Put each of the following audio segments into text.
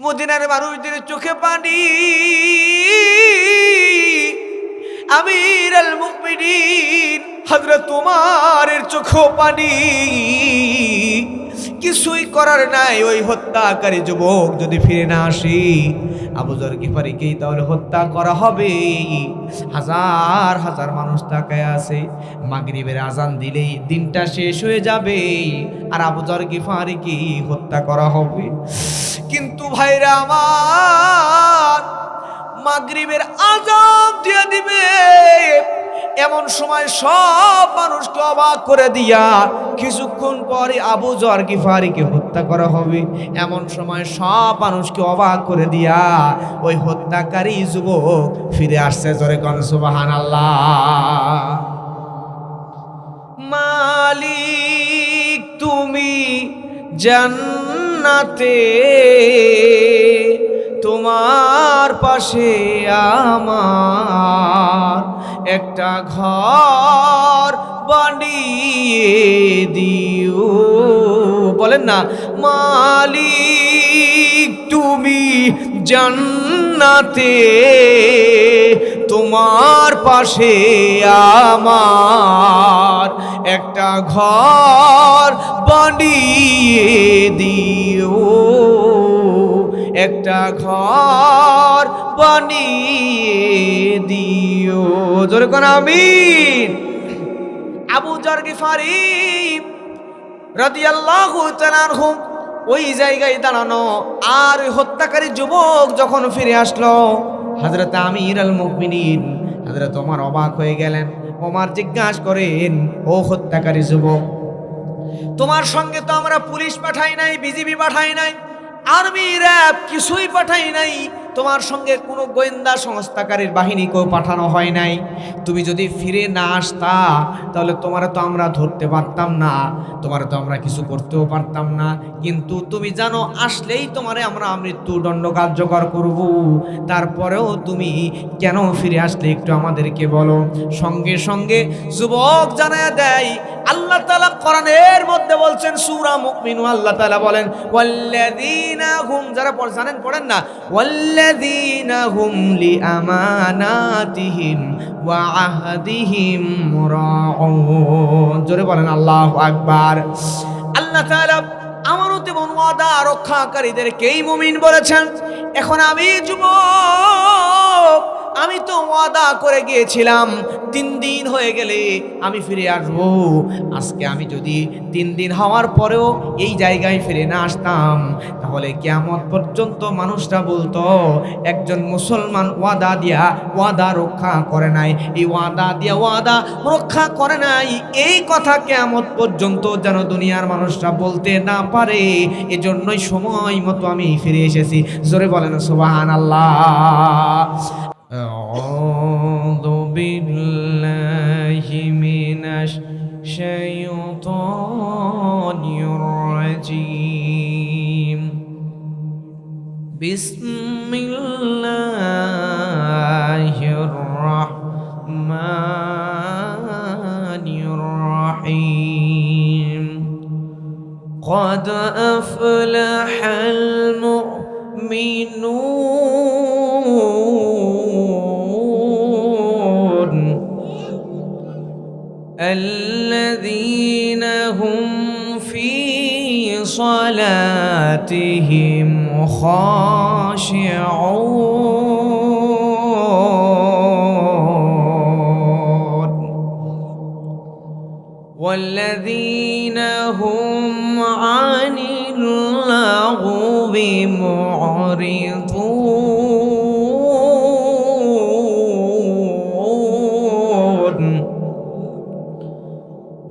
মদিনার মানুষদের চোখে পানি। আমিরুল মুমিনিন হযরত ওমরের চোখেও পানি। কিছুই করার নাই, ওই হত্যাকারী যুবক যদি ফিরে না আসে আবু যর গিফারিকেই তাহলে হত্যা করা হবে। হাজার হাজার মানুষ তাকায় আছে, মাগরিবের আজান দিলেই দিনটা শেষ হয়ে যাবে আর আবু যর গিফারিকে হত্যা করা হবে। কিন্তু ভাইরা আমার, মাগরিবের আজান দিয়ে দিবে এমন সময় সব মানুষকে অবাক করে দিয়া কিছুক্ষণ পরে আবু যর গিফারিকে হত্যা করা হবে। এমন সময় সব মানুষকে অবাক করে দিয়া ওই হত্যাকারী যুবক ফিরে আসছে। জোরে কোন সুবহানাল্লাহ। মালিক তুমি জান্নাতে, তোমার পাশে আমার একটা ঘর বানিয়ে দিও। বলেন না, মালিক তুমি জান্নাতে, তোমার পাশে আমার একটা ঘর বানিয়ে দিও, একটা ঘর বানিয়ে দিও। জোরে কোন আমিন। আবু যর গিফারি রাদিয়াল্লাহু তাআলা আনহু ওই জায়গায় দাঁড়ানো, আর ওই হত্যাকারী যুবক যখন ফিরে আসলো, হযরত আমিরুল মুমিনিন হযরত ওমর অবাক হয়ে গেলেন। ওমর জিজ্ঞাসা করেন, ও হত্যাকারী যুবক, তোমার সঙ্গে তো আমরা পুলিশ পাঠাই নাই, বিজিবি পাঠাই নাই, আর্মি র্যাব কিছুই পাঠাই নাই, তোমার সঙ্গে কোনো গোয়েন্দা সংস্থাকারীর বাহিনীকেও পাঠানো হয় নাই। তুমি যদি ফিরে না আসতা তাহলে তোমারে তো আমরা ধরতে পারতাম না, তোমারে তো আমরা কিছু করতেও পারতাম না। কিন্তু তুমি জানো আসলেই তোমারে আমরা মৃত্যুদণ্ড কার্যকর করব। তারপরেও তুমি কেন ফিরে আসলে একটু আমাদেরকে বলো। সঙ্গে সঙ্গে যুবক জানায় দেয়, আল্লাহ তাআলা কোরআনের মধ্যে বলছেন, সূরা মুমিনুন, আল্লাহ তাআলা বলেন, ওয়াল্লাযীনা হুম, যারা জানেন পড়েন না, ওয়াল্লাযীনা হুম লিআমানাতিহিম ওয়া আহদিহিম রাউন। জোরে বলেন আল্লাহু আকবার। আল্লাহ তাআলা আমানত এবং ওয়াদা রক্ষাকারীদেরকেই মুমিন বলেছেন। এখন আমি যুবক, আমি তো ওয়াদা করে গিয়েছিলাম 3 দিন হয়ে গেলে আমি ফিরে আসব। আজকে আমি যদি 3 দিন হওয়ার পরেও এই জায়গায় ফিরে না আসতাম তাহলে কিয়ামত পর্যন্ত মানুষটা বলতো একজন মুসলমান ওয়াদা দিয়া ওয়াদা রক্ষা করে নাই, এই ওয়াদা দিয়া ওয়াদা রক্ষা করে নাই, এই কথা কিয়ামত পর্যন্ত যেন দুনিয়ার মানুষরা বলতে না পারে। এজন্যই সময় মতো আমি ফিরে এসেছি। জোরে বলেন সুবহানাল্লাহ। أعوذ بالله من الشيطان الرجيم. بسم الله الرحمن الرحيم. قد أفلح المؤمنون الذين هم في صلاتهم خاشعون والذين هم عن اللغو معرضون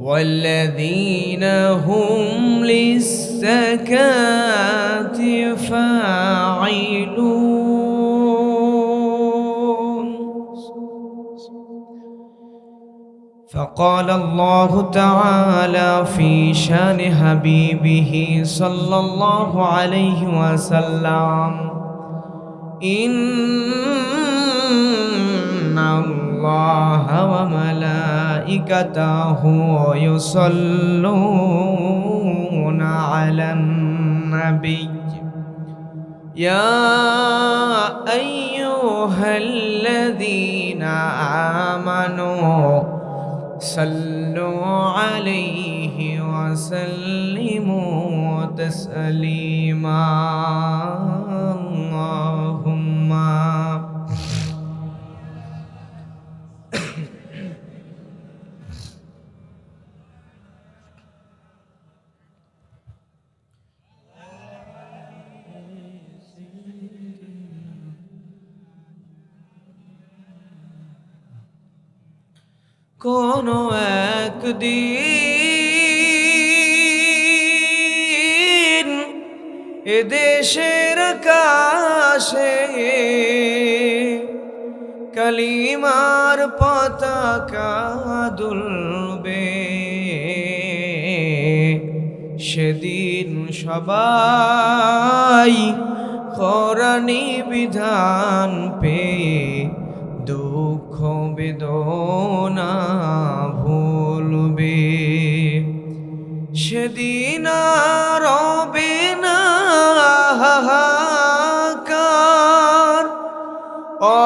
والذين هم للزكاة فاعلون. فقال الله تعالى في شان حبيبه صلى الله عليه وسلم: إن الله وملائكته يصلون على النبي ইয়া আইয়ুহাল্লাযীনা আমানু সাল্লু আলাইহি ওয়া সাল্লিমু তাসলিমা। আল্লাহুম্মা কোনো একদিন এদেশের আকাশে কালিমার পতাকা দুলবে, সেদিন সবাই কোরআনী বিধান পেয়ে দুঃখ বেদনা ভুলবে। সেদিন আর রবে না হাহাকার,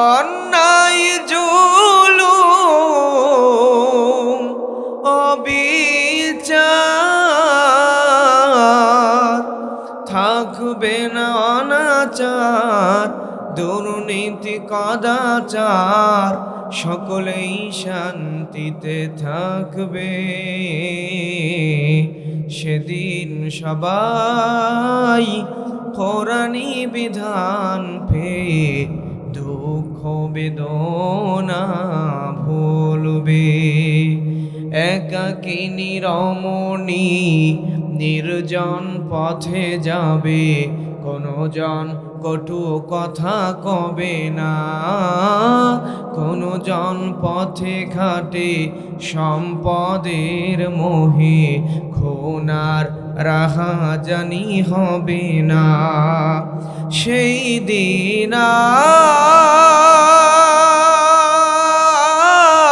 অন্যায় জুলুম অবিচার, থাকবে না অনাচার দুর্নীতি কদাচার, সকলেই শান্তিতে থাকবে। সেদিন সবাই কোরআনী বিধান পেয়ে দুঃখ বেদনা ভুলবে। একাকিনী রমণী নির্জন পথে যাবে, কোনো জন কটু কথা কবে না, কোনো জন পথে ঘাটে সম্পদের মোহে খুনার রাহাজানি হবে না। সেই দিন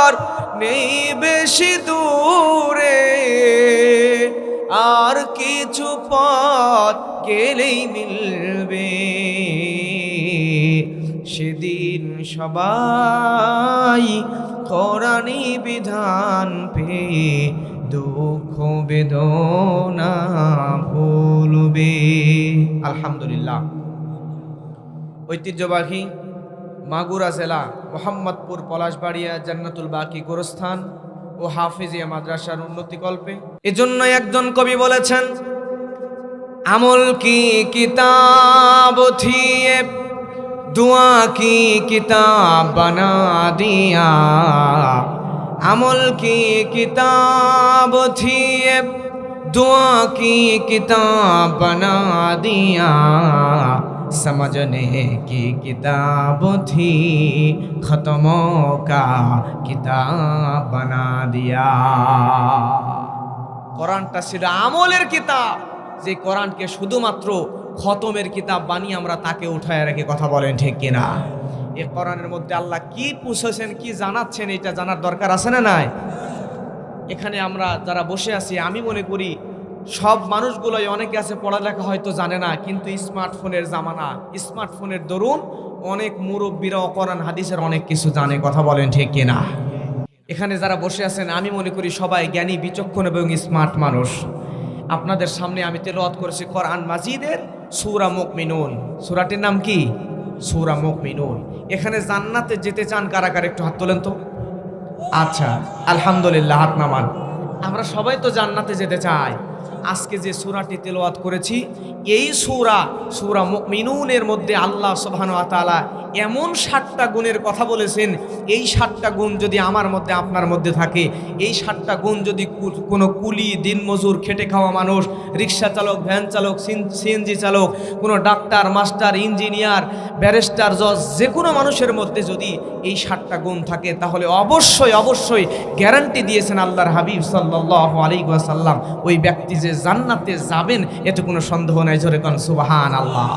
আর নেই বেশি দূরে, আর কিছু পথ গেলেই মিলবে। সেদিন সবাই কোরআনী বিধান পেয়ে দুঃখ বেদনা ভুলবে। আলহামদুলিল্লাহ। ঐতিহ্যবাহী মাগুরা জেলা মোহাম্মদপুর পলাশবাড়িয়া জান্নাতুল বাকি গোরস্থান ও হাফিজিয়া মাদ্রাসার উন্নতিকল্পে এজন্য একজন কবি বলেছেন, আমল কি কিতাব থিয়ে दुआ की किताब बना दिया, अमल की किताब थी दुआ की किताब बना दिया, समझने की किताब थी खत्मों का किताब बना दिया। কোরআনটা ছিল আমলের কিতাব, যে কোরআনকে শুধুমাত্র খতমের কিতাব বানিয়ে আমরা তাকে উঠায় রেখে কথা বলেন ঠিক কিনা? এই কোরআনের মধ্যে আল্লাহ কি পুষেছেন, কি জানাচ্ছেন, এটা জানার দরকার আছে না নাই? এখানে আমরা যারা বসে আছি, আমি মনে করি সব মানুষগুলোই, অনেকে আছে পড়ালেখা হয়তো জানে না, কিন্তু স্মার্টফোনের জামানা, স্মার্টফোনের দরুন অনেক মুরব্বীরাও কোরআন হাদিসের অনেক কিছু জানে, কথা বলেন ঠিক কিনা? এখানে যারা বসে আছেন আমি মনে করি সবাই জ্ঞানী, বিচক্ষণ এবং স্মার্ট মানুষ। আপনাদের সামনে আমি তেলাওয়াত করেছি কোরআন মাজিদের সূরা মুমিনুন। সূরাটির নাম কি? সূরা মুমিনুন। এখানে জান্নাতে যেতে চান কারা কারা, একটু হাত তোলেন তো। আচ্ছা, আলহামদুলিল্লাহ, হাত নামান। আমরা সবাই তো জান্নাতে যেতে চাই। আজকে যে সূরাটি তেলাওয়াত করেছি, এই সূরা মুমিনুনের মধ্যে আল্লাহ সুবহানাহু ওয়া তাআলা এমন 7টা গুণের কথা বলেছেন। এই 7টা গুণ যদি আমার মধ্যে, আপনার মধ্যে থাকে, এই 7টা গুণ যদি কোনো কুলি, দিনমজুর, খেটে খাওয়া মানুষ, রিক্সা চালক, ভ্যান চালক, সিএনজি চালক, কোনো ডাক্তার, মাস্টার, ইঞ্জিনিয়ার, ব্যারিস্টার, জজ, যে কোনো মানুষের মধ্যে যদি এই 7টা গুণ থাকে, তাহলে অবশ্যই অবশ্যই গ্যারান্টি দিয়েছেন আল্লাহর হাবিব সাল্লাল্লাহু আলাইহি ওয়াসাল্লাম, ওই ব্যক্তি যে জান্নাতে যাবেন, এতে কোনো সন্দেহ নাই। জোরে কোন সুবহানাল্লাহ।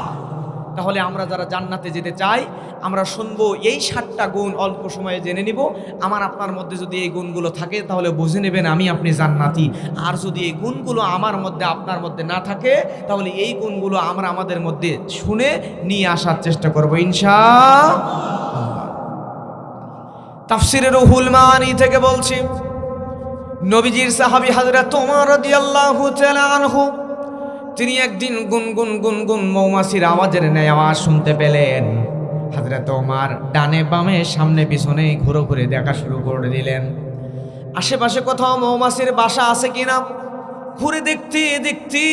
তাহলে আমরা যারা জান্নাতে যেতে চাই আমরা শুনবো এই 7টা গুণ অল্প সময়ে জেনে নিব। আমার আপনার মধ্যে যদি এই গুণগুলো থাকে তাহলে বুঝে নেবেন আমি আপনি জান্নাতি। আর যদি এই গুণগুলো আমার মধ্যে আপনার মধ্যে না থাকে তাহলে এই গুণগুলো আমরা আমাদের মধ্যে শুনে নিয়ে আসার চেষ্টা করব ইনশাআল্লাহ। তাফসিরে রুহুল মানি থেকে বলছি, নবীজির সাহাবী হযরত ওমর রাদিয়াল্লাহু তাআলা আনহু তিনি একদিন গুনগুন গুনগুন মৌমাছির আওয়াজের ন্যায় আওয়াজ শুনতে পেলেন। হযরত ওমর ডানে বামে সামনে পিছনে ঘুরে ঘুরে দেখা শুরু করে দিলেন, আশেপাশে কোথাও মৌমাছির বাসা আছে কিনা। ঘুরে দেখতে দেখতে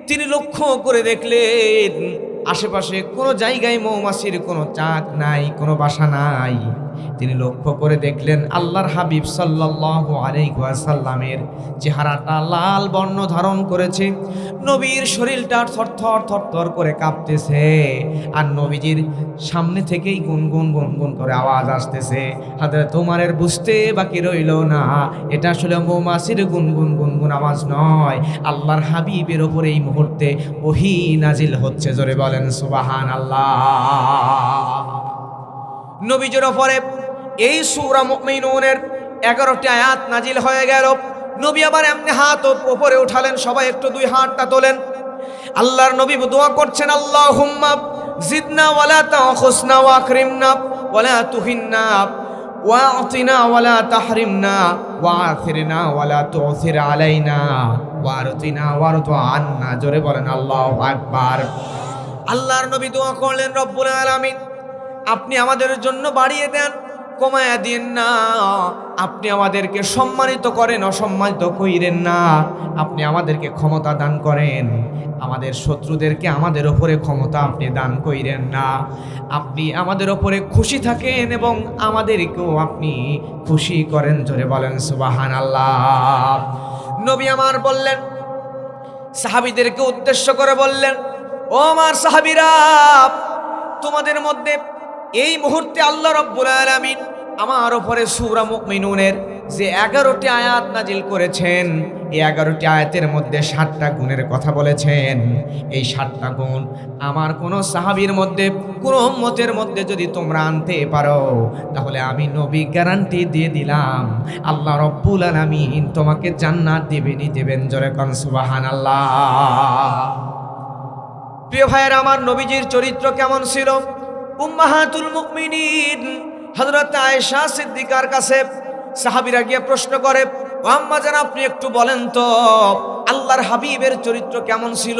তিনি লক্ষ্য করে দেখলেন আশেপাশে কোনো জায়গায় মৌমাছির কোনো চাক নাই, কোনো বাসা নাই। তিনি লক্ষ্য করে দেখলেন আল্লাহর হাবিব সাল্লাল্লাহু আলাইহি ওয়াসাল্লামের চেহারাটা লাল বর্ণ ধারণ করেছে, নবীর শরীরটা থরথর থরথর করে কাঁপতেছে, আর নবীজির সামনে থেকেই গুনগুন গুনগুন করে আওয়াজ আসতেছে। হযরত ওমরের বুঝতে বাকি রইল না এটা আসলে মৌমাছির গুনগুন গুনগুন আওয়াজ নয়, আল্লাহর হাবিবের ওপরে এই মুহূর্তে ওহী নাজিল হচ্ছে। জোরে বলেন সুবহানাল্লাহ। নবীজির ওপরে এই সূরা মুমিনুনের 11টি আয়াত নাজিল হয়ে গেল। নবী আবার এমনি হাত উপরে উঠালেন, সবাই একটু 2 হাতটা তোলেন। আল্লাহর নবী দোয়া করছেন, আল্লাহুম্মা জিদনা ওয়ালা তাখুসনা ওয়া আকরিমনা ওয়ালা তুহিন্না ওয়া আতিনা ওয়ালা তাহরিমনা ওয়া আথিরনা ওয়ালা তুসির আলাইনা ওয়া আরতিনা ওয়ারতু আন্না। জোরে বলেন আল্লাহু আকবার। আল্লাহর নবী দোয়া করলেন, রব্বুল আলামিন আপনি আমাদের জন্য বাড়িয়ে দেন, কমায়া দিন না। আপনি আমাদেরকে সম্মানিত করেন, অসম্মানিত কইরেন না। আপনি আমাদেরকে ক্ষমতা দান করেন, আমাদের শত্রুদেরকে আমাদের ওপরে ক্ষমতা আপনি দান কইরেন না। আপনি আমাদের ওপরে খুশি থাকেন এবং আমাদেরকেও আপনি খুশি করেন। জোরে বলেন সুবহানাল্লাহ। নবী আমার বললেন, সাহাবীদেরকে উদ্দেশ্য করে বললেন, ও আমার সাহাবীরা, তোমাদের মধ্যে এই মুহূর্তে আল্লাহ রাব্বুল আলামিন আমার উপরে সূরা মুমিনুনের যে 11টি আয়াত নাজিল করেছেন, এই 11টি আয়াতের মধ্যে 7টা গুণের কথা বলেছেন। এই 7টা গুণ আমার কোন সাহাবীর মধ্যে, কোন উম্মতের মধ্যে যদি তোমরা আনতে পারো তাহলে আমি নবী গ্যারান্টি দিয়ে দিলাম আল্লাহ রাব্বুল আলামিন তোমাকে জান্নাত দিবেনই দিবেন। জোরে কোন সুবহানাল্লাহ। প্রিয় ভাইয়েরা আমার, নবীজির চরিত্র কেমন ছিল? উম্মাহাতুল মুমিনিন হযরত আয়েশা সিদ্দিকার কাছে সাহাবীরা গিয়ে প্রশ্ন করে, ও আম্মা জান আপনি একটু বলেন তো আল্লাহর হাবিবের চরিত্র কেমন ছিল?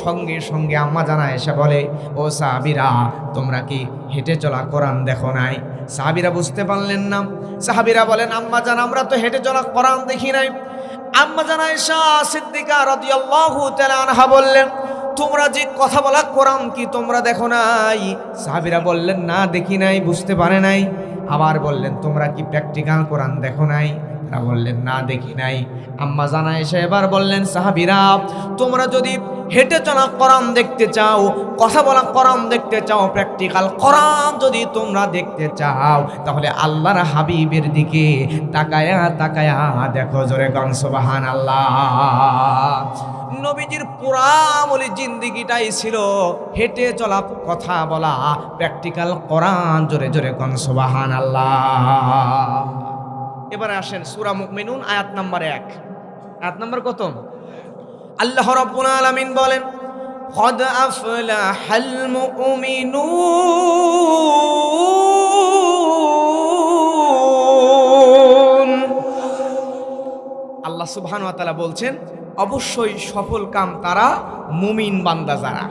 সঙ্গে সঙ্গে আম্মা জান আয়েশা বলে, ও সাহাবীরা তোমরা কি হেঁটে চলা কোরআন দেখো নাই? সাহাবীরা বুঝতে পারলেন না। সাহাবীরা বলেন, আম্মা জান আমরা তো হেঁটে চলা কোরআন দেখি নাই। আম্মা জান আয়েশা সিদ্দিকা রাদিয়াল্লাহু তাআলা আনহা বললেন, তোমরা যে কথা বলা কোরআন কি তোমরা দেখো নাই? সাহাবীরা বললেন, না দেখি নাই, বুঝতে পারে নাই। আবার বললেন, তোমরা কি প্র্যাকটিক্যাল কোরআন দেখো নাই? তারা বললেন, না দেখি নাই। আম্মা জান আয়েশা এবার বললেন, সাহাবীরা তোমরা যদি হেঁটে চলা কোরআন দেখতে চাও, কথা বলা কোরআন দেখতে চাও, প্র্যাকটিক্যাল কোরআন যদি তোমরা দেখতে চাও তাহলে আল্লাহর হাবিবের দিকে তাকায়া তাকায়া দেখো। জোরে গান সুবহানাল্লাহ। নবীজির পুরা আমলি জিন্দেগিটাই ছিল হেঁটে চলা, কথা বলা, প্র্যাকটিক্যাল কোরআন। জোরে জোরে গান সুবহানাল্লাহ। এবারে আসেন সূরা মুমিনুন আয়াত নাম্বার 1। আয়াত নাম্বার কত? আল্লাহ রাব্বুল আলামিন বলেন, قد أفلح المؤمنون। আল্লাহ সুবহানাহু ওয়া তাআলা বলছেন, অবশ্যই সফল কাম তারা মুমিন বান্দা যারা।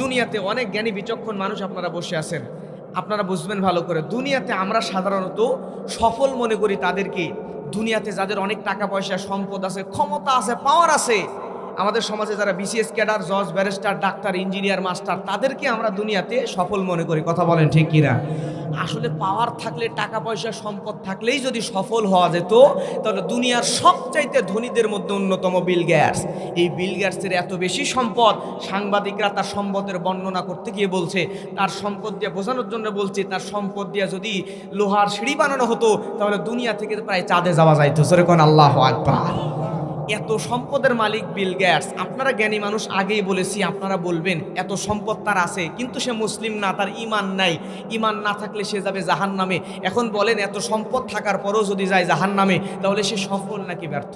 দুনিয়াতে অনেক জ্ঞানী বিচক্ষণ মানুষ আপনারা বসে আছেন, আপনারা বুঝবেন ভালো করে। দুনিয়াতে আমরা সাধারণত সফল মনে করি তাদেরকে, দুনিয়াতে যাদের অনেক টাকা পয়সা, সম্পদ আছে, ক্ষমতা আছে, পাওয়ার আছে। আমাদের সমাজে যারা বিসিএস ক্যাডার, জজ, ব্যারিস্টার, ডাক্তার, ইঞ্জিনিয়ার, মাস্টার, তাদেরকে আমরা দুনিয়াতে সফল মনে করি। কথা বলেন ঠিক কিনা? আসলে পাওয়ার থাকলে, টাকা পয়সা, সম্পদ থাকলেই যদি সফল হওয়া যেত তাহলে দুনিয়ার সবচাইতে ধনীদের মধ্যে অন্যতম বিল গেটস। এই বিল গেটসের এত বেশি সম্পদ, সাংবাদিকরা তার সম্পদের বর্ণনা করতে গিয়ে বলছে, তার সম্পদ দিয়ে বোঝানোর জন্য বলছে, তার সম্পদ দিয়ে যদি লোহার সিঁড়ি বানানো হতো তাহলে দুনিয়া থেকে প্রায় চাঁদে যাওয়া যাইতো। সরে কোন আল্লাহু আকবার। এত সম্পদের মালিক বিল গেটস, আপনারা জ্ঞানী মানুষ, আগেই বলেছি, আপনারা বলবেন এত সম্পদ তার আছে কিন্তু সে মুসলিম না, তার ঈমান নাই, ঈমান না থাকলে সে যাবে জাহান্নামে। এখন বলেন এত সম্পদ থাকার পরও যদি যায় জাহান্নামে, তাহলে সে সফল নাকি ব্যর্থ?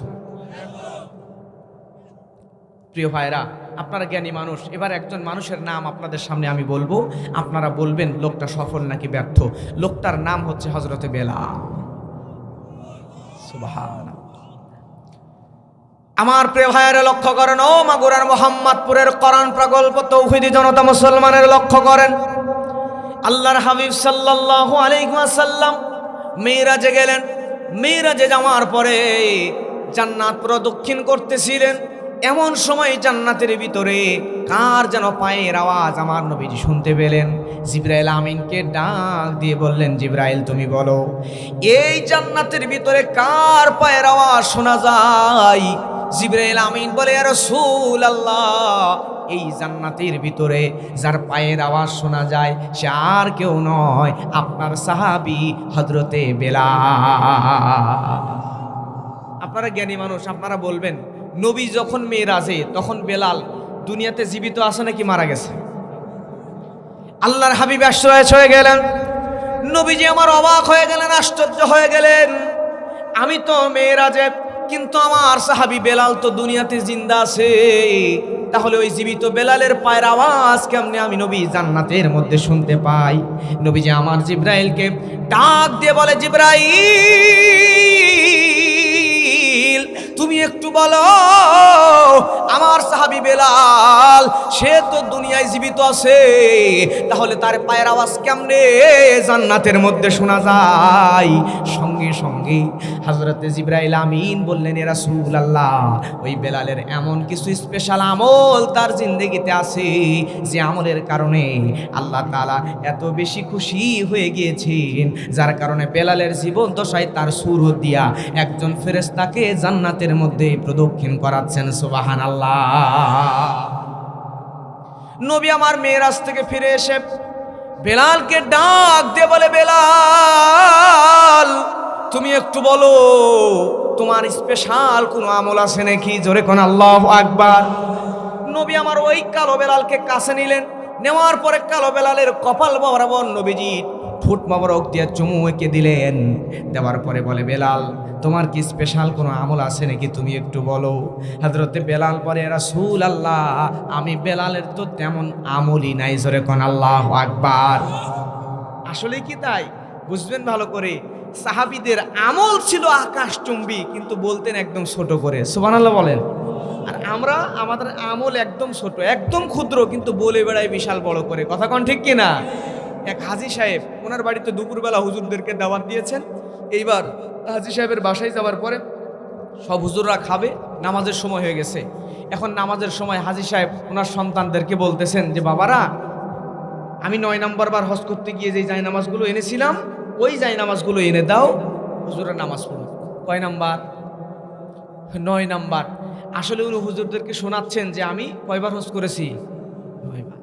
প্রিয় ভাইরা, আপনারা জ্ঞানী মানুষ, এবার একজন মানুষের নাম আপনাদের সামনে আমি বলবো, আপনারা বলবেন লোকটা সফল নাকি ব্যর্থ। লোকটার নাম হচ্ছে হযরতে বেলাল। সুবহানাল্লাহ। আমার প্রিয় ভাইয়েরা লক্ষ্য করেন, ও মাগুরার মোহাম্মদপুরের কোরআন প্রকল্প তৌহিদি জনতা মুসলমানের লক্ষ্য করেন, আল্লাহর হাবিব সাল্লাল্লাহু আলাইহি ওয়াসাল্লাম মিরাজে গেলেন। মিরাজে যাওয়ার পরে জান্নাত প্রদক্ষিণ করতেছিলেন। এমন সময় জান্নাতের ভিতরে কার যেন পায়ের আওয়াজ আমার নবীজি শুনতে পেলেন। জিবরাইল আমিনকে ডাক দিয়ে বললেন, জিবরাইল তুমি বলো এই জান্নাতের ভিতরে কার পায়ের আওয়াজ শোনা যায়? জিবরাইল আমিন বলে, ইয়া রাসূলুল্লাহ, এই জান্নাতের ভিতরে যার পায়ের আওয়াজ শোনা যায় সে আর কেউ নয়, আপনার সাহাবী হযরতে বেলাল। আপনারা জ্ঞানী মানুষ, আপনারা বলবেন নবী যখন মেরাজে তখন বেলাল দুনিয়াতে জীবিত আছে নাকি মারা গেছে? আল্লাহর হাবিব আশ্চর্য হয়ে গেলেন, নবীজি আমার অবাক হয়ে গেলেন, আশ্চর্য হয়ে গেলেন। আমি তো মেরাজে, কিন্তু আমার সাহাবী বেলাল তো দুনিয়াতে জিন্দা আছে, তাহলে ওই জীবিত বেলালের পায়ের আওয়াজ কেমনে আমি নবী জান্নাতের মধ্যে শুনতে পাই? নবীজি আমার জিবরাইলকে ডাক দিয়ে বলে, জিবরাইল তুমি একটু বলো আমার সাহাবী বেলাল সে তো দুনিয়ায় জীবিত আছে, তাহলে তার পায়ের আওয়াজ কেমনে জান্নাতের মধ্যে শোনা যায়? সঙ্গে সঙ্গে হযরতে জিবরাইল আমিন বললেন, ইয়া রাসূলুল্লাহ, ওই বেলালের এমন কিছু স্পেশাল আমল তার জিন্দেগিতে আছে যে আমলের কারণে আল্লাহ তাআলা এত বেশি খুশি হয়ে গিয়েছেন, যার কারণে বেলালের জীবন দশায় তার সুরত দিয়া একজন ফেরেশতাকে জান্নাতের মধ্যে প্রদক্ষিণ করাচ্ছেন। সুবহানাল্লাহ। নবী আমার মেরাজ থেকে ফিরে এসে বেলালকে ডাক দিয়ে বলে, বেলাল তুমি একটু বলো তোমার স্পেশাল কোনো আমল আছে নাকি? জোরে কোন আল্লাহু আকবার। নবী আমার ওই কালো বেলালকে কাছে নিলেন, নেওয়ার পরে কালো বেলালের কপাল বরাবর নবীজি ঠোঁট মোবারক দিয়ে চুমু এঁকে দিলেন। দেওয়ার পরে বলে, বেলাল তোমার কি স্পেশাল কোনো আমল আছে নাকি? তুমি একটু বলো। হযরতে বেলাল বলে, রাসূলুল্লাহ, আমি বেলালের তো তেমন আমলই নাই। জোরে কোন আল্লাহু আকবার। আসলে কি তাই? বুঝবেন ভালো করে, সাহাবীদের আমল ছিল আকাশচুম্বী, কিন্তু বলতেন একদম ছোট করে। সুবহানাল্লাহ বলেন। আর আমরা আমাদের আমল একদম ছোট, একদম ক্ষুদ্র, কিন্তু বলে বেড়াই বিশাল বড় করে। কথা কোন ঠিক কিনা? এক হাজী সাহেব, ওনার বাড়িতে দুপুরবেলা হুজুরদেরকে দাওয়াত দিয়েছেন। এইবার হাজী সাহেবের বাসায় যাওয়ার পরে সব হুজুররা খাবে, নামাজের সময় হয়ে গেছে। এখন নামাজের সময় হাজী সাহেব ওনার সন্তানদেরকে বলতেছেন যে, বাবারা, আমি 9 নম্বর বার হজ করতে গিয়ে যে জায় নামাজগুলো এনেছিলাম ওই জায় নামাজগুলো এনে দাও, হুজুরা নামাজ পড়ো। কয় নাম্বার? 9 নাম্বার। আসলে উনি হুজুরদেরকে শোনাচ্ছেন যে আমি কয়বার হজ করেছি? 9 বার।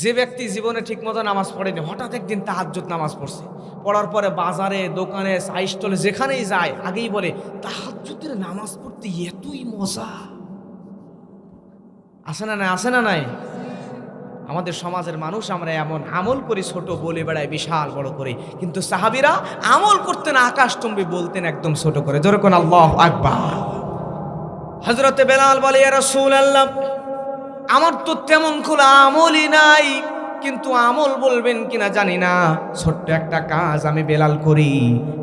যে ব্যক্তি জীবনে ঠিকমতো নামাজ পড়েনি, হঠাৎ একদিন তাহাজ্জুদ নামাজ পড়ছে, পড়ার পরে বাজারে, দোকানে, চাই স্টলে যেখানেই যায় আগেই বলে, তাহাজ্জুদের নামাজ পড়তে এতই মজা। আছে না নাই? আছে না নাই? আমাদের সমাজের মানুষ আমরা এমন আমল করি ছোট, বলে বেড়ায় বিশাল বড় করে, কিন্তু সাহাবীরা আমল করতেন আকাশচুম্বী, বলতেন একদম ছোট করে। জোরে কোন আল্লাহু আকবার। হযরতে বেলাল বলে, ইয়া রাসূলুল্লাহ, আমার তো তেমন কোনো আমলই নাই, কিন্তু আমল বলবেন কিনা জানি না, ছোট্ট একটা কাজ আমি বেলাল করি।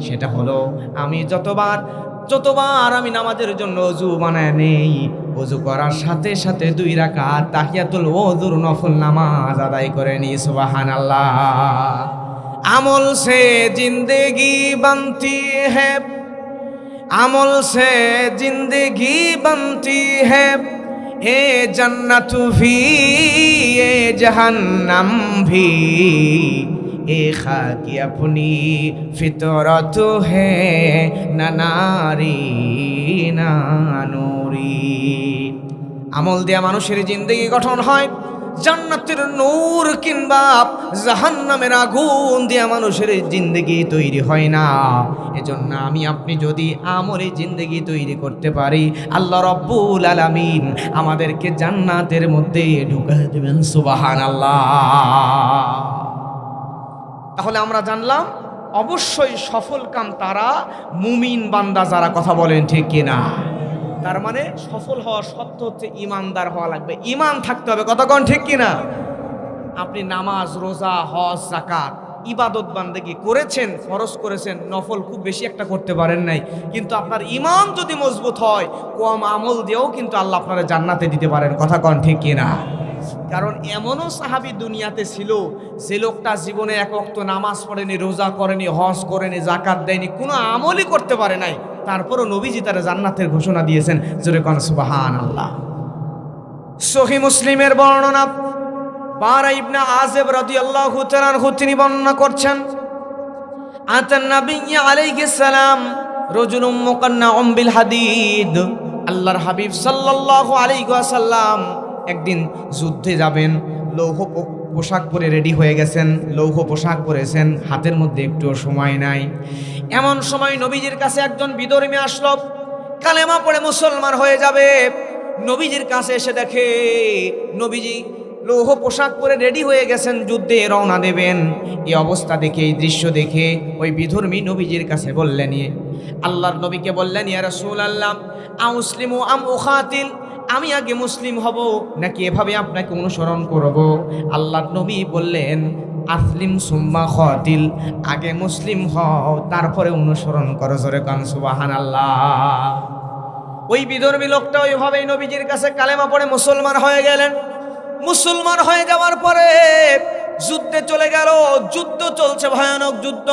সেটা হলো আমি যতবার আমি নামাজের জন্য ওযু বানায় নেই, ওযু করার সাথে সাথে 2 রাকাত তাহিয়াতুল ওযুর নফল নামাজ আদায় করে নি। সুবহানাল্লাহ। আমল সে জিন্দেগি बनती है, আমল সে জিন্দেগি बनती है, ए जन्नत भी ए जहन्नम भी, ए खाकी अपनी फितरत है, ना नारी ना नूरी। আমল দিয়া মানুষের জিন্দেগি গঠন হয়, জান্নাতের নূর কিংবা জাহান্নামের আগুন দিয়ে মানুষের জিন্দেগি তৈরি হয় না। এজন্য আমি আপনি যদি আমলে জিন্দেগি তৈরি করতে পারি, আল্লাহ রাব্বুল আলামিন আমাদেরকে জান্নাতের মধ্যে ঢুকায় দেবেন। সুবহানাল্লাহ। তাহলে আমরা জানলাম অবশ্যই সফল কাম তারা মুমিন বান্দা যারা, কথা বলেন ঠিক কিনা? তার মানে সফল হওয়ার শর্ত হচ্ছে ইমানদার হওয়া লাগবে, ইমান থাকতে হবে, কথা কোন ঠিক কিনা? আপনি নামাজ, রোজা, হজ, যাকাত ইবাদত বান্দেগি করেছেন, ফরজ করেছেন, নফল খুব বেশি একটা করতে পারেন নাই, কিন্তু আপনার ইমান যদি মজবুত হয়, কম আমল দিয়েও কিন্তু আল্লাহ আপনারা জান্নাতে দিতে পারেন, কথা কোন ঠিক কিনা? কারণ এমনও সাহাবী দুনিয়াতে ছিল যে লোকটা জীবনে এক ওয়াক্ত নামাজ পড়েনি, রোজা করেনি, হজ করেনি, যাকাত দেয়নি, কোনো আমলই করতে পারে নাই, তারপরও নবীজি তারা জান্নাতের ঘোষণা দিয়েছেন। জোরে কোন সুবহানাল্লাহ। সহিহ মুসলিমের বর্ণনা, বারা ইবনে আযিব রাদিয়াল্লাহু তাআলা আনহু তিনি বর্ণনা করছেন, আতান নবী আলাইহিস সালাম রাজুলুম মুকান্নাউম বিল হাদিদ। আল্লাহর হাবিব সাল্লাল্লাহু আলাইহি ওয়াসাল্লাম একদিন যুদ্ধে যাবেন, লৌহ পোশাক পরে রেডি হয়ে গেছেন, লৌহ পোশাক পরেছেন, হাতের মধ্যে একটুও সময় নাই। এমন সময় নবীজির কাছে একজন বিধর্মী আসলো, কালেমা পড়ে মুসলমান হয়ে যাবে। নবীজির কাছে এসে দেখে নবীজি লৌহ পোশাক পরে রেডি হয়ে গেছেন, যুদ্ধে রওনা দেবেন। এই অবস্থা দেখে, এই দৃশ্য দেখে ওই বিধর্মী নবীজির কাছে বললেন, আল্লাহর নবীকে বললেন, ইয়া রাসূলুল্লাহ আমুসলিমু আম উখাতিল, আমি আগে মুসলিম হব নাকি এভাবে আপনাকে অনুসরণ করব? আল্লাহর নবী বললেন, আসলিম সুম্মা খাতিল, আগে মুসলিম হও তারপরে অনুসরণ করো। জোরে কান সুবহানাল্লাহ। ওই বিধর্মী লোকটা ওইভাবেই নবীজির কাছে কালেমা পড়ে মুসলমান হয়ে গেলেন। মুসলমান হয়ে যাওয়ার পরে যুদ্ধে চলে গেল, যুদ্ধ চলছে, ভয়ানক যুদ্ধ।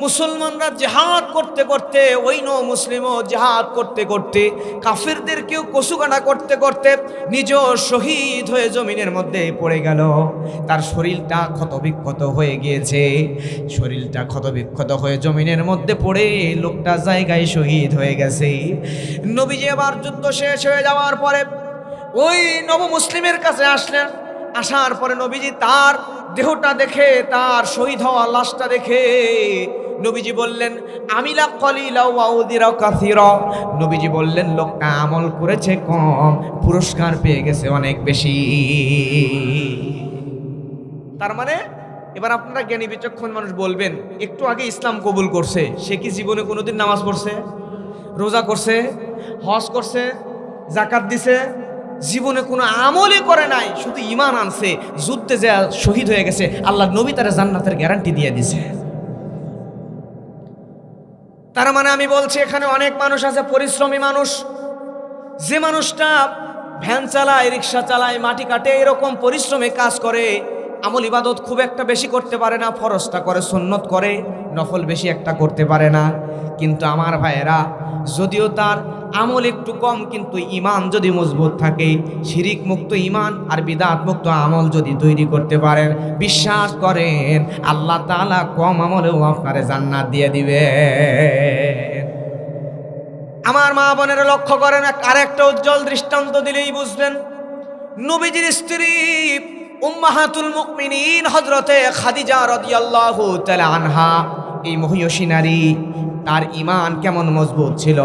মুসলমানরা জিহাদ করতে করতে, ওই মুসলিমও জিহাদ করতে করতে, কাফিরদেরকেও কসুকাটা করতে করতে নিজেও শহীদ হয়ে জমিনের মধ্যে পড়ে গেল। তার শরীরটা ক্ষতবিক্ষত হয়ে গিয়েছে, শরীরটা ক্ষতবিক্ষত হয়ে জমিনের মধ্যে পড়ে লোকটা জায়গায় শহীদ হয়ে গেছে। নবীজি আবার যুদ্ধ শেষ হয়ে যাওয়ার পরে ওই মুসলিমের কাছে আসলেন। আসার পরে নবীজি তার দেহটা দেখে, তার শহীদ হওয়া লাশটা দেখে নবীজি বললেন, আমিলা কলিলা ওয়া উযিরা কাসীরা। নবীজি বললেন, লোকটা আমল করেছে কম, পুরস্কার পেয়ে গেছে অনেক বেশি। তার মানে এবার আপনারা জ্ঞানী বিচক্ষণ মানুষ বলবেন, একটু আগে ইসলাম কবুল করছে, সে কি জীবনে কোনোদিন নামাজ পড়ছে, রোজা করছে, হজ করছে, যাকাত দিছে? জীবনে কোনো আমলই করে নাই, শুধু ঈমান আনছে, যুদ্ধে যে শহীদ হয়ে গেছে, আল্লাহর নবী তার জান্নাতের গ্যারান্টি দিয়ে দিছে। তার মানে আমি বলছি, এখানে অনেক মানুষ আছে পরিশ্রমী মানুষ, যে মানুষটা ভ্যান চালায়, রিক্সা চালায়, মাটি কাটে, এরকম পরিশ্রমে কাজ করে, আমল ইবাদত খুব একটা বেশি করতে পারে না, ফরজটা করে, সুন্নত করে, নফল বেশি একটা করতে পারে না। কিন্তু আমার ভাইয়েরা, যদিও তার আমল একটু কম, কিন্তু ঈমান যদি মজবুত থাকে, শিরিক মুক্ত ঈমান আর বিদআত মুক্ত আমল যদি তৈরি করতে পারেন, বিশ্বাস করেন আল্লাহ তাআলা কম আমলেও আপনারে জান্নাত দিয়ে দিবে। আমার মা বোনেরা লক্ষ্য করেন, আরেকটা উজ্জ্বল দৃষ্টান্ত দিলেই বুঝবেন। নবীজির স্ত্রী উম্মাহাতুল মুমিনিন হযরতে খাদিজা রাদিয়াল্লাহু তাআলা আনহা, এই মহিয়সী নারী, তার ঈমান কেমন মজবুত ছিল।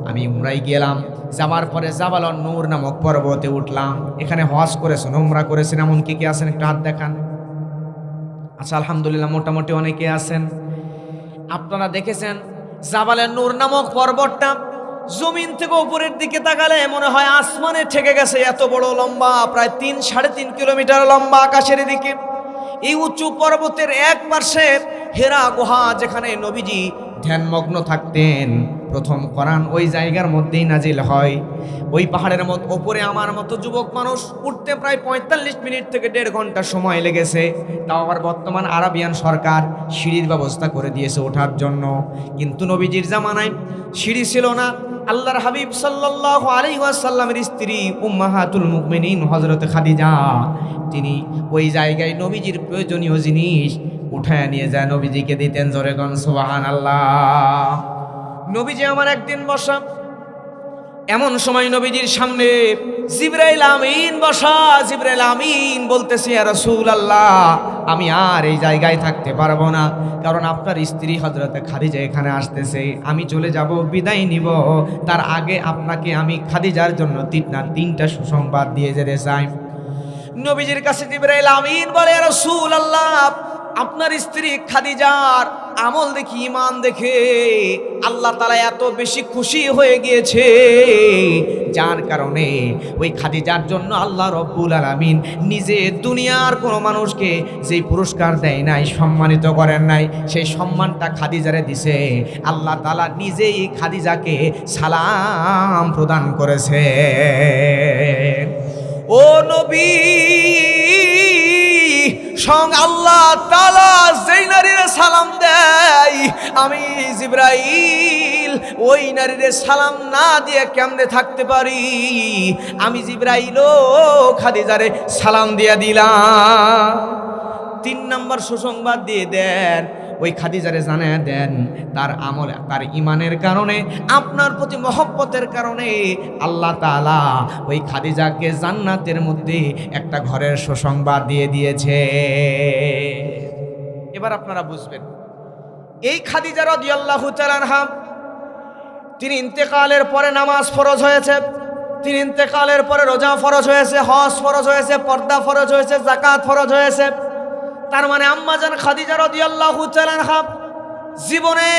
আমি উমরায় গেলাম, যাবার পরে জাবালুন নূর নামক পর্বতে উঠলাম। এখানে হজ করেছেন, উমরা করেছেন, এমন কে কে আছেন একটু হাত দেখান। আচ্ছা, আলহামদুলিল্লাহ, মোটামুটি অনেকে আছেন। আপনারা দেখেছেন জাবালুন নূর নামক পর্বতটা জমিন থেকে উপরের দিকে তাকালে মনে হয় আসমানে ঠেকে গেছে, এত বড় লম্বা, প্রায় 3-3.5 কিলোমিটার লম্বা আকাশের দিকে। এই উঁচু পর্বতের এক পাশে হেরা গুহা, যেখানে নবীজি ধ্যানমগ্ন থাকতেন। প্রথম কোরআন ওই জায়গার মধ্যেই নাজিল হয়। ওই পাহাড়ের ওপরে আমার মতো যুবক মানুষ উঠতে প্রায় 45 মিনিট থেকে 1.5 ঘন্টা সময় লেগেছে। তাও আবার বর্তমান আরাবিয়ান সরকার সিঁড়ির ব্যবস্থা করে দিয়েছে ওঠার জন্য, কিন্তু নবীজির জামানায় সিঁড়ি ছিল না। আল্লাহর হাবিব সাল্লাল্লাহু আলাইহি ওয়াসাল্লামের স্ত্রী উম্মাহাতুল মুমিনিন হযরত খাদিজা, তিনি ওই জায়গায় নবীজির প্রয়োজনীয় জিনিস উঠায় নিয়ে যায়, নবীজিকে দিতেন। জোরে গন সুবহানাল্লাহ। নবীজি আমার একদিন বসা, এমন সময় নবীজির সামনে জিবরাইল আমিন বসা। জিবরাইল আমিন বলতেছে, ইয়া রাসূলুল্লাহ, আমি আর এই জায়গায় থাকতে পারবো না, কারণ আপনার স্ত্রী হযরতে খাদিজা এখানে আসতেছে। আমি চলে যাব, বিদায় নিব, তার আগে আপনাকে আমি খাদিজার জন্য তিনটা সুসংবাদ দিয়ে যেতে চাই। নবীজির কাছে জিবরাইল আমিন বলে, ইয়া রাসূলুল্লাহ, আপনার স্ত্রী খাদিজার আমল দেখি, ঈমান দেখে আল্লাহ তাআলা এত বেশি খুশি হয়ে গিয়েছে, যার কারণে ওই খাদিজার জন্য আল্লাহ রব্বুল আলামিন নিজে দুনিয়ার কোনো মানুষকে যেই পুরস্কার দেয় নাই, সম্মানিত করেন নাই, সেই সম্মানটা খাদিজারে দিছে। আল্লাহ তাআলা নিজেই খাদিজাকে সালাম প্রদান করেছে। ও নবী, সং আল্লাহ তাআলা যেই নারীরে সালাম দেয়, আমি জিবরাইল ওই নারীরে সালাম না দিয়ে কেমনে থাকতে পারি? আমি জিবরাইলও খাদিজারে সালাম দিয়ে দিলাম। 3 নম্বর সুসংবাদ দিয়ে দেন, ওই খাদিজারে জানায় দেন, তার আমল, তার ঈমানের কারণে, আপনার প্রতি মহব্বতের কারণে আল্লাহ তাআলা ওই খাদিজাকে জান্নাতের মধ্যে একটা ঘরের সুসংবাদ দিয়ে দিয়েছে। এবার আপনারা বুঝবেন, এই খাদিজা রাদিয়াল্লাহু তাআলা আনহা, তিনি ইন্তেকালের পরে নামাজ ফরজ হয়েছে, তিনি ইন্তেকালের পরে রোজা ফরজ হয়েছে, হজ ফরজ হয়েছে, পর্দা ফরজ হয়েছে, যাকাত ফরজ হয়েছে। তার মানে আম্মাজান খাদিজা রাদিয়াল্লাহু তাআলা আনহা জীবনে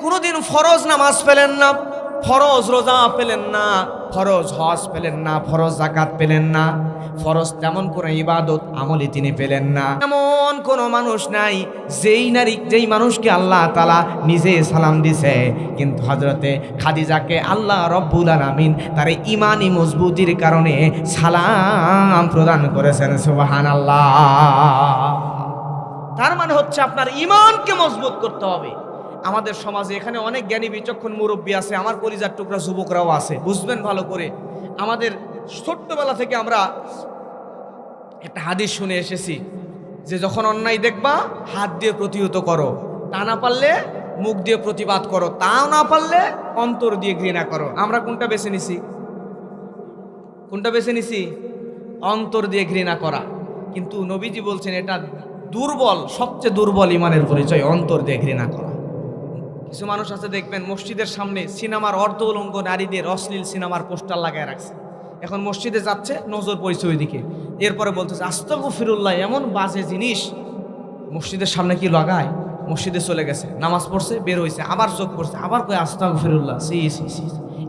কোনোদিন ফরজ নামাজ পেলেন না, ফরজ রোজা পেলেন না, ফরজ হজ পেলেন না, ফরজ যাকাত পেলেন না, ফরজ তেমন কোনো ইবাদত আমলি তিনি পেলেন না। এমন কোনো মানুষ নাই যেই মানুষকে আল্লাহ তাআলা নিজে সালাম দিছে, কিন্তু হযরতে খাদিজাকে আল্লাহ রব্বুল আলামিন তার ঈমানি মজবুতির কারণে সালাম প্রদান করেছেন। সুবহানাল্লাহ। তার মানে হচ্ছে আপনার ঈমানকে মজবুত করতে হবে। আমাদের সমাজে এখানে অনেক জ্ঞানী বিচক্ষণ মুরব্বী আছে, আমার কলিজার টুকরা যুবকরাও আছে, বুঝবেন ভালো করে। আমাদের ছোট্টবেলা থেকে আমরা একটা হাদিস শুনে এসেছি যে যখন অন্যায় দেখবা হাত দিয়ে প্রতিহত করো, তা না পারলে মুখ দিয়ে প্রতিবাদ করো, তাও না পারলে অন্তর দিয়ে ঘৃণা করো। আমরা কোনটা বেছে নিছি? কোনটা বেছে নিছি? অন্তর দিয়ে ঘৃণা করা। কিন্তু নবীজি বলছেন এটা দুর্বল, সবচেয়ে দুর্বল ঈমানের পরিচয়, অন্তর দিয়ে ঘৃণা করা। কিছু মানুষ আছে দেখবেন মসজিদের সামনে সিনেমার অর্ধ উলঙ্গ নারীদের অশ্লীল সিনেমার পোস্টার লাগায় রাখছে। এখন মসজিদে যাচ্ছে, নজর পড়ছে ওইদিকে, এরপরে বলতেছে আস্তাগফিরুল্লাহ, এমন বাজে জিনিস মসজিদের সামনে কি লাগায়? মসজিদে চলে গেছে, নামাজ পড়ছে, বের হয়েছে, আবার চোখ পড়ছে, আবার কয় আস্তাগফিরুল্লাহ, সি সি সি,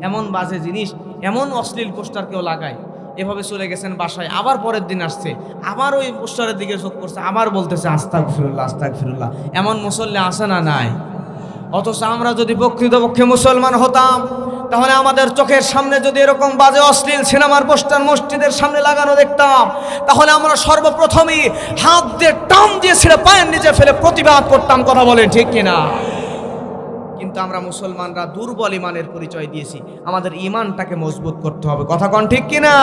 এমন বাজে জিনিস, এমন অশ্লীল পোস্টার কেউ লাগায়। এভাবে চলে গেছেন বাসায়, আবার পরের দিন আসছে, আবার ওই পোস্টারের দিকে চোখ পড়ছে, আবার বলতেছে আস্তাগফিরুল্লাহ আস্তাগফিরুল্লাহ। এমন মুসল্লি আছে না নাই? অথচ আমরা যদি প্রকৃতপক্ষে মুসলমান হতাম, তাহলে আমাদের চোখের সামনে যদি এরকম বাজে অশ্লীল সিনেমার পোস্টার মসজিদের সামনে লাগানো দেখতাম, তাহলে আমরা সর্বপ্রথমই হাত দিয়ে টান দিয়ে ছেড়ে পায়ের নিচে ফেলে প্রতিবাদ করতাম। কথা বলেন ঠিক কিনা? কিন্তু আমরা মুসলমানরা দুর্বল ঈমানের পরিচয় দিয়েছি। আমাদের ঈমানটাকে মজবুত করতে হবে। কথা কন ঠিক কিনা?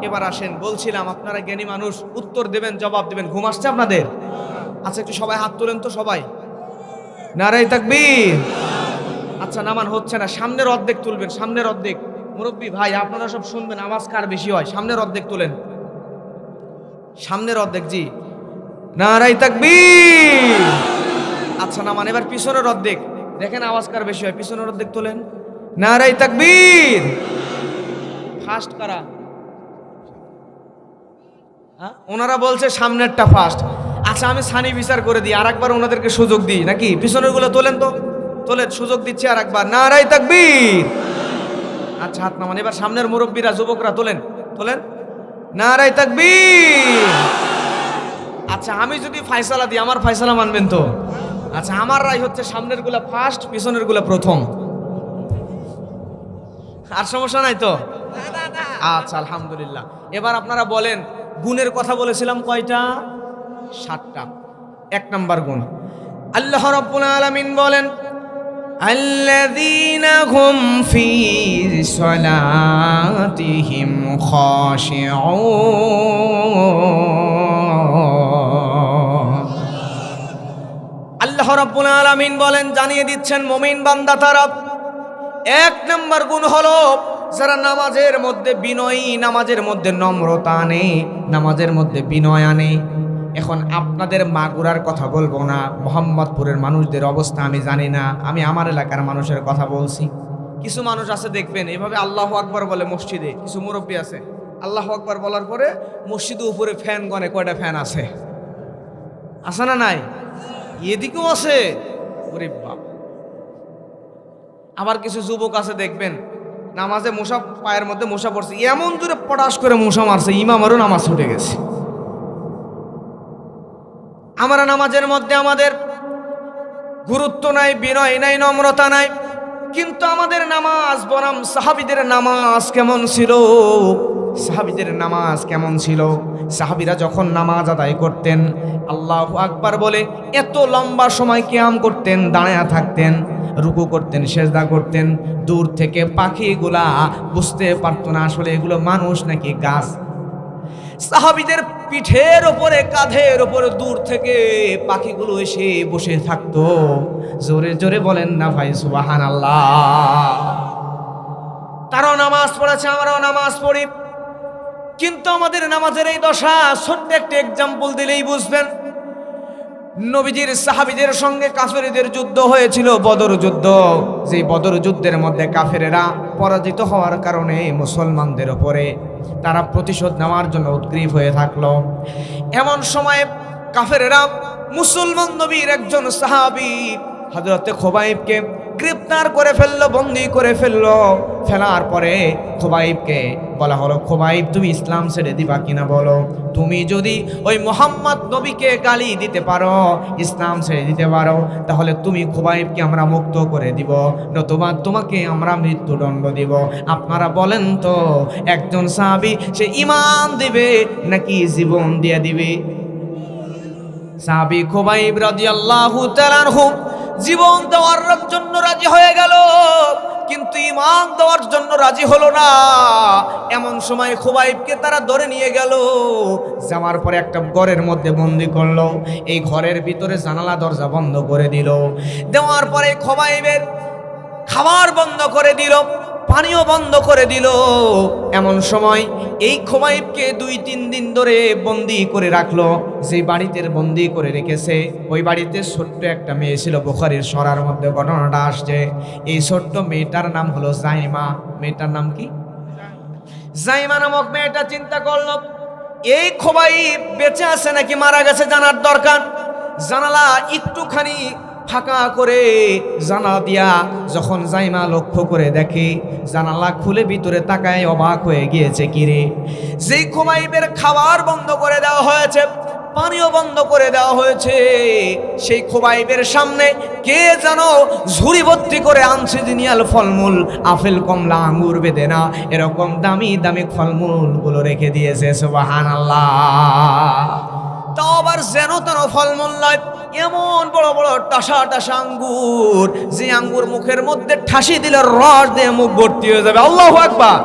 এবার আসেন, বলছিলাম আপনারা জ্ঞানী মানুষ, উত্তর দেবেন, জবাব দেবেন। ঘুম আসছে আপনাদের? আচ্ছা, একটু সবাই হাত তোলেন তো, সবাই নারায়ে তাকবীর। আচ্ছা, নামান হচ্ছে না, সামনের অর্ধেক তুলবেন, সামনের অর্ধেক। মুরব্বী ভাই, আপনারা সব শুনবেন, আওয়াজ কার বেশি হয়? সামনের অর্ধেক তোলেন, সামনের অর্ধেক। জি, নারায়ে তাকবীর। আচ্ছা নামান। এবার পিছনের অর্ধেক, দেখেন আওয়াজ কার বেশি হয়, পিছনের অর্ধেক তোলেন, নারায়ে তাকবীর। ফার্স্ট কারা? ওনারা বলছে সামনেরটা ফার্স্ট। আচ্ছা, আমি সানি বিচার করে দিই, আর একবার ওনাদেরকে সুযোগ দিই নাকি? পিছনের গুলো তোলেন তো, তোলেন, সুযোগ দিচ্ছি আর একবার, নারায়ে তাকবীর। আচ্ছা, হাত নামান। এবার সামনের মুরব্বীরা, যুবকরা তোলেন, তোলেন, নারায়ে তাকবীর। আচ্ছা, আমি যদি ফয়সালা দিই, আমার ফয়সালা মানবেন তো? আচ্ছা, আমার রায় হচ্ছে সামনের গুলা ফার্স্ট, পিছনের গুলা প্রথম। আর সমস্যা নাই তো? আচ্ছা, আলহামদুলিল্লাহ। এবার আপনারা বলেন, গুণের কথা বলেছিলাম কয়টা? 7টা। 1 নম্বর গুণ, আল্লাহ রাব্বুল আলামিন বলেন, আল্লাযীনা হুম ফী সালাতিহিম খাশিউন। আল্লাহ রাব্বুল আলামিন বলেন, জানিয়ে দিচ্ছেন মুমিন বান্দা তারা এক নম্বর গুণ হলো যারা নামাজের মধ্যে বিনয়ী, নামাজের মধ্যে নম্রতা আনে, নামাজের মধ্যে বিনয় আনে। এখন আপনাদের মাগুরার কথা বলবো না, মোহাম্মদপুরের মানুষদের অবস্থা আমি জানি না, আমি আমার এলাকার মানুষের কথা বলছি। কিছু মানুষ আছে দেখবেন এভাবে আল্লাহু আকবার বলে মসজিদে, কিছু মুরব্বী আছে আল্লাহু আকবার বলার পরে মসজিদের উপরে ফ্যান গনে কয়টা ফ্যান আছে না নাই? এদিকেও আছে, ওরে বাপ। আবার কিছু যুবক আছে দেখবেন নামাজে মশা, পায়ের মধ্যে মশা পড়ছে, এমন জোরে পটাশ করে মশা মারছে ইমামেরও নামাজ ছুটে গেছে। আমরা নামাজের মধ্যে আমাদের গুরুত্ব নাই, বিনয় নাই, নম্রতা নাই, কিন্তু আমাদের নামাজ বনাম সাহাবীদের নামাজ কেমন ছিল? সাহাবীদের নামাজ কেমন ছিল? সাহাবীরা যখন নামাজ আদায় করতেন আল্লাহু আকবার বলে এত লম্বা সময় কিয়াম করতেন, দাঁড়ায়া থাকতেন, রুকু করতেন, সেজদা করতেন। দূর থেকে পাখিগুলা বুঝতে পারতো না আসলে এগুলো মানুষ নাকি গাছ। সাহাবীদের পিঠের ওপরে, কাঁধের ওপরে দূর থেকে পাখিগুলো এসে বসে থাকতো। জোরে জোরে বলেন না ভাই সুবহানাল্লাহ। তারাও নামাজ পড়েছে, আমরাও নামাজ পড়ি, কিন্তু আমাদের নামাজের এই দশা ছোট্ট একটা এক্সাম্পল দিলেই বুঝবেন। নবীজির সাহাবীদের সঙ্গে কাফেরদের যুদ্ধ হয়েছিল, বদর যুদ্ধ। যে বদর যুদ্ধের মধ্যে কাফেরেরা পরাজিত হওয়ার কারণে মুসলমানদের উপরে তারা প্রতিশোধ নেওয়ার জন্য উদ্গ্রীব হয়ে থাকলো। এমন সময় কাফেরেরা মুসলমান নবীর একজন সাহাবী হযরতে খুবাইবকে গ্রেফতার করে ফেললো, বন্দী করে ফেললো। ফেলার পরে খুবাইবকে বলা হলো, খুবাইব তুমি ইসলাম ছেড়ে দিবা কিনা বলো। তুমি যদি ওই মোহাম্মদ নবীকে গালি দিতে পারো, ইসলাম ছেড়ে দিতে পারো, তাহলে তুমি খুবাইবকে আমরা মুক্ত করে দিব, নতুবা তোমাকে আমরা মৃত্যুদণ্ড দিব। আপনারা বলেন তো একজন সাহাবী সে ঈমান দিবে নাকি জীবন দিয়ে দিবে? সাহাবী খুবাইব রাদিয়াল্লাহু তাআলা আনহু জীবন দেওয়ার জন্য রাজি হয়ে গেল, কিন্তু ঈমান দেওয়ার জন্য রাজি হলো না। এমন সময় খুবাইবকে তারা ধরে নিয়ে গেল, যাওয়ার পরে একটা ঘরের মধ্যে বন্দি করলো। এই ঘরের ভিতরে জানালা দরজা বন্ধ করে দিল। দেওয়ার পরে খুবাইবের খাবার বন্ধ করে দিল, পানিও বন্ধ করে দিল। এমন সময় এই খুবাইবকে 2-3 দিন ধরে বন্দি করে রাখলো। যে বাড়িতে বন্দি করে রেখেছে ওই বাড়িতে ছোট্ট একটা মেয়ে ছিল। বুখারীর সরার মধ্যে ঘটনাটা আসছে। এই ছোট্ট মেয়েটার নাম হলো জাইমা। মেয়েটার নাম কি? জাইমা নামক মেয়েটা চিন্তা করলো এই খুবাইব বেঁচে আছে নাকি মারা গেছে জানার দরকার। জানালা একটুখানি ফাঁকা করে জানালা দিয়া যখন জাইমা লক্ষ্য করে দেখে, জানালা খুলে ভিতরে তাকায় অবাক হয়ে গিয়েছে। কিরে, যেই খুবাইবের খাবার বন্ধ করে দেওয়া হয়েছে, পানিও বন্ধ করে দেওয়া হয়েছে, সেই খুবাইবের সামনে কে যেন ঝুড়ি ভর্তি করে আনছে জিনিয়াল ফলমূল, আপেল, কমলা, আঙ্গুর, বেদেনা, এরকম দামি দামি ফলমূলগুলো রেখে দিয়েছে। সুবহানাল্লাহ। তাও আবার যেন তেন ফলমূল নয়, এমন বড় বড় টাসা টাসা আঙ্গুর, যে আঙ্গুর মুখের মধ্যে ঠাসি দিলে রস দিয়ে মুখ ভর্তি হয়ে যাবে। আল্লাহু আকবার।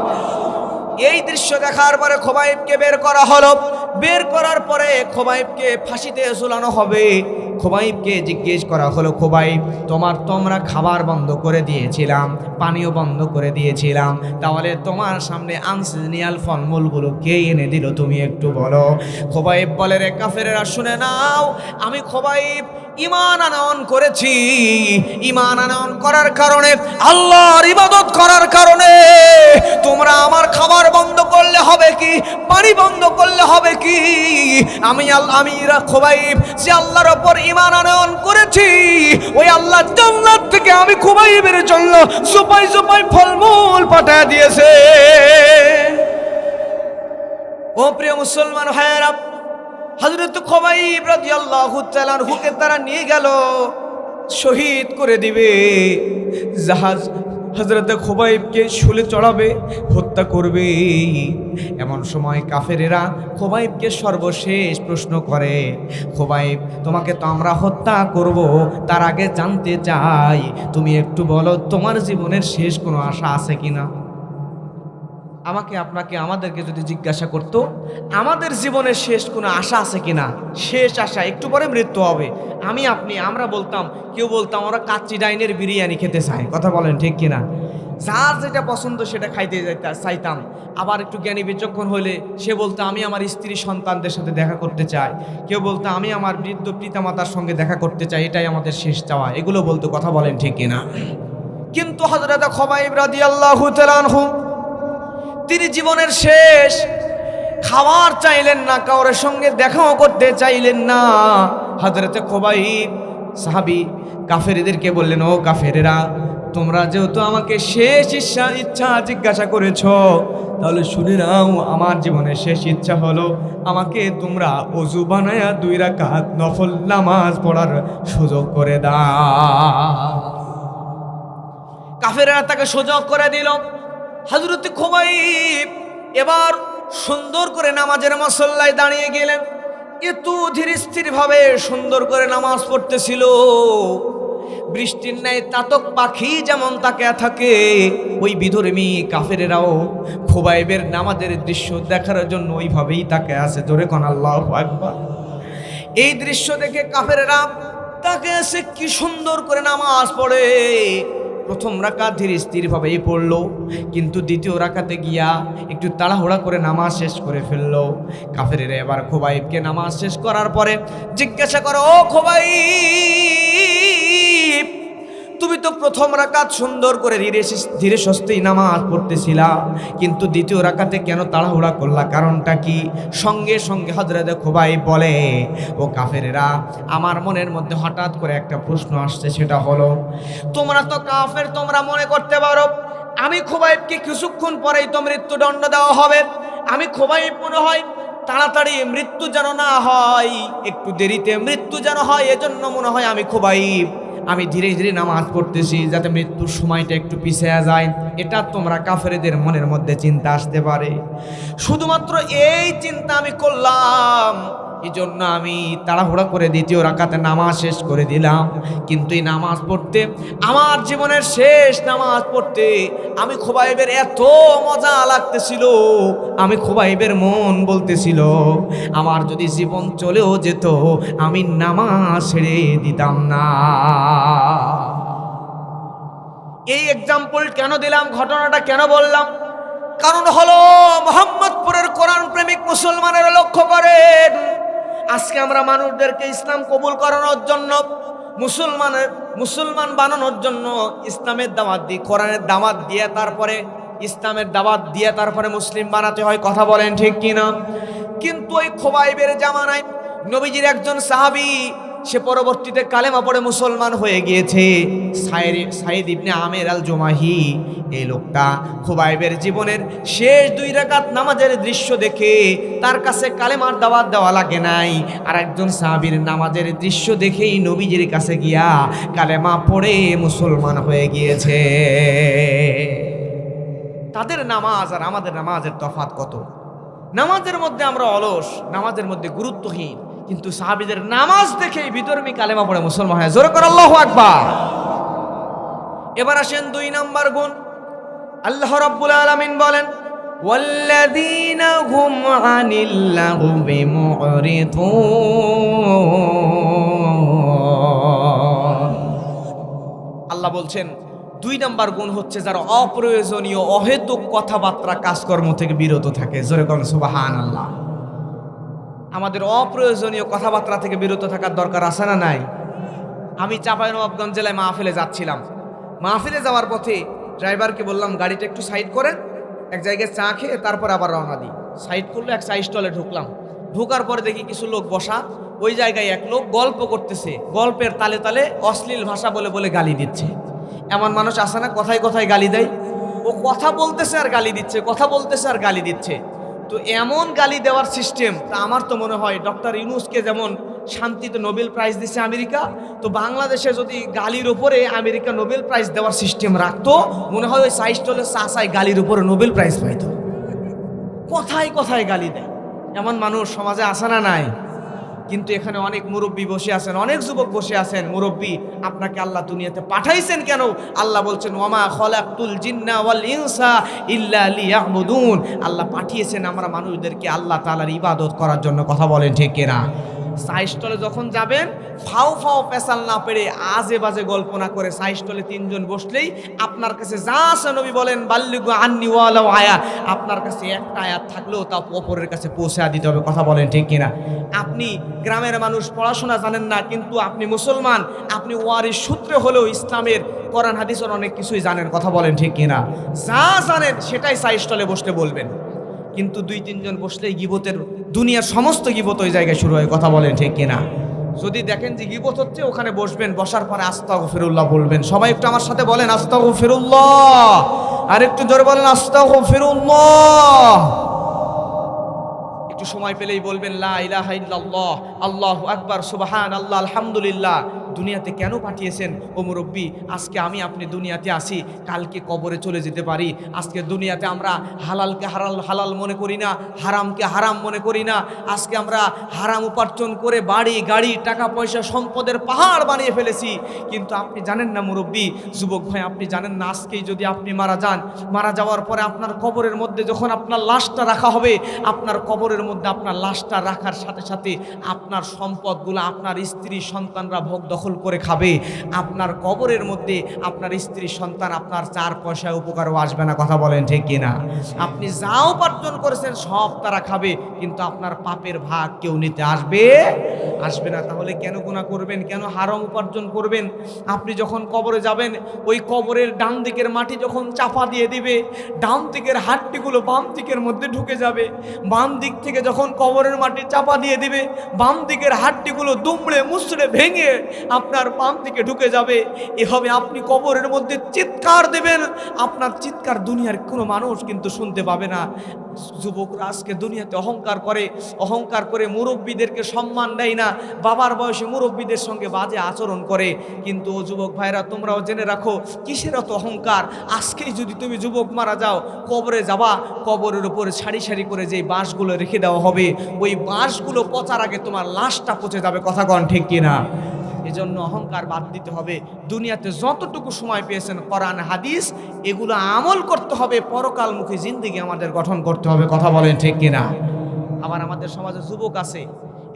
এই দৃশ্য দেখার পরে খুবাইবকে বের করা হলো। বের করার পরে খুবাইবকে ফাঁসিতে ঝুলানো হবে। খুবাইবকে জিজ্ঞেস করা হলো, খুবাইব তোমরা খাবার বন্ধ করে দিয়েছিলাম, পানিও বন্ধ করে দিয়েছিলাম, তাহলে তোমার সামনে আনসিজনিয়াল ফলমূলগুলো কে এনে দিল তুমি একটু বলো। খুবাইব বলে, রে কাফেরেরা শুনে নাও, আমি খুবাইব ঈমান আনয়ন করেছি। ঈমান আনয়ন করার কারণে, আল্লাহর ইবাদত করার কারণে তোমরা আমার খাবার বন্ধ করলে হবে কি, পানি বন্ধ করলে হবে কি? আমি খুবাইব যে আল্লাহর উপর ঈমান আনয়ন করেছি, ওই আল্লাহ জান্নাত থেকে আমি খুবাইবের জন্য সুপাই সুপাই ফলমূল পাঠিয়ে দিয়েছে। ও প্রিয় মুসলমান ভাইয়েরা, হযরত খুবাইব রাদিয়াল্লাহু তাআলা আনহুকে তারা নিয়ে গেল, শহীদ করে দিবে। জাহাজ হযরত খুবাইবকে শুলে চড়াবে, হত্যা করবে। এমন সময় কাফেরেরা খুবাইবকে সর্বশেষ প্রশ্ন করে, খুবাইব তোমাকে তো আমরা হত্যা করব, তার আগে জানতে চাই তুমি একটু বলো তোমার জীবনের শেষ কোনো আশা আছে কিনা? আমাকে, আপনাকে, আমাদেরকে যদি জিজ্ঞাসা করতো আমাদের জীবনের শেষ কোনো আশা আছে কিনা, শেষ আশা একটু পরে মৃত্যু হবে, আমরা বলতাম, কেউ বলতাম আমরা কাচ্চি ডাইনের বিরিয়ানি খেতে চাই। কথা বলেন ঠিক কিনা? যার যেটা পছন্দ সেটা খাইতে চাইতাম। আবার একটু জ্ঞানী বিচক্ষণ হলে সে বলতো আমি আমার স্ত্রী সন্তানদের সাথে দেখা করতে চাই, কেউ বলতো আমি আমার বৃদ্ধ পিতামাতার সঙ্গে দেখা করতে চাই, এটাই আমাদের শেষ চাওয়া, এগুলো বলতো। কথা বলেন ঠিক কিনা? কিন্তু হযরত খুবাইব রাদিয়াল্লাহু তাআলা আনহু তিনি জীবনের শেষ খাবার চাইলেন না, কারোর সঙ্গে দেখাও করতে চাইলেন না। হযরত খুবাইব সাহাবী কাফেরদেরকে বললেন, ও কাফেরেরা, তোমরা যেহেতু আমাকে শেষ ইচ্ছা জিজ্ঞাসা করেছ, তাহলে শুনে নাও, আমার জীবনের শেষ ইচ্ছা হলো আমাকে তোমরা ওযু বানায়া 2 রাকাত নফল নামাজ পড়ার সুযোগ করে দাও। কাফেররা তাকে সুযোগ করে দিল। হযরত খুবাইব এবার সুন্দর করে নামাজের মুসল্লায় দাঁড়িয়ে গেলেন। এত ধীর স্থির ভাবে সুন্দর করে নামাজ পড়তেছিল, বৃষ্টির ন্যায় তাতক পাখি যেমন তাকিয়ে থাকে, ওই বিধর্মী কাফেরেরাও খুবাইবের নামাজের দৃশ্য দেখার জন্য ওইভাবেই তাকিয়ে আছে। জোরে কোন আল্লাহু আকবার। এই দৃশ্য দেখে কাফেরেরা তাকে এসে কি সুন্দর করে নামাজ পড়ে। প্রথম রাকাত ধীর স্থিরভাবেই পড়লো, কিন্তু দ্বিতীয় রাকাতে গিয়া একটু তাড়াহুড়া করে নামাজ শেষ করে ফেললো। কাফেরেরা এবার খুবাইবকে নামাজ শেষ করার পরে জিজ্ঞাসা করো, ও খুবাইব, তুমি তো প্রথম রাকাত সুন্দর করে ধীরে সুস্থেই নামাজ পড়তেছিলা, কিন্তু দ্বিতীয় রাকাতে কেন তাড়াহুড়া করলা? কারণটা কি? সঙ্গে সঙ্গে হযরত খুবাইব বলে, ও কাফেরেরা, আমার মনের মধ্যে হঠাৎ করে একটা প্রশ্ন আসছে, সেটা হলো, তোমরা তো কাফের, তোমরা মনে করতে পারো আমি খুবাইবকে কিছুক্ষণ পরেই তো মৃত্যুদণ্ড দেওয়া হবে। আমি খুবাইব মনে হয় তাড়াতাড়ি মৃত্যু যেন না হয়, একটু দেরিতে মৃত্যু যেন হয়, এজন্য মনে হয় আমি খুবাইব আমি ধীরে ধীরে নামাজ পড়তেছি যাতে মৃত্যুর সময়টা একটু পিছিয়ে যায়। এটা তোমরা কাফেরদের মনের মধ্যে চিন্তা আসতে পারে। শুধুমাত্র এই চিন্তা আমি করলাম, এই জন্য আমি তাড়াহুড়া করে দ্বিতীয় রাকাতে নামাজ শেষ করে দিলাম। কিন্তু এই নামাজ পড়তে, আমার জীবনের শেষ নামাজ পড়তে আমি খুবাইবের এত মজা লাগতেছিল, আমি খুবাইবের মন বলতেছিল আমার যদি জীবন চলেও যেত আমি নামাজ ছেড়ে দিতাম না। এই এক্সাম্পল কেন দিলাম, ঘটনাটা কেন বললাম? কারণ হলো মোহাম্মদপুরের কোরআন প্রেমিক মুসলমানেরা লক্ষ্য করেন, আজকে আমরা মানুষদেরকে ইসলাম কবুল করানোর জন্য, মুসলমান বানানোর জন্য ইসলামের দাওয়াত দিই, কোরআনের দাওয়াত দিয়ে তারপরে ইসলামের দাওয়াত দিয়ে তারপরে মুসলিম বানাতে হয়। কথা বলেন ঠিক কিনা? কিন্তু ওই খুবাইবের জামানায় নবীজির একজন সাহাবী, সে পরবর্তীতে কালেমা পড়ে মুসলমান হয়ে গিয়েছে, সাইদ ইবনে আমের আল জুমাহি। এই লোকটা খুবাইবের জীবনের শেষ 2 রাকাত নামাজের দৃশ্য দেখে তার কাছে কালেমার দাওয়াত দেওয়া লাগে নাই, আর একজন সাহাবীর নামাজের দৃশ্য দেখেই নবীজির কাছে গিয়া কালেমা পড়ে মুসলমান হয়ে গিয়েছে। তাদের নামাজ আর আমাদের নামাজের তফাৎ কত! নামাজের মধ্যে আমরা অলস, নামাজের মধ্যে গুরুত্বহীন, কিন্তু সাহাবীদের নামাজ দেখেই বিধর্মী কালেমা পড়ে মুসলমান হয়। জোরে করে আল্লাহু আকবার। এবার আসেন 2 নাম্বার গুণ। আল্লাহ রাব্বুল আলামিন বলেন, ওয়াল্লাযীনা হুম আনিল লাগবি মুরিদুন। আল্লাহ বলছেন 2 নাম্বার গুণ হচ্ছে যারা অপ্রয়োজনীয় অহেতুক কথাবার্তা কাজকর্ম থেকে বিরত থাকে। জোরে কোন সুবহানাল্লাহ। আমাদের অপ্রয়োজনীয় কথাবার্তা থেকে বিরত থাকার দরকার আছে না নাই? আমি চাঁপাইনবাবগঞ্জ জেলায় মাহফিলে যাচ্ছিলাম। মাহফিলে যাওয়ার পথে ড্রাইভারকে বললাম গাড়িটা একটু সাইড করেন, এক জায়গায় চা খেয়ে তারপর আবার রওনা দিই। সাইড করলো, এক চা স্টলে ঢুকলাম। ঢোকার পরে দেখি কিছু লোক বসা, ওই জায়গায় এক লোক গল্প করতেছে, গল্পের তালে তালে অশ্লীল ভাষা বলে বলে গালি দিচ্ছে। এমন মানুষ আছে না কথায় কথায় গালি দেয়? ও কথা বলতেছে আর গালি দিচ্ছে, কথা বলতেছে আর গালি দিচ্ছে। তো এমন গালি দেওয়ার সিস্টেম, তা আমার তো মনে হয় ডক্টর ইউনূসকে যেমন শান্তিতে নোবেল প্রাইজ দিচ্ছে আমেরিকা, তো বাংলাদেশে যদি গালির উপরে আমেরিকা নোবেল প্রাইজ দেওয়ার সিস্টেম রাখতো, মনে হয় ওই সাইস্টলের চাচাই গালির উপরে নোবেল প্রাইজ পাইতো। কথায় কথায় গালি দেয়, এমন মানুষ সমাজে আসে না নাই? কিন্তু এখানে অনেক মুরব্বী বসে আছেন, অনেক যুবক বসে আছেন। মুরব্বী, আপনাকে আল্লাহ দুনিয়াতে পাঠাইছেন কেন? আল্লাহ বলছেন, ওয়ামা খলাকতুল জিন্না ওয়াল ইনসা ইল্লা লিয়াবুদুন। আল্লাহ পাঠিয়েছেন আমরা মানুষদেরকে আল্লাহ তাআলার ইবাদত করার জন্য। কথা বলেন ঠিক কিনা? সাইস্টলে যখন যাবেন ফাও ফাও পেশাল না পেরে আজে বাজে গল্প না করে সাইস্টলে তিনজন বসলেই আপনার কাছে যা আছে নবী বলেন বাল্লিগু আন্নি ওয়ালাউ আয়া, আপনার কাছে একটা আয়াত থাকলেও তা অপরের কাছে পৌঁছে দিতে হবে। কথা বলেন ঠিক কিনা? আপনি গ্রামের মানুষ, পড়াশোনা জানেন না, কিন্তু আপনি মুসলমান, আপনি ওয়ারিস সূত্রে হলেও ইসলামের কোরআন হাদিসের অনেক কিছুই জানেন। কথা বলেন ঠিক কিনা? যা জানেন সেটাই সাইস্টলে বসলে বলবেন, কিন্তু দুই তিনজন বসলেই গিবতের দুনিয়ার সমস্ত গিবত ওই জায়গায় শুরু হয়। কথা বলেন ঠিক কিনা? যদি দেখেন যে গিবত হচ্ছে, ওখানে বসবেন, বসার পরে আস্তাগফিরুল্লাহ বলবেন। সবাই একটু আমার সাথে বলেন আস্তাগফিরুল্লাহ, আর একটু জোরে বলেন আস্তাগফিরুল্লাহ। একটু সময় পেলেই বলবেন লা ইলাহা ইল্লাল্লাহ, আল্লাহু আকবার, সুবহানাল্লাহ, আলহামদুলিল্লাহ। দুনিয়াতে কেন পাঠিয়েছেন ও মুরব্বী? আজকে আমি আপনি দুনিয়াতে আসি, কালকে কবরে চলে যেতে পারি। আজকে দুনিয়াতে আমরা হালালকে হালাল মনে করি না, হারামকে হারাম মনে করি না। আজকে আমরা হারাম উপার্জন করে বাড়ি গাড়ি টাকা পয়সা সম্পদের পাহাড় বানিয়ে ফেলেছি। কিন্তু আপনি জানেন না মুরব্বী, যুবক ভাই, আপনি জানেন না আজকেই যদি আপনি মারা যান, মারা যাওয়ার পরে আপনার কবরের মধ্যে যখন আপনার লাশটা রাখা হবে, আপনার কবরের মধ্যে আপনার লাশটা রাখার সাথে সাথে আপনার সম্পদগুলো আপনার স্ত্রী সন্তানরা ভোগ দখল করে খাবে। আপনার কবরের মধ্যে আপনার স্ত্রী সন্তান আপনার 4 পয়সায় উপকারও আসবে না। কথা বলেন ঠিক কিনা? আপনি যা উপার্জন করেছেন সব তারা খাবে, কিন্তু আপনার পাপের ভাগ কেউ নিতে আসবে না। তাহলে কেন গুনাহ করবেন? কেন হারাম উপার্জন করবেন? আপনি যখন কবরে যাবেন, ওই কবরের ডান দিকের মাটি যখন চাপা দিয়ে দিবে, ডান দিকের হাড্ডিগুলো বাম দিকের মধ্যে ঢুকে যাবে। বাম দিক থেকে যখন কবরের মাটি চাপা দিয়ে দিবে, বাম দিকের হাড্ডিগুলো দুমড়ে মুচড়ে ভেঙে আপনার বাম দিকে ঢুকে যাবে। এভাবে আপনি কবরের মধ্যে চিৎকার দেবেন, আপনার চিৎকার দুনিয়ার কোনো মানুষ কিন্তু শুনতে পাবে না। যুবকরা আজকে দুনিয়াতে অহংকার করে মুরব্বীদেরকে সম্মান দেয় না, বাবার বয়সে মুরব্বীদের সঙ্গে বাজে আচরণ করে। কিন্তু ও যুবক ভাইরা, তোমরাও জেনে রাখো কিসের এত অহংকার। আজকেই যদি তুমি যুবক মারা যাও, কবরে যাবা, কবরের উপরে সারি সারি করে যেই বাঁশগুলো রেখে দেওয়া হবে, ওই বাঁশগুলো পচার আগে তোমার লাশটা পচে যাবে। কথা কন ঠিক কিনা? এজন্য অহংকার বাদ দিতে হবে। দুনিয়াতে যতটুকু সময় পেয়েছেন কোরআন হাদিস এগুলো আমল করতে হবে, পরকালমুখী জিন্দেগি আমাদের গঠন করতে হবে। কথা বলেন ঠিক কিনা? আবার আমাদের সমাজে যুবক আছে,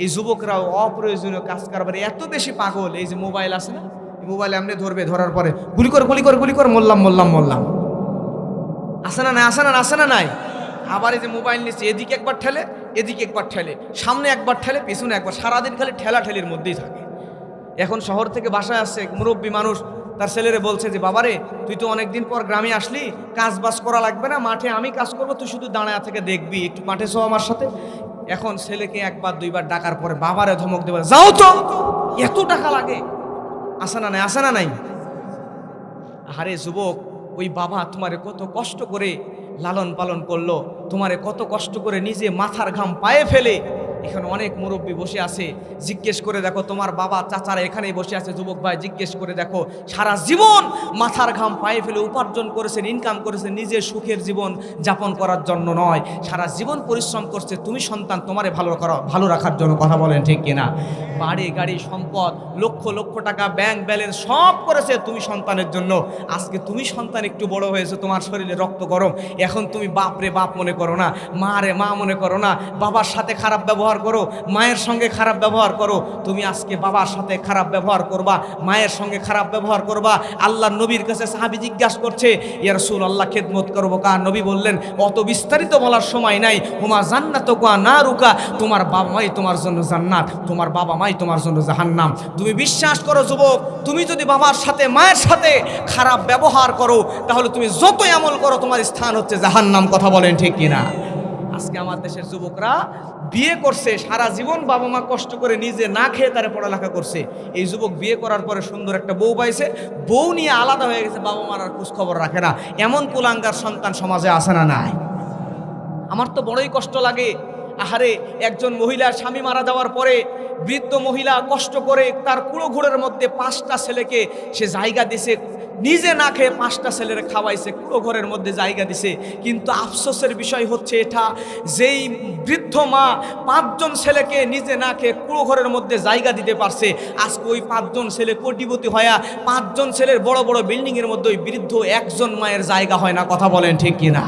এই যুবকরাও অপ্রয়োজনীয় কাজ কারবারে এত বেশি পাগল। এই যে মোবাইল আছে না, এই মোবাইল এমনি ধরবে, ধরার পরে গুলি কর মোল্লাম আসে না নাই। আবার এই যে মোবাইল নিচ্ছে, এদিকে একবার ঠেলে, এদিকে একবার ঠেলে, সামনে একবার ঠেলে, পিছনে একবার, সারাদিন খালি ঠেলাঠেলির মধ্যেই থাকে। এখন শহর থেকে বাসায় আসছে মুরব্বী মানুষ, তার ছেলেরে বলছে যে বাবারে, তুই তো অনেকদিন পর গ্রামে আসলি, কাজ বাজ করা লাগবে না, মাঠে আমি কাজ করবো, তুই শুধু দাঁড়ায় থেকে দেখবি, একটু মাঠে চো আমার সাথে। এখন ছেলেকে একবার দুইবার ডাকার পরে বাবারে ধমক দেবে, যাও তো, এত টাকা লাগে, আসে না নাই। আরে যুবক, ওই বাবা তোমারে কত কষ্ট করে লালন পালন করলো, তোমারে কত কষ্ট করে নিজে মাথার ঘাম পায়ে ফেলে। এখানে অনেক মুরব্বী বসে আছে, জিজ্ঞেস করে দেখো, তোমার বাবা চাচারা এখানেই বসে আছে, যুবক ভাই জিজ্ঞেস করে দেখো, সারা জীবন মাথার ঘাম পায়ে ফেলে উপার্জন করেছেন, ইনকাম করেছেন, নিজের সুখের জীবন যাপন করার জন্য নয়, সারা জীবন পরিশ্রম করছে তুমি সন্তান তোমারে ভালো রাখার জন্য। কথা বলেন ঠিক কিনা? বাড়ি গাড়ি সম্পদ লক্ষ লক্ষ টাকা ব্যাংক ব্যালেন্স সব করেছে তুমি সন্তানের জন্য। আজকে তুমি সন্তান একটু বড় হয়েছে, তোমার শরীরে রক্ত গরম, এখন তুমি বাপরে বাপ মনে করো না, মা রে মা মনে করো না, বাবার সাথে খারাপ ব্যবহার করো, মায়ের সঙ্গে খারাপ ব্যবহার করো। তুমি আজকে বাবার সাথে খারাপ ব্যবহার করবা, মায়ের সঙ্গে খারাপ ব্যবহার করবা। আল্লাহর নবীর কাছে সাহাবী জিজ্ঞাসা করছে, ইয়া রাসূলুল্লাহ খেদমত করবো কার? নবী বললেন, অত বিস্তারিত বলার সময় নাই, হুমা জান্নাতুকা নারুকা, তোমার বাবা মাই তোমার জন্য জান্নাত, তোমার বাবা মাই তোমার জন্য জাহান্নাম। তুমি বিশ্বাস করো যুবক, তুমি যদি বাবার সাথে মায়ের সাথে খারাপ ব্যবহার করো, তাহলে তুমি যতই আমল করো তোমার স্থান হচ্ছে জাহান্নাম। কথা বলেন ঠিক কিনা? আজকে আমার দেশের যুবকরা বিয়ে করছে, সারা জীবন বাবা মা কষ্ট করে নিজে না খেয়ে তারা পড়ালেখা করছে। এই যুবক বিয়ে করার পরে সুন্দর একটা বউ পাইছে, বউ নিয়ে আলাদা হয়ে গেছে, বাবা মার আর খোঁজ খবর রাখে না। এমন কুলাঙ্গার সন্তান সমাজে আসে না নাই? আমার তো বড়ই কষ্ট লাগে। আহারে, একজন মহিলার স্বামী মারা যাওয়ার পরে বৃদ্ধ মহিলা কষ্ট করে তার কুড়ো ঘুরের মধ্যে 5টা ছেলেকে সে জায়গা দিছে, নিজে না খেয়ে 5টা ছেলের খাওয়াইছে, কুড়ো ঘরের মধ্যে জায়গা দিছে। কিন্তু আফসোসের বিষয় হচ্ছে এটা, যেই বৃদ্ধ মা 5জন ছেলেকে নিজে না খেয়ে কুড়ো ঘরের মধ্যে জায়গা দিতে পারছে, আজকে ওই 5জন ছেলে কোটিপতি হয়া 5জন ছেলের বড় বড় বিল্ডিংয়ের মধ্যে ওই বৃদ্ধ একজন মায়ের জায়গা হয় না। কথা বলেন ঠিক কিনা?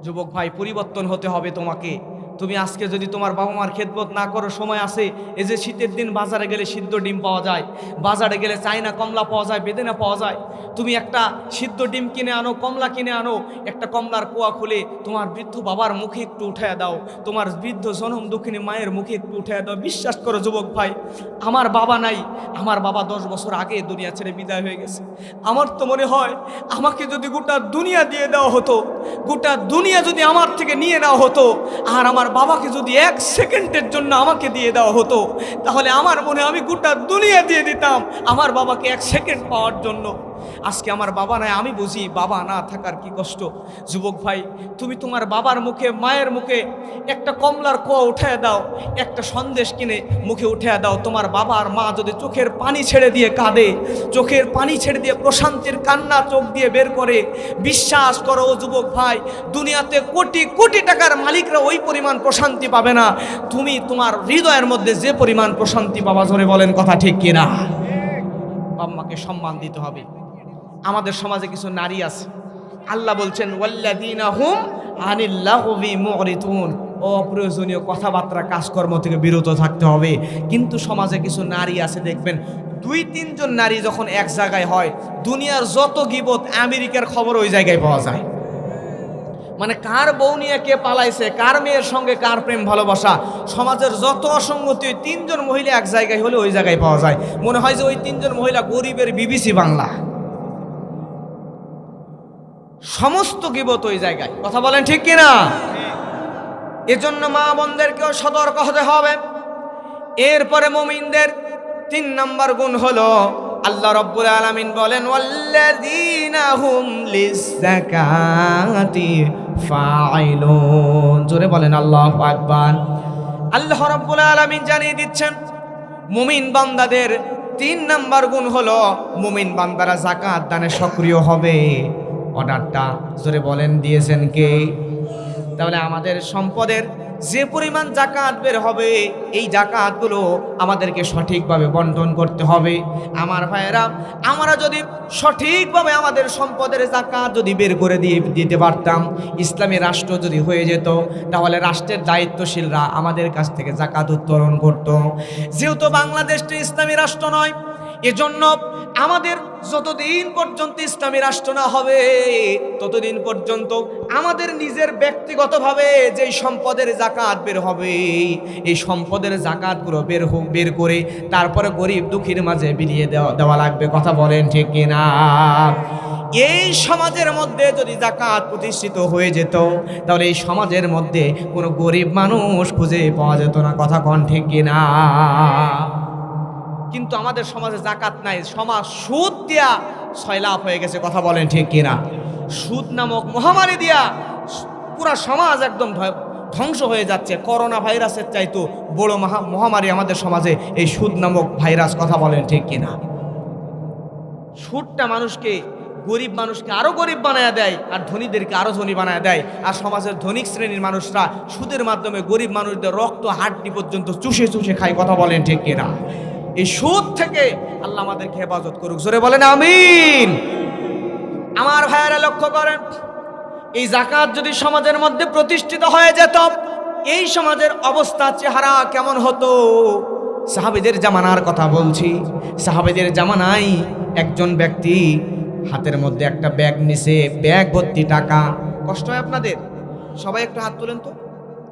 যুবক ভাই, পরিবর্তন হতে হবে তোমাকে। তুমি আজকে যদি তোমার বাবা মার খেদমত না করো, সময় আছে, এই যে শীতের দিন বাজারে গেলে সিদ্ধ ডিম পাওয়া যায়, বাজারে গেলে চাইনা কমলা পাওয়া যায়, বেদেনা পাওয়া যায়। তুমি একটা সিদ্ধ ডিম কিনে আনো, কমলা কিনে আনো, একটা কমলার কুয়া খুলে তোমার বৃদ্ধ বাবার মুখে একটু উঠায় দাও, তোমার বৃদ্ধ জনম দুঃখিনী মায়ের মুখে একটু উঠায় দাও। বিশ্বাস করো যুবক ভাই, আমার বাবা নাই, আমার বাবা 10 বছর আগে দুনিয়া ছেড়ে বিদায় হয়ে গেছে। আমার তো মনে হয় আমাকে যদি গোটা দুনিয়া দিয়ে দেওয়া হতো, গোটা দুনিয়া যদি আমার থেকে নিয়ে নেওয়া হতো, আর আমার বাবাকে যদি 1 সেকেন্ডের জন্য আমাকে দিয়ে দেওয়া হতো, তাহলে আমার মনে হয় আমি গোটা দুনিয়া দিয়ে দিতাম আমার বাবাকে 1 সেকেন্ড পাওয়ার জন্য। আজকে আমার বাবা নাই, আমি বুঝি বাবা না থাকার কি কষ্ট। যুবক ভাই, তুমি তোমার বাবার মুখে, মায়ের মুখে একটা কমলার কোয়া উঠায় দাও, একটা সন্দেশ কিনে মুখে উঠায় দাও। তোমার বাবা আর মা যদি চোখের পানি ছেড়ে দিয়ে কাঁদে, চোখের পানি ছেড়ে দিয়ে প্রশান্তির কান্না চোখ দিয়ে বের করে, বিশ্বাস করো যুবক ভাই, দুনিয়াতে কোটি কোটি টাকার মালিকরা ওই পরিমাণ প্রশান্তি পাবে না তুমি তোমার হৃদয়ের মধ্যে যে পরিমাণ প্রশান্তি পাবা। জোরে বলেন কথা ঠিক কিনা? বাবা মাকে সম্মান দিতে হবে। আমাদের সমাজে কিছু নারী আছে, আল্লাহ বলছেন ওয়াল্লাযীনা হুম আনিল লাগবি মুরিতুন, অপ্রয়োজনীয় কথাবার্তা কাজকর্ম থেকে বিরত থাকতে হবে। কিন্তু সমাজে কিছু নারী আছে, দেখবেন 2-3 জন নারী যখন এক জায়গায় হয়, দুনিয়ার যত গীবত, আমেরিকার খবর ওই জায়গায় পাওয়া যায়। মানে কার বউ নিয়ে কে পালাইছে, কার মেয়ের সঙ্গে কার প্রেম ভালোবাসা, সমাজের যত অসঙ্গতি, ওই 3 জন মহিলা এক জায়গায় হলে ওই জায়গায় পাওয়া যায়। মনে হয় যে ওই 3 জন মহিলা গরিবের বিবিসি বাংলা, সমস্ত গীবত ওই জায়গায়। কথা বলেন ঠিক কিনা? এজন্য মা বোনদেরকেও সতর্ক হতে হবে। এরপরে মুমিনদের 3 নম্বর গুণ হলো, আল্লাহ রাব্বুল আলামিন বলেন ওয়াল্লাযীনা হুম লিয-যাকাতি ফাঈলুন। জোরে বলেন আল্লাহু আকবার। আল্লাহ রাব্বুল আলামিন জানিয়ে দিচ্ছেন মুমিন বান্দাদের 3 নম্বর গুণ হলো, মুমিন বান্দারা যাকাত দানে সক্রিয় হবে। অর্ডারটা জোরে বলেন দিয়েছেন কে? তাহলে আমাদের সম্পদের যে পরিমাণ যাকাত বের হবে, এই যাকাতগুলো আমাদেরকে সঠিকভাবে বন্টন করতে হবে। আমার ভাইয়েরা, আমরা যদি সঠিকভাবে আমাদের সম্পদের যাকাত যদি বের করে দিতে পারতাম, ইসলামী রাষ্ট্র যদি হয়ে যেত, তাহলে রাষ্ট্রের দায়িত্বশীলরা আমাদের কাছ থেকে যাকাত উত্তোলন করত। যেহেতু বাংলাদেশটা ইসলামী রাষ্ট্র নয়, এজন্য আমাদের যতদিন পর্যন্ত ইসলামী রাষ্ট্র না হবে, ততদিন পর্যন্ত আমাদের নিজের ব্যক্তিগতভাবে যেই সম্পদের যাকাত বের হবে, এই সম্পদের যাকাতগুলো বের করে তারপরে গরিব দুঃখীর মাঝে বিলিয়ে দেওয়া লাগবে। কথা বলেন ঠিক কিনা? এই সমাজের মধ্যে যদি যাকাত প্রতিষ্ঠিত হয়ে যেত, তাহলে এই সমাজের মধ্যে কোনো গরিব মানুষ খুঁজে পাওয়া যেত না। কথা কন ঠিক কিনা? কিন্তু আমাদের সমাজে যাকাত নাই, সমাজ সুদ দিয়া সয়লাভ হয়ে গেছে। কথা বলেন ঠিক কিনা? সুদ নামক মহামারী দিয়া পুরা সমাজ একদম ধ্বংস হয়ে যাচ্ছে। করোনা ভাইরাসের চাইতো বড় মহামারী আমাদের সমাজে এই সুদ নামক ভাইরাস। কথা বলেন ঠিক কিনা? সুদটা মানুষকে, গরিব মানুষকে আরো গরিব বানায় দেয়, আর ধনীদেরকে আরো ধনী বানায় দেয়। আর সমাজের ধনিক শ্রেণীর মানুষরা সুদের মাধ্যমে গরিব মানুষদের রক্ত হাড্ডি পর্যন্ত চুষে চুষে খায়। কথা বলেন ঠিক কিনা? এই সুদ থেকে আল্লাহ আমাদেরকে হেফাজত করুক। জোরে বলেন আমিন। আমার ভাইয়েরা লক্ষ্য করেন, এই যাকাত যদি সমাজের মধ্যে প্রতিষ্ঠিত হয়ে যেত, এই সমাজের অবস্থা চেহারা কেমন হতো? সাহাবীদের জামানার কথা বলছি। সাহাবীদের জামানায় একজন ব্যক্তি হাতের মধ্যে একটা ব্যাগ নিছে, ব্যাগ ভর্তি টাকা। কষ্ট হয় আপনাদের? সবাই একটু হাত তোলেন তো,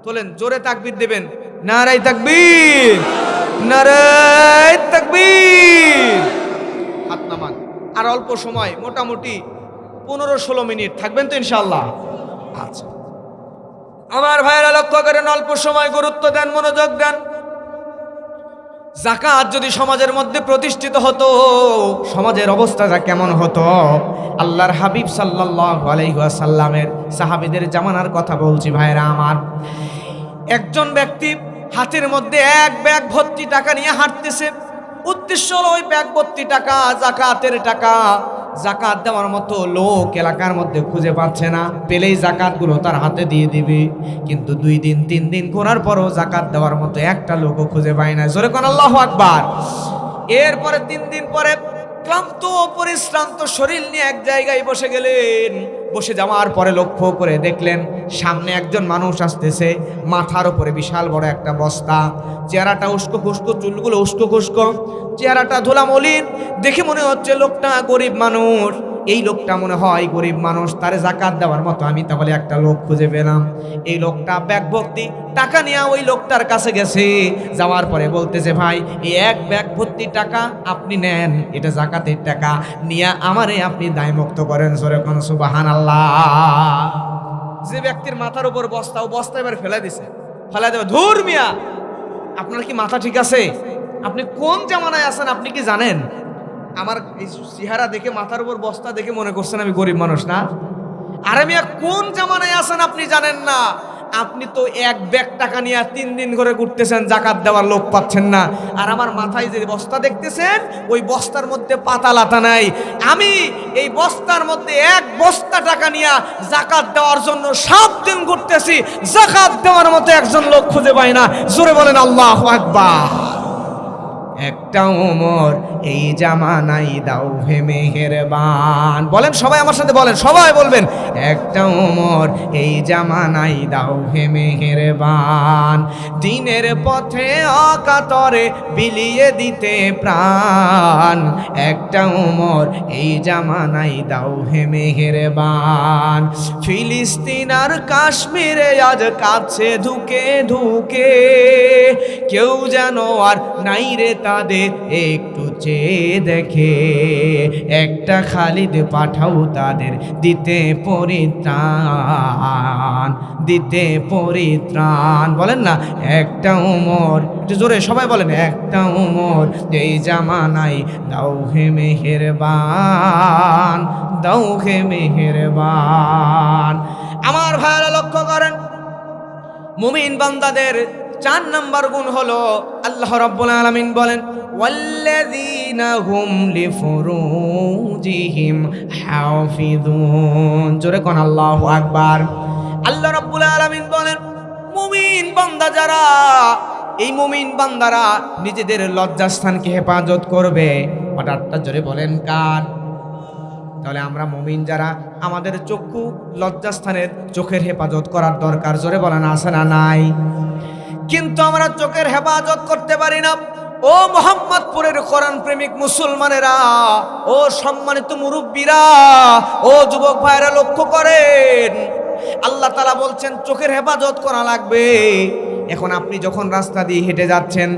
তোলেন, জোরে তাকবীর দেবেন। নারায়ে তাকবীর, নারায়ে তাকবীর। হাত নামান। আর অল্প সময়, মোটামুটি 15-16 মিনিট থাকবেন তো ইনশাআল্লাহ? আচ্ছা আমার ভাইয়েরা লক্ষ্য করেন, অল্প সময় গুরুত্ব দেন, মনোযোগ দেন। যাকাত যদি সমাজের মধ্যে প্রতিষ্ঠিত হতো, সমাজের অবস্থাটা কেমন হতো? আল্লাহর হাবিব সাল্লাল্লাহু আলাইহি ওয়াসাল্লামের সাহাবীদের জামানার কথা বলছি ভাইরা আমার। একজন ব্যক্তি হাতের মধ্যে এক ব্যাগ ভর্তি টাকা নিয়ে হাঁটতেছে। উদ্দেশ্য হলো ওই ব্যাগ ভর্তি টাকা যাকাতের টাকা। যাকাত দেওয়ার মতো লোক এলাকার মধ্যে খুঁজে পাচ্ছে না, পেলেই যাকাতগুলো তার হাতে দিয়ে দিবে। কিন্তু 2 দিন 3 দিন ঘোরার পরও যাকাত দেওয়ার মতো একটা লোকও খুঁজে পায় না। জোরে কোন আল্লাহু আকবার। এরপরে 3 দিন পরে ক্লান্ত পরিশ্রান্ত শরীর নিয়ে এক জায়গায় বসে গেলেন। বসে যাওয়ার পরে লক্ষ্য করে দেখলেন সামনে একজন মানুষ আসতেছে, মাথার উপরে বিশাল বড় একটা বস্তা, চেহারাটা উস্কো খুস্কো, চুলগুলো উস্কো খুস্কো, চেহারাটা ধুলামলিন, দেখে মনে হচ্ছে লোকটা গরিব মানুষ। এই লোকটা মনে হয় গরিব মানুষ, তারে যাকাত দেওয়ার মতো আমি তাহলে একটা লোক খুঁজে পেলাম। এই লোকটা ব্যাগ ভর্তি টাকা নিয়ে ওই লোকটার কাছে গেছে, যাওয়ার পরে বলতেছে, ভাই এই এক ব্যাগ ভর্তি টাকা আপনি নেন, এটা যাকাতের টাকা, নিয়ে আমারে আপনি দায়মুক্ত করেন। জোরে কোন সুবহানাল্লাহ। যে ব্যক্তির মাথার উপর বস্তা, ও বস্তা এবার ফেলে দিছে, ফেলে দেবে, ধুর মিয়া আপনার কি মাথা ঠিক আছে? আপনি কোন জামানায় আছেন আপনি কি জানেন? আমার এই চেহারা দেখে, মাথার উপর বস্তা দেখে মনে করছেন আমি গরিব মানুষ না? আরে মিয়া কোন জামানায় আছেন আপনি জানেন না? আপনি তো এক ব্যাগ টাকা নিয়ে 3 দিন করে ঘুরতেছেন, যাকাত দেওয়ার লোক পাচ্ছেন না। আর আমার মাথায় যে বস্তা দেখতেছেন, ওই বস্তার মধ্যে পাতা লাতা নাই। আমি এই বস্তার মধ্যে এক বস্তা টাকা নিয়ে যাকাত দেওয়ার জন্য 7 দিন ঘুরতেছি, যাকাত দেওয়ার মতো একজন লোক খুঁজে পাই না। জোরে বলেন আল্লাহু আকবার। একটা ওমর এই জামানাই দাও হে মেহেরবান। বলেন সবাই আমার সাথে বলেন, সবাই বলবেন, একটা ওমর এই জামানাই দাও হে মেহেরবান। দিনের পথে অকাতরে বিলিয়ে দিতে প্রাণ, একটা ওমর এই জামানাই দাও হে মেহেরবান। ফিলিস্তিন আর কাশ্মীরে আজ কাছে ধুকে ধুকে, কেউ যেন আর নাই রে তাদের একটু চেয়ে দেখে। একটা খালিদ পাঠাও তাদের দিতে পরিত্রাণ, দিতে পরিত্রাণ। বলেন না একটা ওমর, একটু জোরে সবাই বলেন, একটা ওমর এই জামানাই দাও হে মেহেরবান, দাও হে মেহেরবান। আমার ভাইরা লক্ষ্য করেন, মুমিন বান্দাদের 4 নম্বর গুণ হলো, আল্লাহ রাব্বুল আলামিন বলেন, ওয়াল্লাযীনা হুম লিফুরুজিহিম হাফিজুন। জোরে কোন আল্লাহু আকবার। আল্লাহ রাব্বুল আলামিন বলেন, মুমিন বান্দা যারা, এই মুমিন বান্দারা নিজেদের লজ্জাস্থানকে হেফাজত করবে। হঠাৎ জোরে বলেন কার? তাহলে আমরা মুমিন যারা, আমাদের চক্ষু লজ্জাস্থানের চোখের হেফাজত করার দরকার। জোরে বলেন আছে না নাই? কিন্তু আমরা চোখের হেফাজত করতে পারি না। ও মোহাম্মদপুরের কোরআন প্রেমিক মুসলমানেরা, ও সম্মানিত মুরব্বীরা, ও যুবক ভাইরা লক্ষ্য করেন, আল্লাহ তাআলা বলছেন চোখের হেফাজত করা লাগবে। এখন আপনি যখন রাস্তা দিয়ে হেঁটে যাচ্ছেন,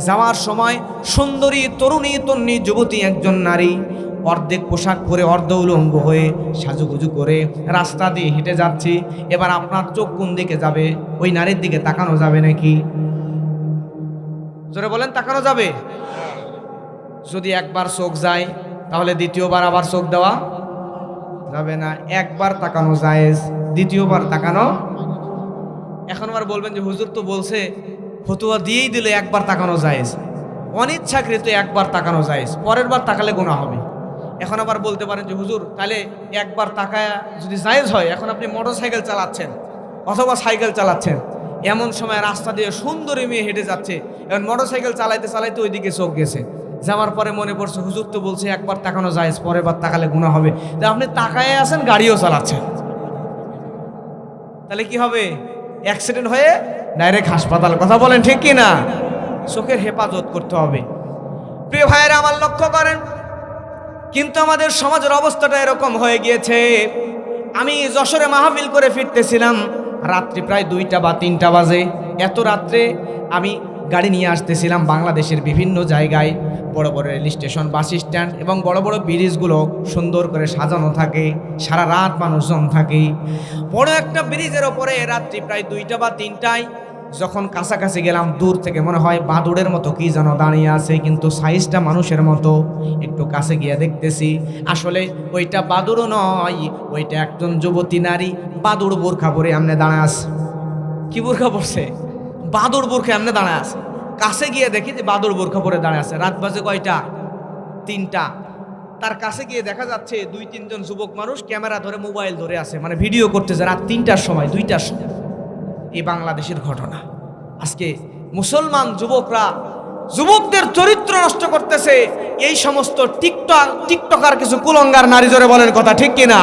যাওয়ার সময় সুন্দরী তরুণী তন্নি যুবতী একজন নারী অর্ধেক পোশাক পরে অর্ধ উলঙ্গ হয়ে সাজুগুজু করে রাস্তা দিয়ে হেঁটে যাচ্ছি, এবার আপনার চোখ কোন দিকে যাবে? ওই নারীর দিকে তাকানো যাবে নাকি? জোরে বলেন, তাকানো যাবে? যদি একবার চোখ যায় তাহলে দ্বিতীয়বার আবার চোখ দেওয়া যাবে না। একবার তাকানো জায়েজ, দ্বিতীয়বার তাকানো। এখন আবার বলবেন যে হুজুর তো বলছে, ফতোয়া দিয়েই দিলে একবার তাকানো জায়েজ, অনিচ্ছাকৃত একবার তাকানো জায়েজ, পরের বার তাকালে গুনাহ হবে। এখন আবার বলতে পারেন যে হুজুর তাহলে একবার তাকায়া যদি জায়েজ হয়, এখন আপনি মোটরসাইকেল চালাচ্ছেন অথবা সাইকেল চালাচ্ছেন, এমন সময় রাস্তা দিয়ে সুন্দরী মেয়ে হেঁটে যাচ্ছে, এখন মোটরসাইকেল চালাইতে চালাইতে ওইদিকে চোখ গেছে, যাওয়ার পরে মনে পড়ছে হুজুর তো বলছে একবার তাকানো জায়েজ, পরের বার তাকালে গুনাহ হবে। তা আপনি তাকায় আছেন, গাড়িও চালাচ্ছেন, তাহলে কি হবে? অ্যাক্সিডেন্ট হয়ে ডাইরেক্ট হাসপাতাল। কথা বলেন ঠিক কি না? চোখের হেফাজত করতে হবে। প্রিয় ভাইয়েরা আমার লক্ষ্য করেন, কিন্তু আমাদের সমাজের অবস্থাটা এরকম হয়ে গিয়েছে। আমি যশোরে মাহফিল করে ফিরতেছিলাম, রাত্রি প্রায় 2টা বা 3টা বাজে। এত রাত্রে আমি গাড়ি নিয়ে আসতেছিলাম বাংলাদেশের বিভিন্ন জায়গায়, বড় বড় রেল স্টেশন, বাস স্ট্যান্ড এবং বড় বড় ব্রিজগুলো সুন্দর করে সাজানো থাকে, সারা রাত মানুষজন থাকে। বড় একটা ব্রিজের ওপরে রাত্রি প্রায় 2টা বা 3টায় যখন কাছাকাছি গেলাম, দূর থেকে মনে হয় বাদুড়ের মতো কি যেন দাঁড়িয়ে আছে, কিন্তু সাইজটা মানুষের মতো। একটু কাছে গিয়ে দেখতেছি আসলে ওইটা বাদুড়ও নয়, ওইটা একজন যুবতী নারী বাদুড় বোরখা পরে এমনি দাঁড়ায় আছে। কি বোরখা পরছে? বাদুড় বোরখা এমনি দাঁড়ায় আছে। কাছে গিয়ে দেখি যে বাদুড় বোরখা পরে দাঁড়ায় আছে। রাত বাজে কয়টা? 3টা। তার কাছে গিয়ে দেখা যাচ্ছে 2-3 জন যুবক মানুষ ক্যামেরা ধরে, মোবাইল ধরে আছে, মানে ভিডিও করতেছে রাত 3টার সময়, 2টার সময়। এই বাংলাদেশের ঘটনা। আজকে মুসলমান যুবকরা যুবকদের চরিত্র নষ্ট করতেছে এই সমস্ত টিকটকার কিছু কুলঙ্গার নারী। জোরে বলেন কথা ঠিক কিনা?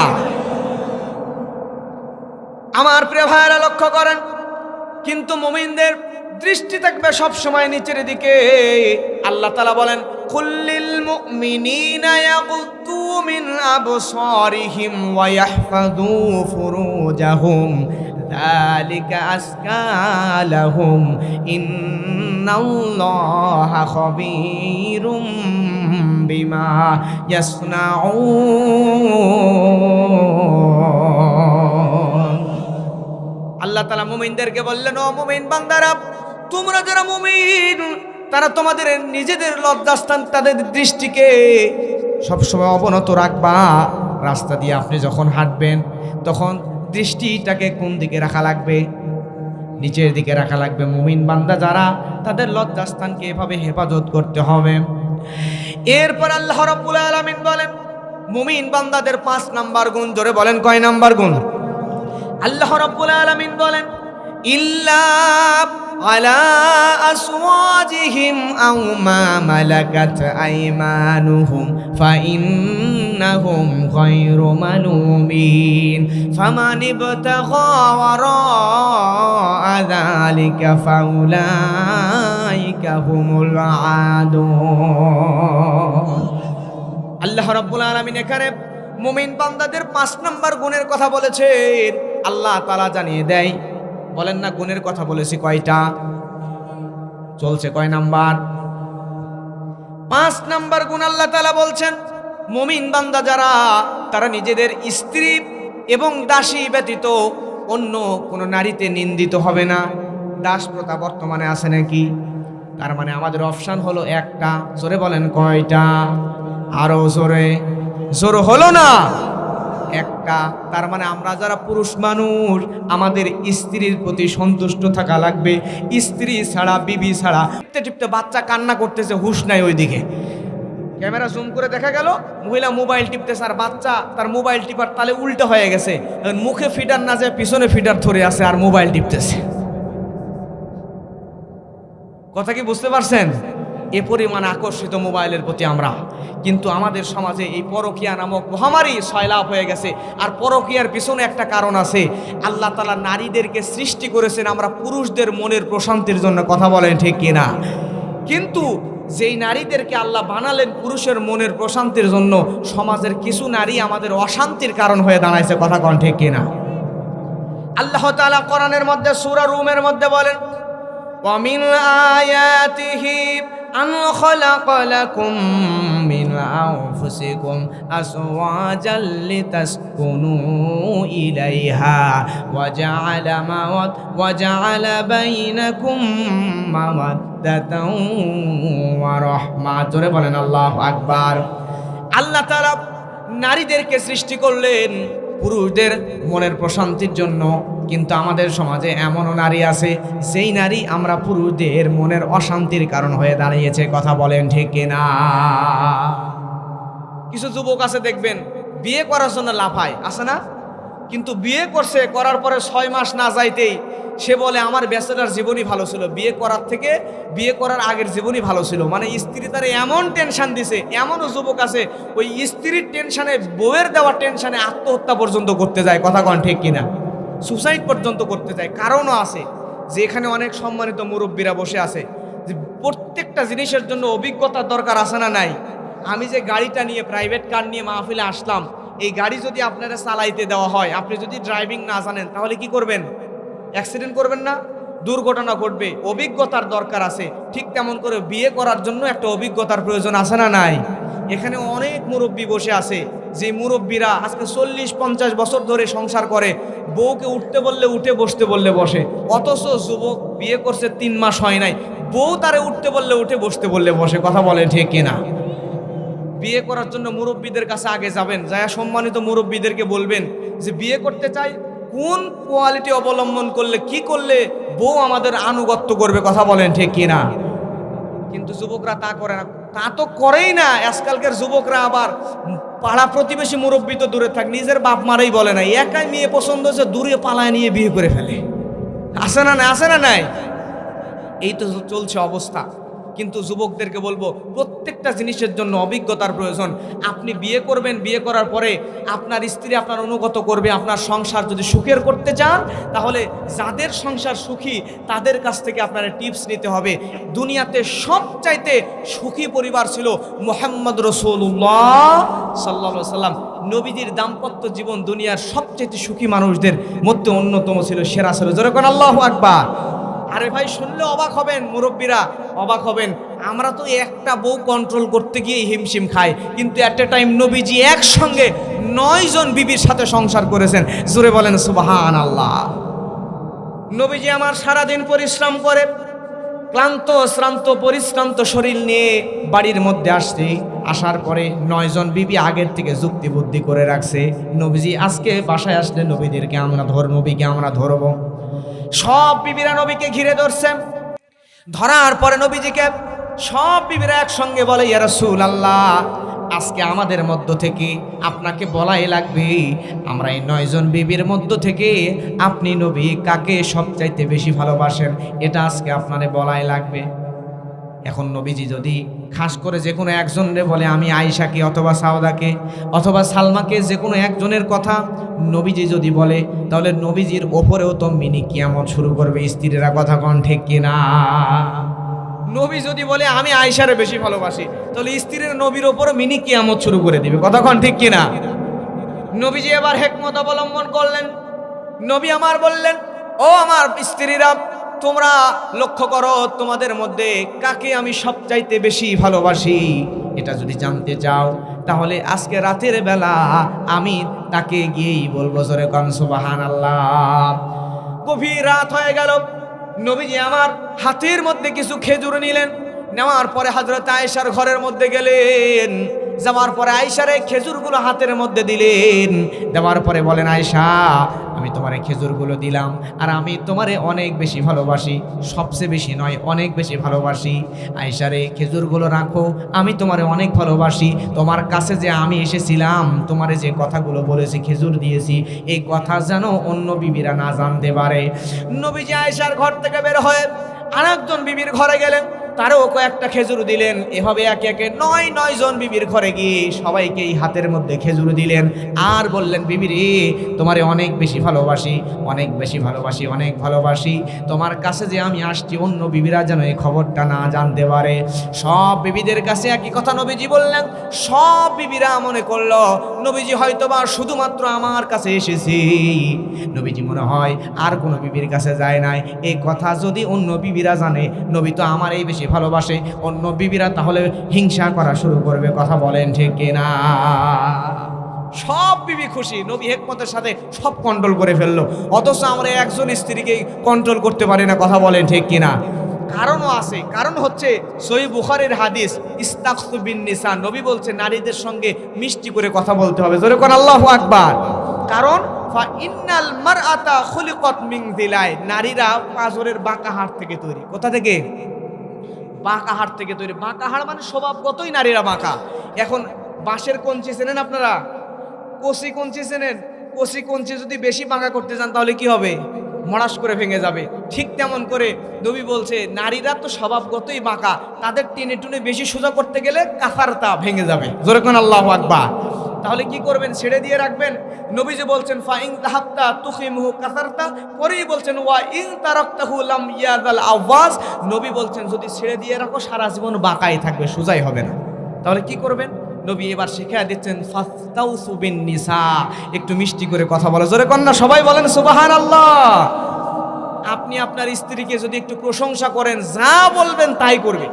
আমার প্রিয় ভাইরা লক্ষ্য করেন, কিন্তু মুমিনদের দৃষ্টি থাকবে সব সময় নিচের দিকে। আল্লাহ তাআলা বলেন, কুল্লিল মুমিনিনা ইয়াগুদ্দু মিন আবসারিহিম ওয়া ইয়াহফাযু ফুরুজাহুম যালিকা আসকা লাহুম ইন্নাল্লাহা খাবীরুম বিমা ইয়াসনাউন। আল্লাহ তাআলা মুমিনদেরকে বললেন, ও মুমিন বান্দারা, তোমরা যারা মুমিন তারা তোমাদের নিজেদের লজ্জাস্থান, তাদের দৃষ্টিকে সবসময় অবনত রাখবা। রাস্তা দিয়ে আপনি যখন হাঁটবেন তখন দৃষ্টিটাকে কোন দিকে রাখা লাগবে? নিচের দিকে রাখা লাগবে। মুমিন বান্দা যারা, তাদের লজ্জাস্থানকে এভাবে হেফাজত করতে হবে। এরপর আল্লাহ রাব্বুল আলামিন বলেন, মুমিন বান্দাদের 5 নাম্বার গুণ। জোরে বলেন, কয় নাম্বার গুণ? আল্লাহ রাব্বুল আলামিন বলেন, ইল্লা আলা আসওয়াজিহিম আও মা মালাকাত আইমানুহুম ফাইন্নাহুম গায়রু মালুমিন ফামান ইবতাগা ওয়ারাআ যালিকা ফাউলাইকা হুমুল আদুন। আল্লাহ রাব্বুল আলামিন এখানে মুমিন বান্দাদের 5 নাম্বার গুণের কথা বলেছেন। আল্লাহ তাআলা জানিয়ে দেয়, বলেন না গুণের কথা বলেছি কয়টা? চলছে কয় নাম্বার? 5 নাম্বার গুণ আল্লাহ তাআলা বলছেন, মুমিন বান্দা যারা, তারা নিজেদের স্ত্রী এবং দাসী ব্যতীত অন্য কোনো নারীতে নিন্দিত হবে না। দাস প্রথা বর্তমানে আছে নাকি? তার মানে আমাদের অপশন হলো একটা। জোরে বলেন, কয়টা? আরো জোরে। জোর হলো না? একটা। তার মানে আমরা যারা পুরুষ মানুষ, আমাদের স্ত্রীর প্রতি সন্তুষ্ট থাকা লাগবে। স্ত্রী ছাড়া, বিবি ছাড়া, টিপতে টিপতে বাচ্চা কান্না করতেছে, হুঁশ নাই ওইদিকে, ক্যামেরা জুম করে দেখা গেল মহিলা মোবাইল টিপতেছে আর বাচ্চা তার মোবাইল টিপার তালে উল্টো হয়ে গেছে, মুখে ফিডার না যায় পিছনে ফিডার ধরে আছে আর মোবাইল টিপতেছে। কথা কি বুঝতে পারছেন? এ পরিমাণ আকর্ষিত মোবাইলের প্রতি আমরা। কিন্তু আমাদের সমাজে এই পরকীয়া নামক মহামারী সয়লাভ হয়ে গেছে। আর পরকীয়ার পিছনে একটা কারণ আছে। আল্লাহ তাআলা নারীদেরকে সৃষ্টি করেছেন আমরা পুরুষদের মনের প্রশান্তির জন্য। কথা বলেন ঠিক কিনা? কিন্তু যেই নারীদেরকে আল্লাহ বানালেন পুরুষের মনের প্রশান্তির জন্য, সমাজের কিছু নারী আমাদের অশান্তির কারণ হয়ে দাঁড়াইছে। কথা কন ঠিক কিনা? আল্লাহ তাআলা কোরআনের মধ্যে সূরা রুমের মধ্যে বলেন, ওয়া মিন আয়াতিহি আন খালাকা লাকুম মিন আনফুসিকুম আসওয়াজাল লিতাসকুনু ইলাইহা ওয়া জাআলা বাইনাকুম মাওয়াদ্দাতাও ওয়া রাহমা। জোরে বলেন আল্লাহু আকবার। আল্লাহ তাআলা নারীদেরকে সৃষ্টি করলেন পুরুষদের মনের প্রশান্তির জন্য। কিন্তু আমাদের সমাজে এমনও নারী আছে, যেই নারী আমরা পুরুষদের মনের অশান্তির কারণ হয়ে দাঁড়িয়েছে। কথা বলেন ঠিক কিনা? কিছু যুবক আছে দেখবেন বিয়ে করার জন্য লাফায়, আছে না? কিন্তু বিয়ে করছে, করার পরে 6 মাস না যাইতেই সে বলে আমার ব্যাচেলর জীবনই ভালো ছিল, বিয়ে করার থেকে বিয়ে করার আগের জীবনই ভালো ছিল। মানে স্ত্রী তার এমন টেনশন দিছে। এমনও যুবক আছে ওই স্ত্রীর টেনশনে, বউয়ের দেওয়া টেনশনে আত্মহত্যা পর্যন্ত করতে যায়। কথা কন ঠিক কিনা? সুসাইড পর্যন্ত করতে যায়। কারণও আছে যে এখানে অনেক সম্মানিত মুরব্বীরা বসে আছে, যে প্রত্যেকটা জিনিসের জন্য অভিজ্ঞতার দরকার আছে না নাই? আমি যে গাড়িটা নিয়ে, প্রাইভেট কার নিয়ে মাহফিলে আসলাম, এই গাড়ি যদি আপনারা চালাইতে দেওয়া হয়, আপনি যদি ড্রাইভিং না জানেন তাহলে কি করবেন? অ্যাক্সিডেন্ট করবেন না? দুর্ঘটনা ঘটবে। অভিজ্ঞতার দরকার আছে। ঠিক তেমন করে বিয়ে করার জন্য একটা অভিজ্ঞতার প্রয়োজন আছে না নাই? এখানে অনেক মুরব্বী বসে আছে, যে মুরব্বীরা আজকে 40-50 বছর ধরে সংসার করে, বউকে উঠতে বললে উঠে, বসতে বললে বসে। অথচ যুবক বিয়ে করছে 3 মাস হয় নাই, বউ তারে উঠতে বললে উঠে, বসতে বললে বসে। কথা বলে ঠিক কিনা? বিয়ে করার জন্য মুরব্বীদের কাছে আগে যাবেন, যায়া সম্মানিত মুরব্বীদেরকে বলবেন যে বিয়ে করতে চাই, কোন কোয়ালিটি অবলম্বন করলে, কি করলে বউ আমাদের আনুগত্য করবে। কথা বলেন ঠিক কিনা? কিন্তু যুবকরা তা করে না। তা তো করেই না। আজকালকার যুবকরা আবার পাড়া প্রতিবেশী মুরব্বী তো দূরে থাক, নিজের বাপ মারাই বলে না, একাই মেয়ে পছন্দ হচ্ছে, দূরে পালায় নিয়ে বিয়ে করে ফেলে। আসে না না? আসে না নাই? এই তো চলছে অবস্থা। কিন্তু যুবকদেরকে বলবো প্রত্যেকটা জিনিসের জন্য অভিজ্ঞতার প্রয়োজন। আপনি বিয়ে করবেন, বিয়ে করার পরে আপনার স্ত্রী আপনার অনুগত করবে। আপনার সংসার যদি সুখের করতে চান, তাহলে যাদের সংসার সুখী তাদের কাছ থেকে আপনার টিপস নিতে হবে। দুনিয়াতে সবচাইতে সুখী পরিবার ছিল মুহাম্মদ রাসূলুল্লাহ সাল্লাল্লাহু আলাইহি সাল্লাম। নবীজির দাম্পত্য জীবন দুনিয়ার সবচেয়ে সুখী মানুষদের মধ্যে অন্যতম ছিল, সেরা ছিল। জোরে কোন আল্লাহু আকবার। আরে ভাই, শুনলে অবাক হবেন, মুরব্বীরা অবাক হবেন। আমরা তো একটা বউ কন্ট্রোল করতে গিয়ে হিমশিম খাই, কিন্তু এট এ টাইম নবীজি একসঙ্গে 9 জন বিবির সাথে সংসার করেছেন। জোরে বলেন সুবহানাল্লাহ। নবীজি আমার সারাদিন পরিশ্রম করে ক্লান্ত শ্রান্ত পরিশ্রান্ত শরীর নিয়ে বাড়ির মধ্যে আসছে। আসার পরে 9 জন বিবি আগের থেকে যুক্তি বুদ্ধি করে রাখছে, নবীজি আজকে বাসায় আসলে নবীদেরকে আমরা নবীকে আমরা ধরবো। সব বিবিরা নবীকে ঘিরে ধরছে। ধরার পরে নবীজিকে সব বিবিরা একসঙ্গে বলে, ইয়া রাসূলুল্লাহ, আজকে আমাদের মধ্য থেকে আপনাকে বলাই লাগবে, আমরা এই 9 জন বিবির মধ্য থেকে আপনি নবী কাকে সবচাইতে বেশি ভালোবাসেন, এটা আজকে আপনারে বলাই লাগবে। এখন নবীজি যদি খাস করে যে কোনো একজনের বলে আমি আয়েশাকে অথবা সাউদাকে অথবা সালমাকে, যে কোনো একজনের কথা নবীজি যদি বলে, তাহলে নবীজির ওপরেও তো মিনি কিয়ামত শুরু করবে স্ত্রীরা। কথা কন ঠিক কিনা? নবী যদি বলে আমি আয়েশারে বেশি ভালোবাসি, তাহলে স্ত্রীর নবীর ওপরও মিনি কিয়ামত শুরু করে দিবে। কথা কন ঠিক কিনা? নবীজি এবার হিকমত অবলম্বন করলেন। নবী আমার বললেন, ও আমার স্ত্রীরা, তোমরা লক্ষ্য করো তোমাদের মধ্যে কাকে আমি সবচাইতে বেশি ভালোবাসি। এটা যদি জানতে চাও, তাহলে আজকে রাতের বেলা আমি তাকে গিয়েই বলবো। জোরে কোন সুবহানাল্লাহ। গভীর রাত হয়ে গেল। নবীজি আমার হাতের মধ্যে কিছু খেজুর নিলেন। নেওয়ার পরে হযরত আয়েশার ঘরের মধ্যে গেলেন। যাওয়ার পরে আয়েশার এই খেজুরগুলো হাতের মধ্যে দিলেন। দেওয়ার পরে বলেন, আয়েশা, আমি তোমার এই খেজুরগুলো দিলাম, আর আমি তোমারে অনেক বেশি ভালোবাসি। সবচেয়ে বেশি নয়, অনেক বেশি ভালোবাসি। আয়েশার এই খেজুরগুলো রাখো, আমি তোমারে অনেক ভালোবাসি। তোমার কাছে যে আমি এসেছিলাম, তোমারে যে কথাগুলো বলেছি, খেজুর দিয়েছি, এই কথা যেন অন্য বিবিরা না জানতে পারে। নবীজি আয়েশার ঘর থেকে বের হয়ে আরেকজন বিবির ঘরে গেলেন, তারও কয়েকটা খেজুর দিলেন। এভাবে একে একে 9 জন বিবির ঘরে গিয়ে সবাইকে এই হাতের মধ্যে খেজুর দিলেন। আর বললেন, বিবিরে, তোমারে অনেক বেশি ভালোবাসি, অনেক বেশি ভালোবাসি, অনেক ভালোবাসি। তোমার কাছে যে আমি আসছি, অন্য বিবিরা যেন এই খবরটা না জানতে পারে। সব বিবিদের কাছে একই কথা নবীজি বললেন। সব বিবিরা মনে করলো নবীজি হয়তোবা শুধুমাত্র আমার কাছে এসেছি, নবীজি মনে হয় আর কোনো বিবির কাছে যায় নাই। এই কথা যদি অন্য বিবিরা জানে, নবী তো আমার এই বেশি ভালোবাসে, অন্য বিবিরা তাহলে হিংসা করা শুরু করবে। কথা বলেন ঠিক কিনা? সব বিবি খুশি, নবী হিকমতের সাথে সব কন্ট্রোল করে ফেললো। অথচ আমরা একজন স্ত্রীকে কন্ট্রোল করতে পারি না। কথা বলেন ঠিক কিনা? কারণও আছে। কারণ হচ্ছে সহিহ বুখারীর হাদিস, ইস্তাখসু বিন নিসা, নবী বলছে নারীদের সঙ্গে মিষ্টি করে কথা বলতে হবে। জোরে কোন আল্লাহু আকবার। কারণ ফা ইন্নাল মারআতা খুলিকাত মিন যিলাই, নারীরা পাঁজরের বাঁকা হাড় থেকে তৈরি। কোথা থেকে? বাঁকা হাড় থেকে তৈরি। বাঁকা হাড় মানে স্বভাবগতই নারীরা বাঁকা। এখন বাঁশের কঞ্চি চেনেন আপনারা? কচি কঞ্চি চেনেন? কচি কঞ্চি যদি বেশি বাঁকা করতে যান, তাহলে কি হবে? মড়াস করে ভেঙে যাবে। ঠিক তেমন করে নবী বলছে নারীরা তো স্বভাবগতই বাঁকা, তাদের টেনে টুনে বেশি সোজা করতে গেলে কাফারতা ভেঙে যাবে। জোরে কোন আল্লাহু আকবার। তাহলে কি করবেন? ছেড়ে দিয়ে রাখবেন? নবীজি বলছেন ফা ইন যাহাবতা তুখিমহু কাসারতা, পরেই বলছেন ওয়া ইন তারাকতাহু লাম ইয়াজাল আওয়াজ। নবী বলছেন যদি ছেড়ে দিয়ে রাখো, সারা জীবন বাঁকাই থাকবে, সোজাই হবে না। তাহলে কি করবেন? নবী এবার শিখিয়ে দিচ্ছেন ফাস্তাউসু বিন নিসা, একটু মিষ্টি করে কথা বলো। জোরে কন্যা সবাই বলেন সুবহানাল্লাহ। আপনি আপনার স্ত্রীকে যদি একটু প্রশংসা করেন, যা বলবেন তাই করবে।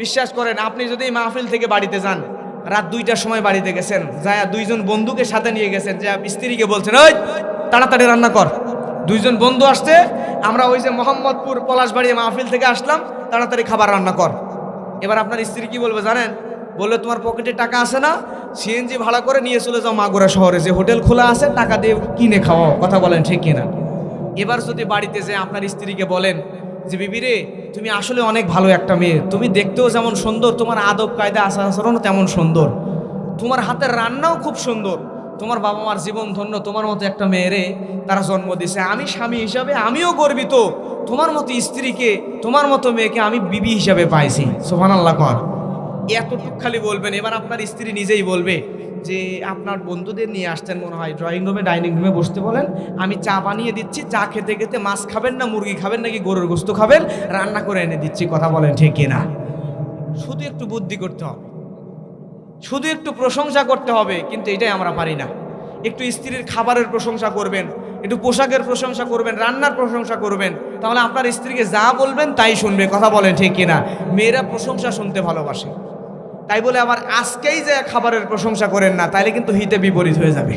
বিশ্বাস করেন, আপনি যদি মাহফিল থেকে বাড়িতে যান, রাত 2টার সময় বাড়িতে গেছেন, যায় 2 জন বন্ধুকে সাথে নিয়ে গেছেন, যে স্ত্রীকে বলছেন ওই তাড়াতাড়ি রান্না কর, 2 জন বন্ধু আসছে, আমরা ওই যে মোহাম্মদপুর পলাশবাড়ি মাহফিল থেকে আসলাম, তাড়াতাড়ি খাবার রান্না কর। এবার আপনার স্ত্রী কি বলবে জানেন? বললে তোমার পকেটে টাকা আছে না, সিএনজি ভাড়া করে নিয়ে চলে যাও মাগুরা শহরে, যে হোটেল খোলা আছে, টাকা দিয়ে কিনে খাওয়াও। কথা বলেন ঠিক কিনা? এবার যদি বাড়িতে যে আপনার স্ত্রীকে বলেন যে বিবিরে, তুমি আসলে অনেক ভালো একটা মেয়ে, তুমি দেখতেও যেমন সুন্দর, তোমার আদব কায়দা আচার আচরণও তেমন সুন্দর, তোমার হাতের রান্নাও খুব সুন্দর, তোমার বাবা মার জীবন ধন্য, তোমার মতো একটা মেয়েরে তারা জন্ম দিয়েছে। আমি স্বামী হিসাবে আমিও গর্বিত, তোমার মতো স্ত্রীকে, তোমার মতো মেয়েকে আমি বিবি হিসাবে পাইছি। সুবহানাল্লাহ কর। এতটুক খালি বলবেন। এবার আপনার স্ত্রী নিজেই বলবে যে আপনার বন্ধুদের নিয়ে আসতেন মনে হয়, ড্রয়িং রুমে ডাইনিং রুমে বসতে বলেন, আমি চা বানিয়ে দিচ্ছি, চা খেতে খেতে মাছ খাবেন না মুরগি খাবেন নাকি গরুর গোস্ত খাবেন, রান্না করে এনে দিচ্ছি। কথা বলেন ঠিক কিনা? শুধু একটু বুদ্ধি করতে হবে, শুধু একটু প্রশংসা করতে হবে, কিন্তু এটাই আমরা পারি না। একটু স্ত্রীর খাবারের প্রশংসা করবেন, একটু পোশাকের প্রশংসা করবেন, রান্নার প্রশংসা করবেন, তাহলে আপনার স্ত্রীকে যা বলবেন তাই শুনবে। কথা বলেন ঠিক কিনা? মেয়েরা প্রশংসা শুনতে ভালোবাসে, তাই বলে আবার আজকেই যে খাবারের প্রশংসা করেন না, তাইলে কিন্তু হিতে বিপরীত হয়ে যাবে।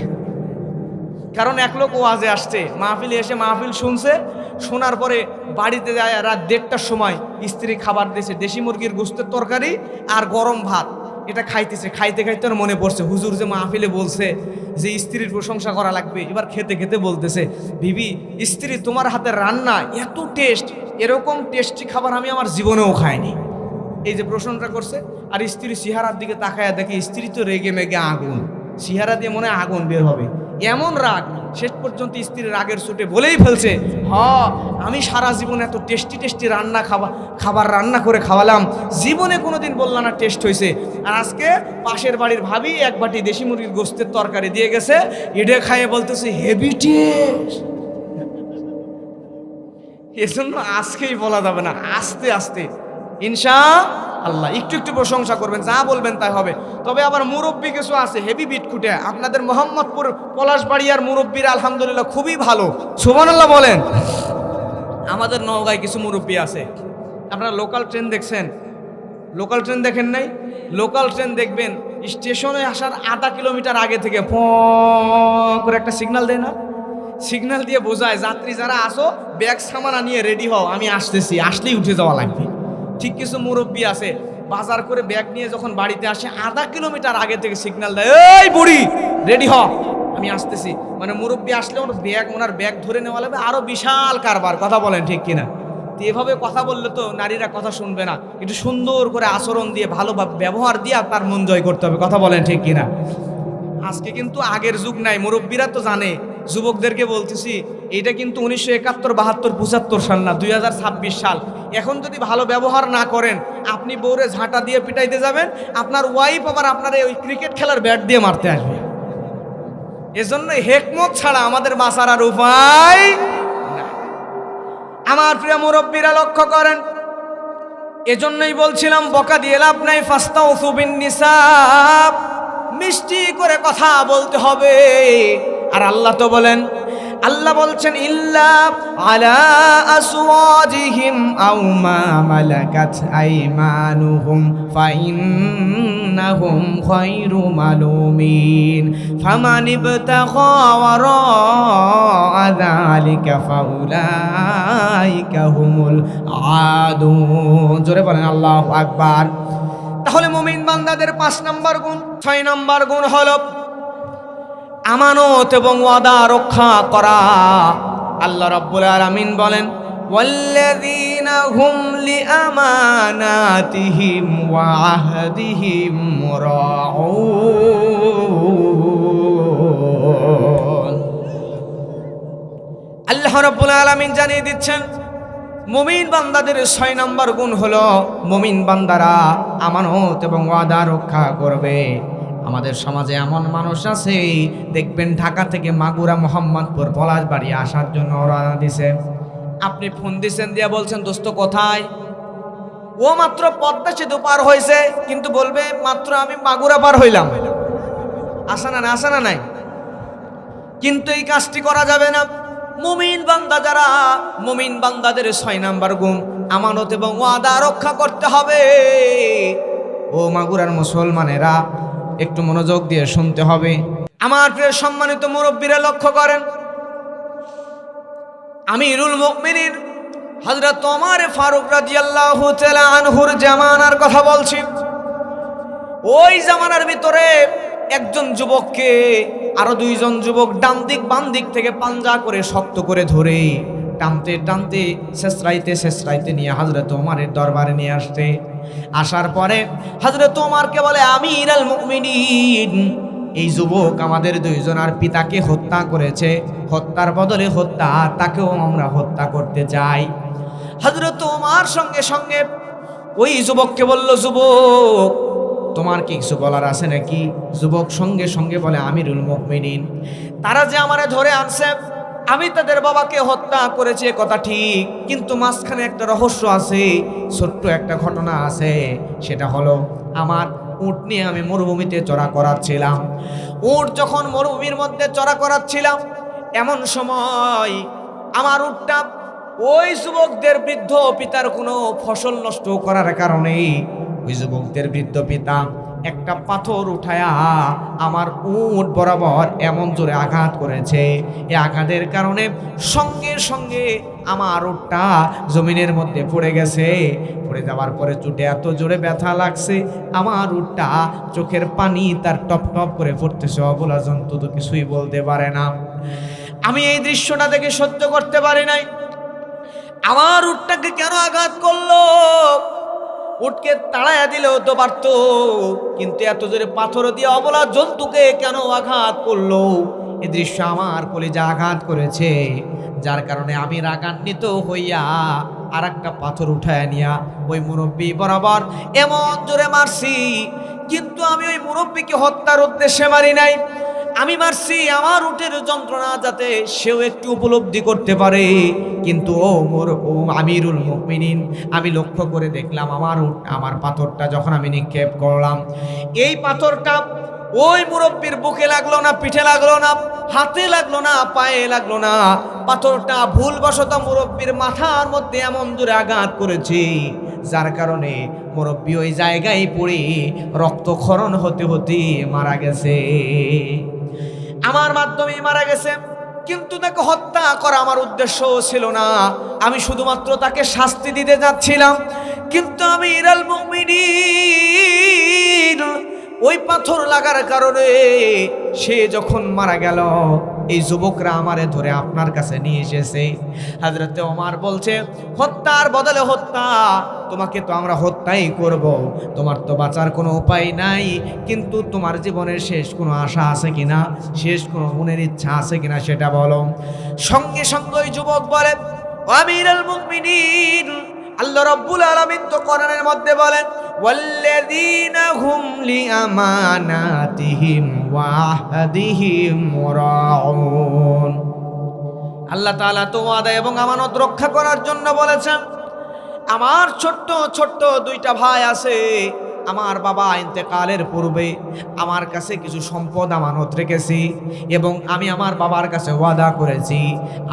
কারণ এক লোক ওয়াজে আসছে, মাহফিলে এসে মাহফিল শুনছে, শোনার পরে বাড়িতে যায় রাত 1:30টার সময় স্ত্রী খাবার দিয়েছে, দেশি মুরগির গোশতের তরকারি আর গরম ভাত, এটা খাইতেছে। খাইতে খাইতে ওর মনে পড়ছে হুজুর যে মাহফিলে বলছে যে স্ত্রীর প্রশংসা করা লাগবে। এবার খেতে খেতে বলতেছে, বিবি স্ত্রী তোমার হাতের রান্না এত টেস্ট, এরকম টেস্টি খাবার আমি আমার জীবনেও খাইনি। এই যে প্রশংসা করছে, আর স্ত্রী সিহারার দিকে তাকায় দেখে স্ত্রী তো রেগে মেগে আগুন, সিহারা দিয়ে মনে হয় আগুন বের হবে, এমন রাগ। শেষ পর্যন্ত স্ত্রীর রাগের চোটে বলেই ফেলছে, আমি সারা জীবন এত টেস্টি টেস্টি খাবার রান্না করে খাওয়ালাম, জীবনে কোনোদিন বললাম না টেস্ট হয়েছে। আর আজকে পাশের বাড়ির ভাবি এক বাটি দেশি মুরগির গোশতের তরকারি দিয়ে গেছে, এটা খাইয়ে বলতেছে হেভি টেস্ট। এজন্য আজকেই বলা যাবে না, আস্তে আস্তে ইনশাআল্লাহ একটু একটু প্রশংসা করবেন, যা বলবেন তাই হবে। তবে আবার মুরব্বী কিছু আছে হেভি বিট খুঁটে, আপনাদের মোহাম্মদপুর পলাশবাড়িয়ার মুরব্বীরা আলহামদুলিল্লাহ খুবই ভালো। সুবহানাল্লাহ বলেন। আমাদের নওগাঁয় কিছু মুরব্বী আছে, আপনারা লোকাল ট্রেন দেখছেন? লোকাল ট্রেন দেখেন নাই? লোকাল ট্রেন দেখবেন স্টেশনে আসার আধা কিলোমিটার আগে থেকে ফ করে একটা সিগন্যাল দেয় না? সিগন্যাল দিয়ে বোঝায় যাত্রী যারা আসো ব্যাগ সামানা নিয়ে রেডি হও, আমি আসতেছি, আসলেই উঠে যাওয়া লাগবে। ঠিক কিছু মুরব্বী আছে বাজার করে ব্যাগ নিয়ে যখন বাড়িতে আসে আধা কিলোমিটার আগে থেকে সিগন্যাল দেয়, এই বুড়ি রেডি হ, আমি আসতেছি। মানে মুরব্বী আসলে ওনার ব্যাগ ধরে নেওয়া লাগবে, আরো বিশাল কারবার। কথা বলেন ঠিক কিনা? তো এভাবে কথা বললে তো নারীরা কথা শুনবে না, একটু সুন্দর করে আচরণ দিয়ে ভালোভাবে ব্যবহার দিয়ে তার মন জয় করতে হবে। কথা বলেন ঠিক কিনা? আজকে কিন্তু আগের যুগ নাই, মুরব্বীরা তো জানে। যুবকদেরকে বলতেছি, এটা কিন্তু 1971, 72, 75 সাল না, 2026 সাল। এখন যদি ভালো ব্যবহার না করেন, আপনি বউরে ঝাঁটা দিয়ে পিটাইতে যাবেন, আপনার ওয়াইফ আবার আপনার ওই ক্রিকেট খেলার ব্যাট দিয়ে মারতে আসবে। এজন্য হেকমত ছাড়া আমাদের বাঁচার আর উপায় না। আমার প্রিয় মুরব্বীরা লক্ষ্য করেন, এজন্যই বলছিলাম বকা দিয়ে লাভ নাই। ফাস্তাউসু বিন নিসা, মিষ্টি করে কথা বলতে হবে। আর আল্লাহ তো বলেন, আল্লাহ বলছেন ইল্লা আলা আসওয়াজিহিম আও মা মালাকাত আইমানুহুম ফাইন্নাহুম খায়রু মালুমিন ফামান ইবতাগা ওয়ারাআ যালিকা ফাউলাইকা হুমুল আদুন। জোরে বলেন আল্লাহু আকবার। তাহলে মুমিন বান্দাদের 5 নম্বর গুণ, 6 নম্বর গুণ হলো আমানত এবং ওয়াদা রক্ষা করা। আল্লাহ রাব্বুল আলামিন বলেন, ওয়াল্লাযীনা হুম লিআমানাতিহিম ওয়া আহদিহিম রাউন। আল্লাহ রাব্বুল আলামিন জানিয়ে দিচ্ছেন, মুমিন বান্দাদের 6 নম্বর গুণ হলো মুমিন বান্দারা আমানত এবং ওয়াদা রক্ষা করবে। আমাদের সমাজে এমন মানুষ আছে, দেখবেন ঢাকা থেকে মাগুরা, মোহাম্মদপুর, পলাশবাড়ি আসার জন্য রওনা দিছে। আপনি ফোন দিচ্ছেন, দিয়া বলছেন দোস্ত কোথায়? ও মাত্র পদ্মা সেতু পার হয়েছে, কিন্তু বলবে মাত্র আমি মাগুরা পার হইলাম। আসা না নাই? কিন্তু এই কাজটি করা যাবে না। মুমিন বান্দা যারা, মুমিন বান্দাদের 6 নম্বর গুণ আমানত এবং ওয়াদা রক্ষা করতে হবে। ও মাগুরার মুসলমানেরা, একটু মনোযোগ দিয়ে শুনতে হবে। আমার প্রিয় সম্মানিত মুরব্বীরা লক্ষ্য করেন, আমিরুল মুমিনিন হযরত ওমর ফারুক রাদিয়াল্লাহু তাআলা আনহুর জামানার কথা বলছি। ওই জামানার ভিতরে একজন যুবককে আরো 2 জন যুবক ডান দিক বাম দিক থেকে পাঞ্জা করে শক্ত করে ধরে টানতে টানতে শেষরাইতে নিয়ে হযরত ওমরের দরবারে নিয়ে আসতে। আসার পরে হযরত ওমরকে বলে, আমিরুল মুমিনিন, এই যুবক আমাদের দুইজনের পিতাকে হত্যা করেছে, হত্যার বদলে হত্যা, তাকেও আমরা হত্যা করতে চাই। হযরত ওমর সঙ্গে সঙ্গে ওই যুবককে বলল, যুবক তোমার কি কিছু বলার আছে নাকি? যুবক সঙ্গে সঙ্গে বলে, আমিরুল মুমিনিন, তারা যে আমারে ধরে আনছে, আমি তাদের বাবাকে হত্যা করেছি কথা ঠিক, কিন্তু মাঝখানে একটা রহস্য আছে, ছোট্ট একটা ঘটনা আছে। সেটা হলো আমার উট নিয়ে আমি মরুভূমিতে চড়া করাচ্ছিলাম। উট যখন মরুভূমির মধ্যে চড়া করাচ্ছিলাম, এমন সময় আমার উটটা ওই যুবকদের বৃদ্ধ পিতার কোনো ফসল নষ্ট করার কারণে ওই যুবকদের বৃদ্ধ পিতা একটা পাথর উঠায়া আমার উট বরাবর এমন জোরে আঘাত করেছে। এই আঘাতের কারণে সঙ্গে সঙ্গে আমার উটটা জমিনের মধ্যে পড়ে গেছে। পড়ে যাওয়ার পরে চুটে এত জোরে ব্যথা লাগছে, আমার উটটা চোখের পানি তার টপ টপ করে পড়তেছে। অবলা জন্তু তো কিছুই বলতে পারে না। আমি এই দৃশ্যটা দেখে সহ্য করতে পারি নাই। আমার উটটাকে কেন আঘাত করলো? উটকে তাড়াইয়া দিলেও তো পারত, কিন্তু এত জোরে পাথর দিয়ে অবলা জন্তুকে কেন আঘাত করলো? এই দৃশ্য আমার কলিজা আঘাত করেছে, যার কারণে আমি রাগান্বিত হইয়া আর একটা পাথর উঠায় নিয়া ওই মুরব্বী বরাবর এমন জোরে মারছি। কিন্তু আমি ওই মুরব্বীকে হত্যার উদ্দেশ্যে মারি নাই, আমি মারছি আমার উটের যন্ত্রণা যাতে সেও একটু উপলব্ধি করতে পারে। কিন্তু ও আমিরুল মুমিনিন, আমি লক্ষ্য করে দেখলাম আমার পাথরটা যখন আমি নিক্ষেপ করলাম, এই পাথরটা ওই মুরব্বীর বুকে লাগলো না, পিঠে লাগলো না, হাতে লাগলো না, পায়ে লাগলো না। পাথরটা ভুলবশত মুরব্বীর মাথার মধ্যে এমন জোরে আঘাত করেছে, যার কারণে মুরব্বী ওই জায়গায় পড়ে রক্তক্ষরণ হতে হতে মারা গেছে। আমার মাধ্যমে মারা গেছে, কিন্তু তাকে হত্যা করা আমার উদ্দেশ্য ছিল না। আমি শুধুমাত্র তাকে শাস্তি দিতে যাচ্ছিলাম। কিন্তু আমিরুল মুমিনিন ওই পাথর লাগার কারণে সে যখন মারা গেল, এই যুবকরা আমারে ধরে আপনার কাছে নিয়ে এসেছে। হযরতে ওমর বলছে, হত্যার বদলে হত্যা, তোমাকে তো আমরা হত্যাই করব, তোমার তো বাঁচার কোনো উপায় নাই। কিন্তু তোমার জীবনের শেষ কোনো আশা আছে কিনা, শেষ কোনো মনের ইচ্ছা আছে কিনা সেটা বলো। সঙ্গে সঙ্গে ওই যুবক বলে, আমিরুল মুমিনিন, আল্লাহ রাব্বুল আলামিন তো কোরআনের মধ্যে বলেন, ওয়াল্লাযীনা হুম লিআমানাতিহিম ওয়া আহদিহিম রাউন। আল্লাহ তাআলা তো ওয়াদা এবং আমানত রক্ষা করার জন্য বলেছেন। আমার ছোট্ট ছোট্ট দুইটা ভাই আছে, আমার বাবা ইন্তেকালের পূর্বে আমার কাছে কিছু সম্পদ আমানত রেখেছি, এবং আমি আমার বাবার কাছে ওয়াদা করেছি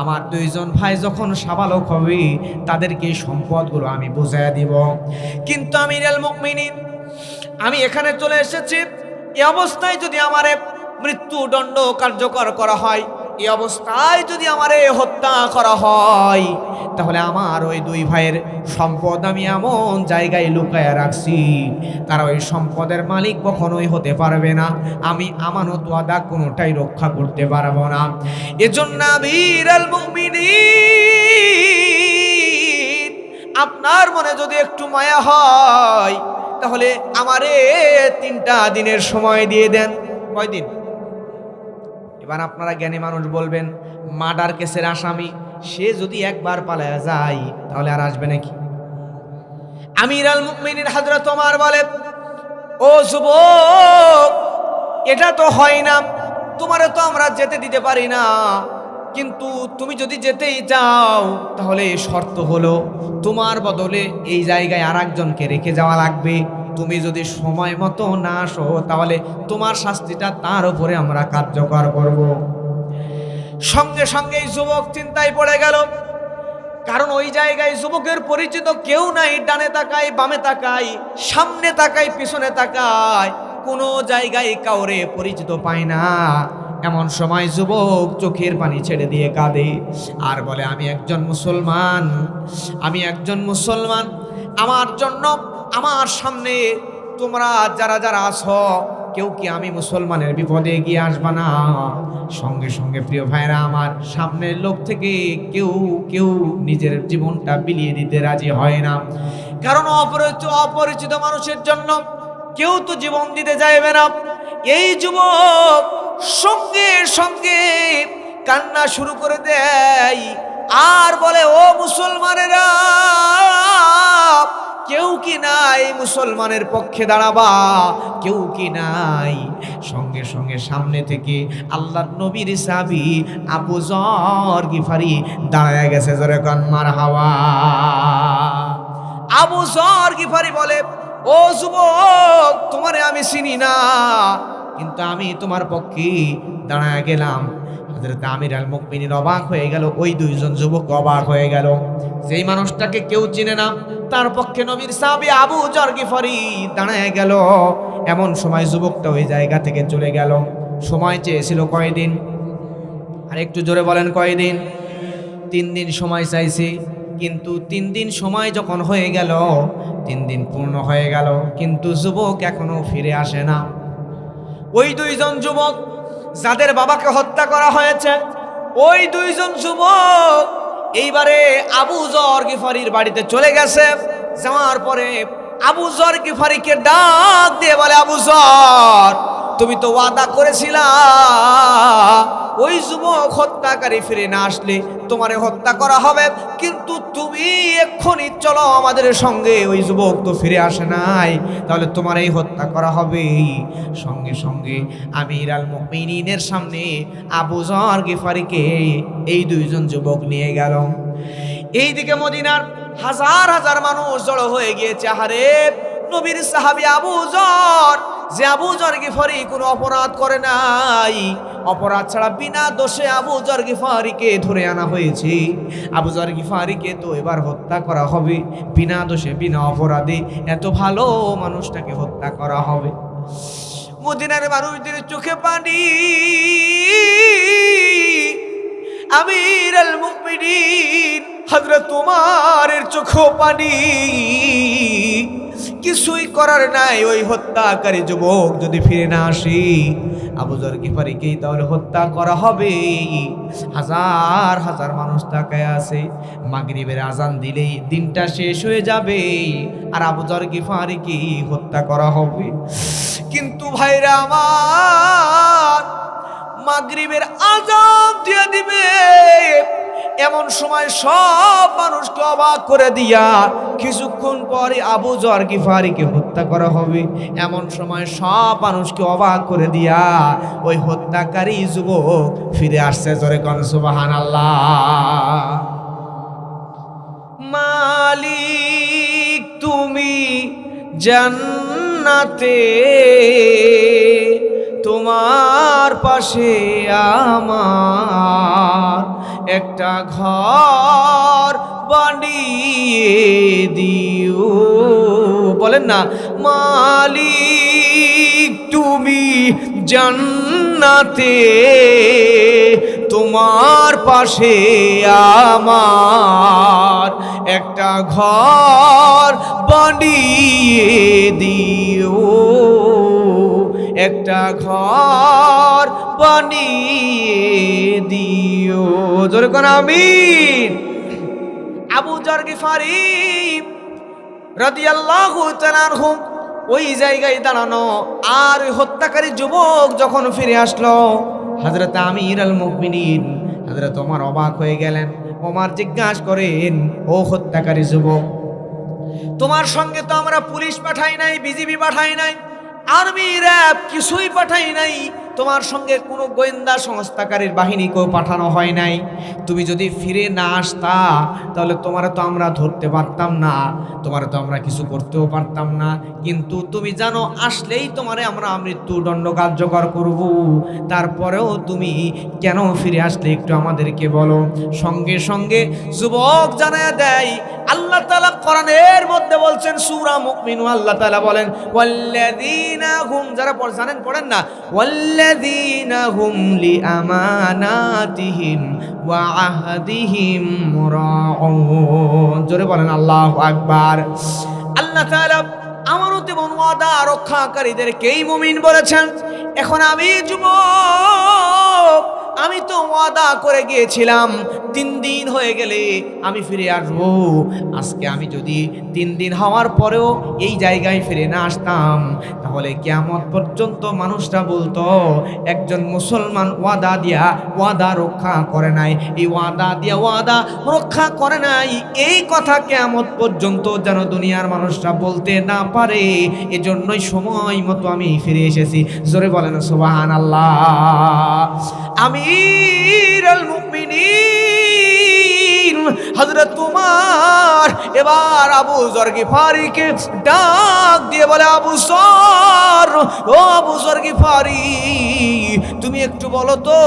আমার দুইজন ভাই যখন সাবালক হবে তাদেরকে এই সম্পদগুলো আমি বুঝাইয়া দিব। কিন্তু আমিরুল মুমিনিন, আমি এখানে চলে এসেছি, এই অবস্থায় যদি আমারে মৃত্যুদণ্ড কার্যকর করা হয়, এই অবস্থায় যদি আমারে হত্যা করা হয়, তাহলে আমার ওই দুই ভাইয়ের সম্পদ আমি এমন জায়গায় লুকায়া রাখছি, তারা ওই সম্পদের মালিক কখনোই হতে পারবে না। আমি আমানত ওয়াদা কোনোটাই রক্ষা করতে পারবো না। এজন্য আমিরুল মুমিনিন, আপনার মনে যদি একটু মায়া হয়, তাহলে আমারে 3টা দিনের সময় দিয়ে দেন। কয়দিন? এবার আপনারা জ্ঞানী মানুষ বলবেন, মার্ডার কেসের আসামি সে যদি একবার পালায়া যায় তাহলে আর আসবে নাকি? আমিরুল মুমিনিন হযরত ওমর বলে, ও যুবক, এটা তো হয় না, তোমারে তো আমরা যেতে দিতে পারি না। কিন্তু তুমি যদি যেতেই চাও, তাহলে শর্ত হলো তোমার বদলে এই জায়গায় আরেকজনকে রেখে যাওয়া লাগবে। তুমি যদি সময় মতো না আসো, তাহলে তোমার শাস্তিটা তার উপরে আমরা কার্যকর করব। সঙ্গে সঙ্গে এই যুবক চিন্তায় পড়ে গেল, কারণ ওই জায়গায় যুবকের পরিচিত কেউ নাই। ডানে তাকায়, বামে তাকায়, সামনে তাকায়, পিছনে তাকায়, কোনো জায়গায় কাউরে পরিচিত পায় না। এমন সময় যুবক চোখের পানি ছেড়ে দিয়ে কাঁদে আর বলে, আমি একজন মুসলমান, আমি একজন মুসলমান, আমার জন্য আমার সামনে তোমরা যারা যারা আছো, কেউ কি আমি মুসলমানের বিপদে এগিয়ে আসবা না? সঙ্গে সঙ্গে প্রিয় ভাইরা, আমার সামনের লোক থেকে কেউ কেউ নিজের জীবনটা বিলিয়ে দিতে রাজি হয় না। কারণ অপরিচিত মানুষের জন্য কেউ তো জীবন দিতে চাইবে না। এই যুবক সঙ্গে সঙ্গে কান্না শুরু করে দেয় আর বলে, ও মুসলমানেরা, কেউ কি নাই মুসলমানের পক্ষে দাঁড়াবা? কেউ কি নাই? সঙ্গে সঙ্গে সামনে থেকে আল্লাহর নবীর সাহাবী আবু যর গিফারি দাঁড়ায় গেছে। জোরে কান মারহাবা। আবু যর গিফারি বলে, ও যুবক, তোমারে আমি চিনি না, কিন্তু আমি তোমার পক্ষে দাঁড়ায় গেলাম। হযরত আমির আল মুমিনিন অবাক হয়ে গেল, ওই দুইজন যুবক অবাক হয়ে গেল। যেই মানুষটাকে কেউ চিনে না তার পক্ষে নবীর সাহাবী আবু যর গিফারি দাঁড়ায় গেল। এমন সময় যুবকটা ওই জায়গা থেকে চলে গেল। সময় চেয়েছিল কয়দিন? আর একটু জোরে বলেন, কয়দিন? 3 দিন সময় চাইছে, কিন্তু 3 দিন সময় যখন হয়ে গেল, 3 দিন পূর্ণ হয়ে গেল, কিন্তু যুবক এখনো ফিরে আসে না। ওই দুইজন যুবক যাদের বাবাকে হত্যা করা হয়েছে, ওই দুইজন যুবক এইবারে আবু যর গিফারির বাড়িতে চলে গেছে। যাওয়ার পরে আবু যর গিফারিকে ডাক দিয়ে বলে, আবু যর, তুমি তো ওয়াদা করেছিলা ওই যুবক হত্যাকারী ফিরে না আসলে তোমারে হত্যা করা হবে, কিন্তু তুমি এক্ষুনি চলো আমাদের সঙ্গে। ওই যুবক তো ফিরে আসে নাই, তাহলে তোমার এই হত্যা করা হবে। সঙ্গে সঙ্গে আমির আল মুমিনিনের সামনে আবু যর গিফারিকে এই দুইজন যুবক নিয়ে গেল। এইদিকে মদিনার হাজার হাজার মানুষ জড়ো হয়ে গিয়েছে। আহারে, নবীর সাহাবী আবু যর, যে আবু যর গিফারি কোনো অপরাধ করে নাই, অপরাধ ছাড়া বিনা দোষে আবু যর গিফারিকে ধরে আনা হয়েছে। আবু যর গিফারিকে তো এবার হত্যা করা হবে, বিনা দোষে বিনা অপরাধে এত ভালো মানুষটাকে হত্যা করা হবে। মদিনার মানুষদের চোখে পানি। আমির আল মুমিনিন হযরত ওমরের চোখেও পানি। কিছুই করার নাই, ওই হত্যাকারী যুবক যদি ফিরে না আসে, আবু যর গিফারিকেই তাহলে হত্যা করা হবে। হাজার হাজার মানুষ তাকায় আছে। মাগরিবের আজান দিলেই দিনটা শেষ হয়ে যাবে, আর আবু যর গিফারিকে হত্যা করা হবে। কিন্তু ভাইরা আমার, মাগরিবের আজান দিয়ে দিবে, এমন সময় সব মানুষকে অবাক করে দিয়া কিছুক্ষণ পরে আবু যর গিফারিকে হত্যা করা হবে। এমন সময় সব মানুষকে অবাক করে দিয়া ওই হত্যাকারী যুবক ফিরে আসছে। জোরে কোন সুবহানাল্লাহ। মালিক তুমি জান্নাতে, তোমার পাশে আমার একটা ঘর বানিয়ে দিও। বলেন না, মালিক তুমি জান্নাতে, তোমার পাশে আমার একটা ঘর বানিয়ে দিও, একটা ঘর বানিয়ে দিও। জোরে কোন আমিন। আবু যর গিফারি রাদিয়াল্লাহু তাআলা আনহু ওই জায়গায় দাঁড়ানো। আর ওই হত্যাকারী যুবক যখন ফিরে আসলো, হযরত আমির আল মুমিনিন হযরত ওমর অবাক হয়ে গেলেন। ওমর জিজ্ঞাসা করেন, ও হত্যাকারী যুবক, তোমার সঙ্গে তো আমরা পুলিশ পাঠাই নাই, বিজিবি পাঠাই নাই, আর্মি র্যাব কিছুই পাঠাই নাই, তোমার সঙ্গে কোনো গোয়েন্দা সংস্থাকারীর বাহিনীকেও পাঠানো হয় নাই। তুমি যদি ফিরে না আসতা তাহলে তোমার তো আমরা ধরতে পারতাম না, তোমার তো আমরা কিছু করতেও পারতাম না। কিন্তু তুমি জানো, আসলেই তোমারে আমরা মৃত্যুদণ্ড কার্যকর করব। তারপরেও তুমি কেন ফিরে আসলে একটু আমাদেরকে বলো। সঙ্গে সঙ্গে যুবক জানায় দেয়, আল্লাহ তাআলা কোরআনের মধ্যে বলছেন, সূরা মুমিনুন, আল্লাহ তাআলা বলেন, ওয়াল্লাযীনা হুম, যারা জানেন পড়েন না, ওয়াল্লাযীনা হুম লিআমানাতিহিম ওয়া আহদিহিম রাউন। জোরে বলেন আল্লাহু আকবার। আল্লাহ তাআলা আমানত এবং ওয়াদা রক্ষাকারীদেরকেই মুমিন বলেছেন। এখন আমি যুবক, আমি তো ওয়াদা করে গিয়েছিলাম 3 দিন হয়ে গেলে আমি ফিরে আসবো। আজকে আমি যদি 3 দিন হওয়ার পরেও এই জায়গায় ফিরে না আসতাম, তাহলে কিয়ামত পর্যন্ত মানুষরা বলতো একজন মুসলমান ওয়াদা রক্ষা করে নাই, এই ওয়াদা রক্ষা করে নাই, এই কথা কিয়ামত পর্যন্ত যেন দুনিয়ার মানুষরা বলতে না পারে। এজন্যই সময় মতো আমি ফিরে এসেছি। জোরে বলেন সুবহানাল্লাহ। আমিরুল মুমিনিন হযরত উমর এবার আবু যর গিফারিকে ডাক দিয়ে বলে, আবু যর, ও আবু যর গিফারি, তুমি একটু বলো তো,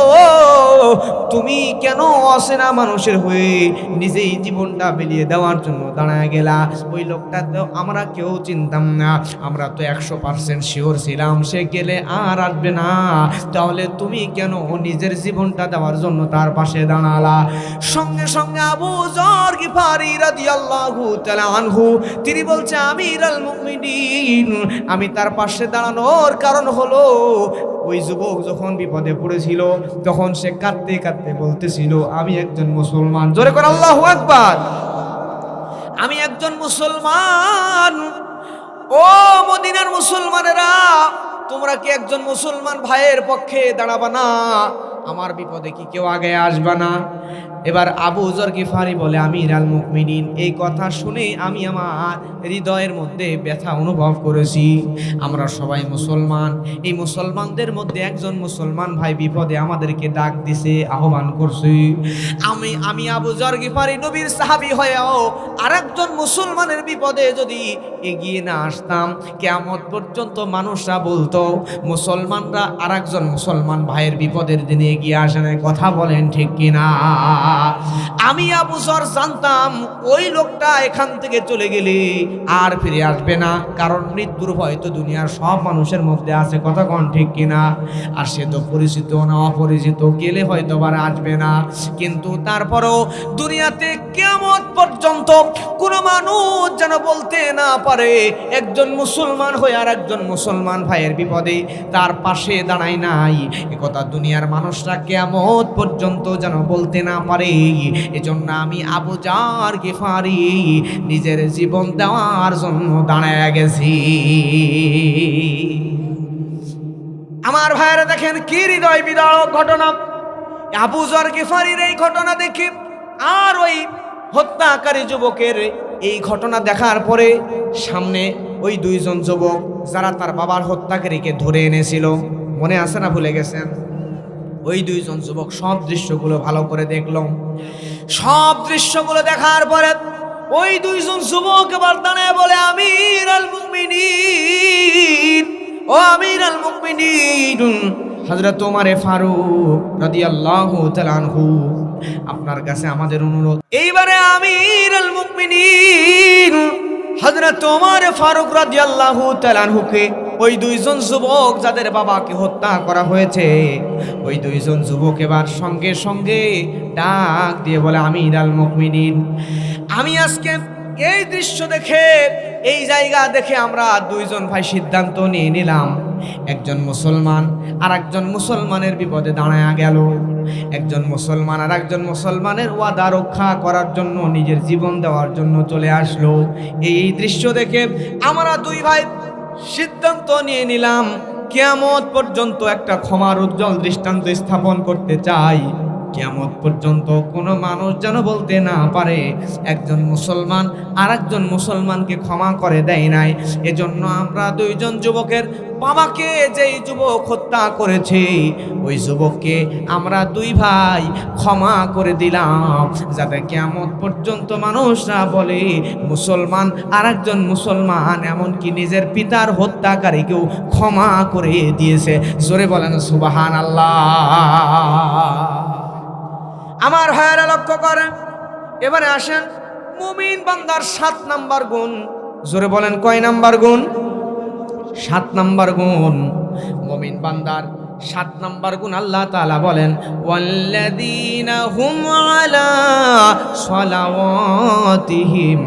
তুমি কেন অচেনা মানুষের হয়ে নিজেই জীবনটা বিলিয়ে দেওয়ার জন্য দাঁড়ায় গেলা? ওই লোকটা তো আমরা কেউ চিনতাম না, আমরা তো 100% শিওর ছিলাম সে গেলে আর আসবে না, তাহলে তুমি কেন নিজের জীবনটা দেওয়ার জন্য তার পাশে দাঁড়ালা? সঙ্গে সঙ্গে আবু যর গিফারি রাদিয়াল্লাহু তাআলা আনহু তিনি বলছে, আমিরুল মুমিনিন, আমি তার পাশে দাঁড়ানোর কারণ হলো ওই যুবক যখন বিপদে পড়েছিল তখন সে কাঁদতে কাঁদতে বলতেছিল, আমি একজন মুসলমান। জোরে করে আল্লাহু আকবার। আমি একজন মুসলমান। ও মদিনার মুসলমানেরা, তোমরা কি একজন মুসলমান ভাইয়ের পক্ষে দাঁড়াবা না? আমার বিপদে কি কেউ আগে আসবা না? এবার আবু যর গিফারি বলে, আমিরুল মুমিনিন, এই কথা শুনে আমি আমার হৃদয়ের মধ্যে ব্যথা অনুভব করেছি। আমরা সবাই মুসলমান, এই মুসলমানদের মধ্যে একজন মুসলমান ভাই বিপদে আমাদেরকে ডাক দিছে, আহ্বান করছে। আমি আবু যর গিফারি নবীর সাহাবী হয়েও আরেকজন মুসলমানের বিপদে যদি এগিয়ে না আসতাম, কিয়ামত পর্যন্ত মানুষরা বলতো মুসলমানরা আরেকজন মুসলমান ভাইয়ের বিপদের দিনে এগিয়ে আসে না। কথা বলেন ঠিক কিনা? আমি আবু যর জানতাম ওই লোকটা এখান থেকে চলে গেলে আর ফিরে আসবে না, কারণ মৃত্যুর ভয় তো দুনিয়ার সব মানুষের মধ্যে আছে। কথা কোন ঠিক কিনা? আর সে তো পরিচিত না অপরিচিত, গেলে হয়তো আর আসবে না। কিন্তু তারপরও দুনিয়াতে কিয়ামত পর্যন্ত কোনো মানুষ যেন বলতে না পারে একজন মুসলমান হয়ে আর একজন মুসলমান ভাইয়ের বিপদে তার পাশে দাঁড়ায় নাই, একথা দুনিয়ার মানুষরা কিয়ামত পর্যন্ত যেন বলতে না পারে। এজন্য আমি আবু যর গিফারি নিজের জীবন দেওয়ার জন্য দাঁড়ায় গেছি। আমার ভাইয়েরা দেখেন কি হৃদয় বিদারক ঘটনা। আবু যর গিফারির এই ঘটনা দেখে আর ওই হত্যাকারী যুবকের এই ঘটনা দেখার পরে সামনে ওই দুইজন যুবক যারা তার বাবার হত্যাকারীকে ধরে এনেছিল, মনে আছে না ভুলে গেছেন? ওই দুইজন যুবক সব দৃশ্যগুলো ভালো করে দেখলাম। সব দৃশ্যগুলো দেখার পরে ওই দুইজন যুবক এবার দাঁড়ায় বলে, আমিরুল মুমিনিন, ও আমিরুল মুমিনিন হযরত ওমর ফারুক রাদিয়াল্লাহু তাআলা আনহু, আপনার কাছে আমাদের অনুরোধ, এইবারে আমিরুল মুমিনিন হযরত ওমর ফারুক রাদিয়াল্লাহু তাআলা আনহুকে ওই দুইজন যুবক যাদের বাবাকে হত্যা করা হয়েছে, ওই দুইজন যুবক এবার সঙ্গে সঙ্গে ডাক দিয়ে বলে, আমিরুল মুমিনিন, আমি আজকে এই দৃশ্য দেখে, এই জায়গা দেখে আমরা দুইজন ভাই সিদ্ধান্ত নিয়ে নিলাম, একজন মুসলমান আর একজন মুসলমানের বিপদে দাঁড়ায় গেল, একজন মুসলমান আর একজন মুসলমানের ওয়াদা রক্ষা করার জন্য নিজের জীবন দেওয়ার জন্য চলে আসলো। এই দৃশ্য দেখে আমরা দুই ভাই সিদ্ধান্ত নিয়ে নিলাম, কিয়ামত পর্যন্ত একটা ক্ষমার উজ্জ্বল দৃষ্টান্ত স্থাপন করতে চাই। কিয়ামত পর্যন্ত কোনো মানুষ যেন বলতে না পারে একজন মুসলমান আর একজন মুসলমানকে ক্ষমা করে দেয় নাই। এজন্য আমরা দুইজন যুবকের বাবাকে যেই যুবক হত্যা করেছে ওই যুবককে আমরা দুই ভাই ক্ষমা করে দিলাম, যাতে কিয়ামত পর্যন্ত মানুষরা বলে মুসলমান আর একজন মুসলমান এমনকি নিজের পিতার হত্যাকারীকেও ক্ষমা করে দিয়েছে। জোরে বলেন সুবহানাল্লাহ। আমার ভাইয়েরা লক্ষ্য করেন, এবারে আসেন মুমিন বান্দার 7 নাম্বার গুণ। জোরে বলেন কয় নাম্বার গুণ? 7 নাম্বার গুণ। মুমিন বান্দার 7 নাম্বার গুণ আল্লাহ তাআলা বলেন, ওয়াল্লাযীনা হুম আলা সালাওয়াতিহিম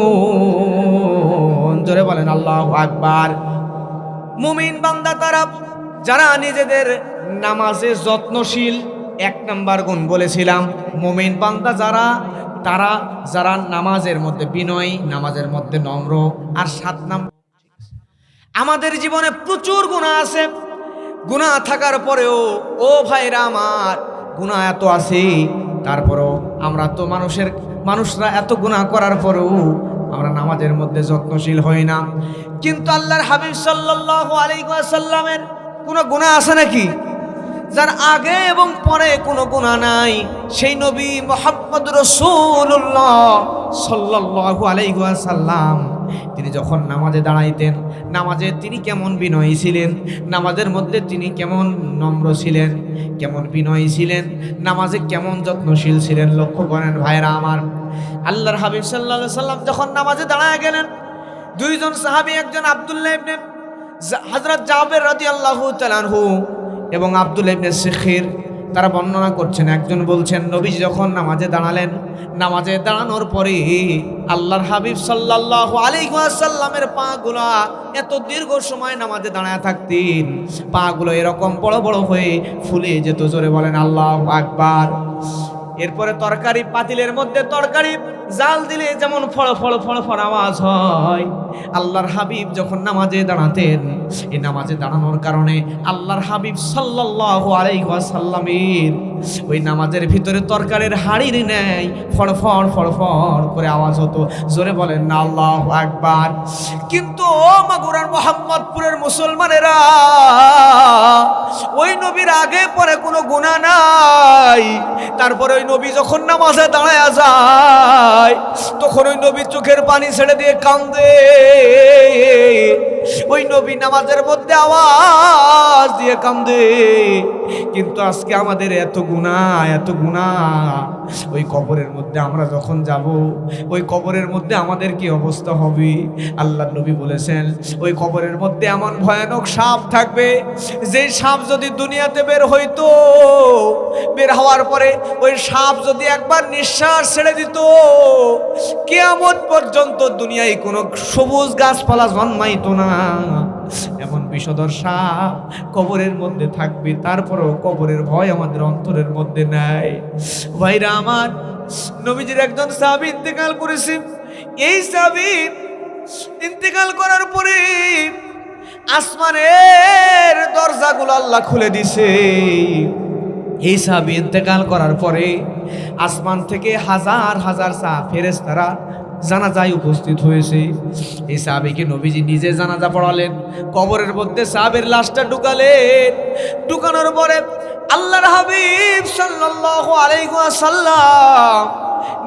ইউহাফিজুন। জোরে বলেন আল্লাহু আকবার। মুমিন বান্দা তারা যারা নিজেদের নামাজে যত্নশীল, এক নাম্বার গুণ বলেছিলাম, মুমিন বান্দা যারা, তারা যারা নামাজের মধ্যে বিনয়ী, নামাজের মধ্যে নম্র। আর 7 নাম্বার, আমাদের জীবনে প্রচুর গুনাহ আছে, গুনাহ থাকার পরেও ও ভাইরা আমার, গুনাহ এত আছে, তারপরেও আমরা তো মানুষরা এত গুনাহ করার পরেও আমরা নামাজের মধ্যে যত্নশীল হই না। কিন্তু আল্লাহর হাবিব সাল্লাল্লাহু আলাইহি ওয়াসাল্লামের কোনো গুনাহ আছে নাকি? যার আগে এবং পরে কোনো গুনাহ নাই, সেই নবী মুহাম্মদ রাসূলুল্লাহ সাল্লাল্লাহু আলাইহি ওয়াসাল্লাম তিনি যখন নামাজে দাঁড়াইতেন, নামাজে তিনি কেমন বিনয়ী ছিলেন, নামাজের মধ্যে তিনি কেমন নম্র ছিলেন, কেমন বিনয়ী ছিলেন, নামাজে কেমন যত্নশীল ছিলেন, লক্ষ্য করেন ভাইরা আমার। আল্লাহর হাবিব সাল্লাল্লাহু আলাইহি ওয়াসাল্লাম যখন নামাজে দাঁড়ায় গেলেন, দুইজন সাহাবী, একজন আব্দুল্লাহ ইবনে হযরত জাবের রাদিয়াল্লাহু তাআলা আনহু এবং আব্দুল্লাহ ইবনে শিখির, তারা বর্ণনা করছেন। একজন বলছেন, নবীজি যখন নামাজে দাঁড়ালেন, নামাজে দাঁড়ানোর পরে আল্লাহর হাবিব সাল্লাল্লাহু আলাইহি ওয়াসাল্লামের পাগুলো এত দীর্ঘ সময় নামাজে দাঁড়ায় থাকতেন, পাগুলো এরকম বড় বড় হয়ে ফুলে যেত। জোরে বলেন আল্লাহু আকবার। এরপরে তরকারি, পাতিলের মধ্যে তরকারি জাল দিলে যেমন ফড় ফড় ফড় ফড় আওয়াজ হয়, আল্লাহর হাবিব যখন নামাজে দাঁড়াতেন, এই নামাজে দাঁড়ানোর কারণে আল্লাহর হাবিব সাল্লাল্লাহু আলাইহি ওয়াসাল্লামের ওই নামাজের ভিতরে তরকারির হাড়ির নেয় ফড় ফড় ফড় ফড় করে আওয়াজ হতো। জোরে বলেন না আল্লাহু আকবার। কিন্তু ও মাগুরার মোহাম্মদপুরের মুসলমানেরা, ওই নবীর আগে পরে কোনো গুনাহ নাই, তারপরে ওই নবী যখন নামাজে দাঁড়ায় যায়, তখন ওই নবী চোখের পানি ছেড়ে দিয়ে কান্দে। ওই নবী নামাজের মধ্যে আওয়াজ দিয়ে কান্দে। কিন্তু আজকে আমাদের এত গুনাহ, এত গুনাহ, ওই কবরের মধ্যে আমরা যখন যাব, ওই কবরের মধ্যে আমাদের কি অবস্থা হবে? আল্লাহর নবী বলেছেন, ওই কবরের মধ্যে এমন ভয়ানক সাপ থাকবে, যে সাপ যদি দুনিয়াতে বের হইতো, বের হওয়ার পরে ওই সাপ যদি একবার নিঃশ্বাস ছেড়ে দিত, কিয়ামত পর্যন্ত দুনিয়ায় কোনো সবুজ গাছপালা জন্মাইতো না। এমন বিষধর সাপ কবরের মধ্যে থাকবে, তারপরেও কবরের ভয় আমাদের অন্তরের মধ্যে নাই। ভাইরা আমার, নবীজির একজন সাহাবী ইন্তেকাল করেছে। এই সাহাবী ইন্তেকাল করার পরে আসমানের দরজাগুলো আল্লাহ খুলে দিছে। এই সাহাবী ইন্তেকাল করার পরে আসমান থেকে হাজার হাজার ফেরেশতারা জানাজায় উপস্থিত হয়েছে। এই সাহাবীকে নবীজি নিজে জানাজা পড়ালেন, কবরের মধ্যে সাহাবীর লাশটা ঢুকালেন। ঢুকানোর পরে আল্লাহর হাবিব সাল্লাল্লাহু আলাইহি ওয়াসাল্লাম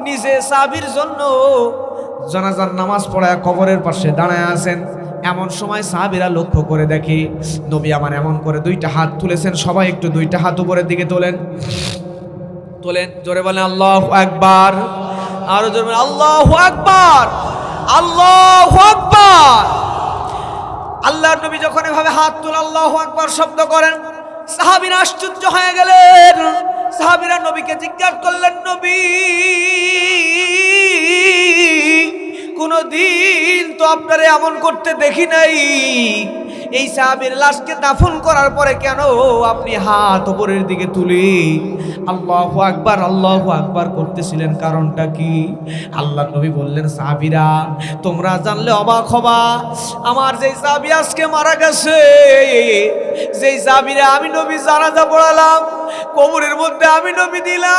নিজে সাহাবীর জন্য জানাজার নামাজ পড়ায় কবরের পাশে দাঁড়ায় আছেন। এমন সময় সাহাবীরা লক্ষ্য করে দেখে, নবী আমার এমন করে 2টা হাত তুলেছেন। সবাই একটু 2টা হাত উপরের দিকে তোলেন, তোলেন, জোরে বলেন আল্লাহু আকবার। আরো জোরে বলেন আল্লাহু আকবার, আল্লাহু আকবার। আল্লাহর নবী যখন এভাবে হাত তুলে আল্লাহু আকবার শব্দ করেন, সাহাবীরা আশ্চর্য হয়ে গেলেন। সাহাবীরা নবীকে জিজ্ঞাসা করলেন, নবী, কোনদিন তো আপনারে এমন করতে দেখি নাই। এই সাহাবীর লাশকে দাফন করার পরে কেন আপনি হাত উপরের দিকে তুলে আল্লাহু আকবার, আল্লাহু আকবার করতেছিলেন? কারণটা কি? আল্লাহর নবী বললেন, সাহাবীরা তোমরা জানলে অবাক হবা। আমার যেই সাহাবী আজকে মারা গেছে, যেই সাহাবীরা আমি নবী জানাজা পড়ালাম, কবরের মধ্যে আমি নবী দিলাম,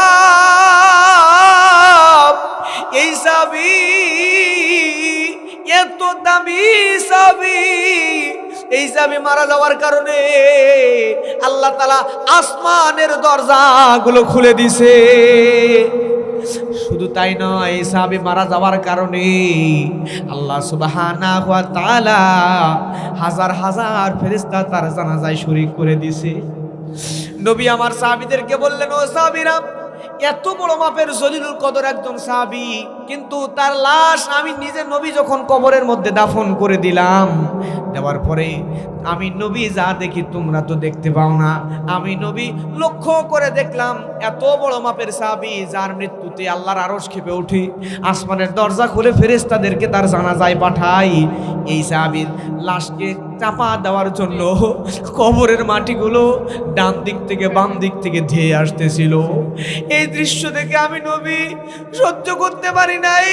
এই সাহাবী এত দামি সাহাবী, এই সাহাবী মারা যাওয়ার কারণে আল্লাহ তাআলা আসমানের দরজাগুলো খুলে দিছে। শুধু তাই নয়, এই সাহাবী মারা যাওয়ার কারণে আল্লাহ সুবহানাহু ওয়া তাআলা হাজার হাজার ফেরেশতা তার জানাজায় শরীক করে দিছে। নবী আমার সাহাবীদেরকে বললেন, ও সাহাবীরা, এত বড় মাপের জলিলুল কদর একজন সাহাবী কিন্তু তার লাশ আমি নিজে নবী যখন কবরের মধ্যে দাফন করে দিলাম, দেওয়ার পরে আমি নবী যা দেখি তোমরা তো দেখতে পাও না, আমি নবী লক্ষ্য করে দেখলাম এত বড় মাপের সাহাবী যার মৃত্যুতে আল্লাহর আরশ কেঁপে ওঠে, আসমানের দরজা খুলে ফেরেশতাদেরকে তার জানাজায় পাঠাই। এই সাহাবীর লাশকে চাপা দেওয়ার জন্য কবরের মাটিগুলো ডান দিক থেকে বাম দিক থেকে ধেয়ে আসতেছিল। এই দৃশ্য দেখে আমি নবী সহ্য করতে পারি নাই।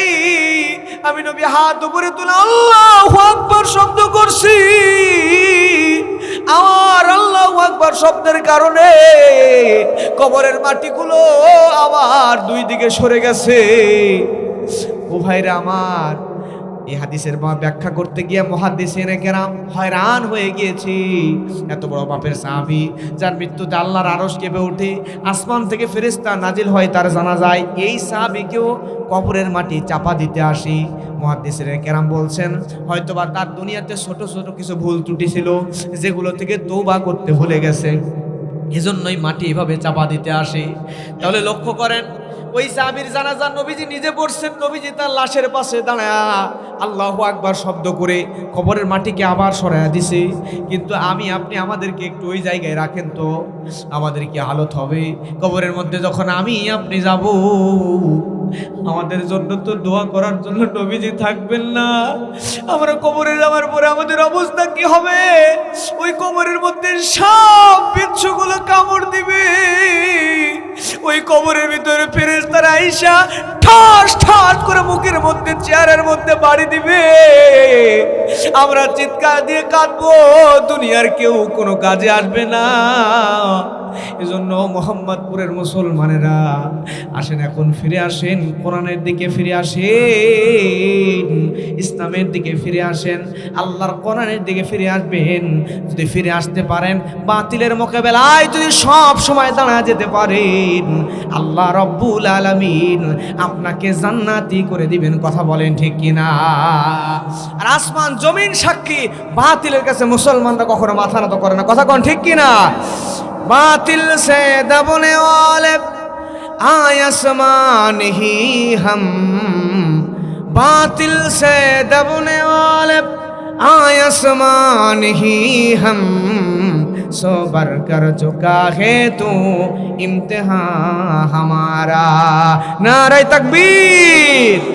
আমি নবী হাত উপরে তুলে আল্লাহু আকবার শব্দ করছি। আমার আল্লাহু আকবার শব্দের কারণে কবরের মাটিগুলো আবার দুই দিকে সরে গেছে। ও ভাইরা আমার, এই হাদিসের ব্যাখ্যা করতে গিয়ে মুহাদ্দিসিনে কেরাম হয়রান হয়ে গিয়েছি। এত বড় বাপের সাহাবী যার মৃত্যুতে আল্লাহর আরশ কেঁপে ওঠে, আসমান থেকে ফেরেশতা নাজিল হয় তার জানাজায়, এই সাহাবীকেও কবরের মাটি চাপা দিতে আসি। মুহাদ্দিসিনে কেরাম বলছেন হয়তোবা তার দুনিয়াতে ছোট ছোট কিছু ভুল ত্রুটি ছিল যেগুলো থেকে তওবা করতে ভুলে গেছে, এজন্যই মাটি এভাবে চাপা দিতে আসে। তাহলে লক্ষ্য করেন, ওই সাহাবীর জানাজা নবীজি নিজে পড়ছেন, নবীজি তার লাশের পাশে দাঁড়ায়া আল্লাহু আকবার শব্দ করে কবরের মাটিকে আবার সরায়া দিছে। কিন্তু আমি আপনি আমাদেরকে একটু ওই জায়গায় রাখেন তো, আমাদের কি হালত হবে কবরের মধ্যে যখন আমি আপনি যাব? আমাদের জন্য তো দোয়া করার জন্য নবীজি থাকবেন না। আমরা কবরে যাওয়ার পরে আমাদের অবস্থা কি হবে? ওই কবরের মধ্যে সব বিচ্ছুগুলো কামড় দিবে, ওই কবরের ভিতরে ফেরেশতারা আইসা ঠাস ঠাস করে মুখের মধ্যে চেয়ারের মধ্যে বাড়ি দিবে। আমরা চিৎকার দিয়ে কাঁদবো, দুনিয়ার কেউ কোনো কাজে আসবে না। এজন্য মোহাম্মদপুরের মুসলমানেরা আসেন, এখন ফিরে আসেন, কোরআনের দিকে ফিরে আসেন, ইসলামের দিকে ফিরে আসেন, আল্লাহর কোরআনের দিকে ফিরে আসবেন। যদি ফিরে আসতে পারেন, বাতিলের মোকাবেলায় যদি সব সময় দাঁড়া যেতে পারেন, আল্লাহ রব্বুল আলামিন আপনাকে জান্নাতি করে দিবেন। কথা বলেন ঠিক কিনা? আর আসমান জমিন সাক্ষী, বাতিলের কাছে মুসলমানরা কখনো মাথা নত করে না। কথা কোন ঠিক কিনা? बातिल से दबने वाले आसमान ही हम, बातिल से दबने वाले आसमान ही हम, सो बर कर चुका है तू इम्तिहान हमारा। नारे तकबीर।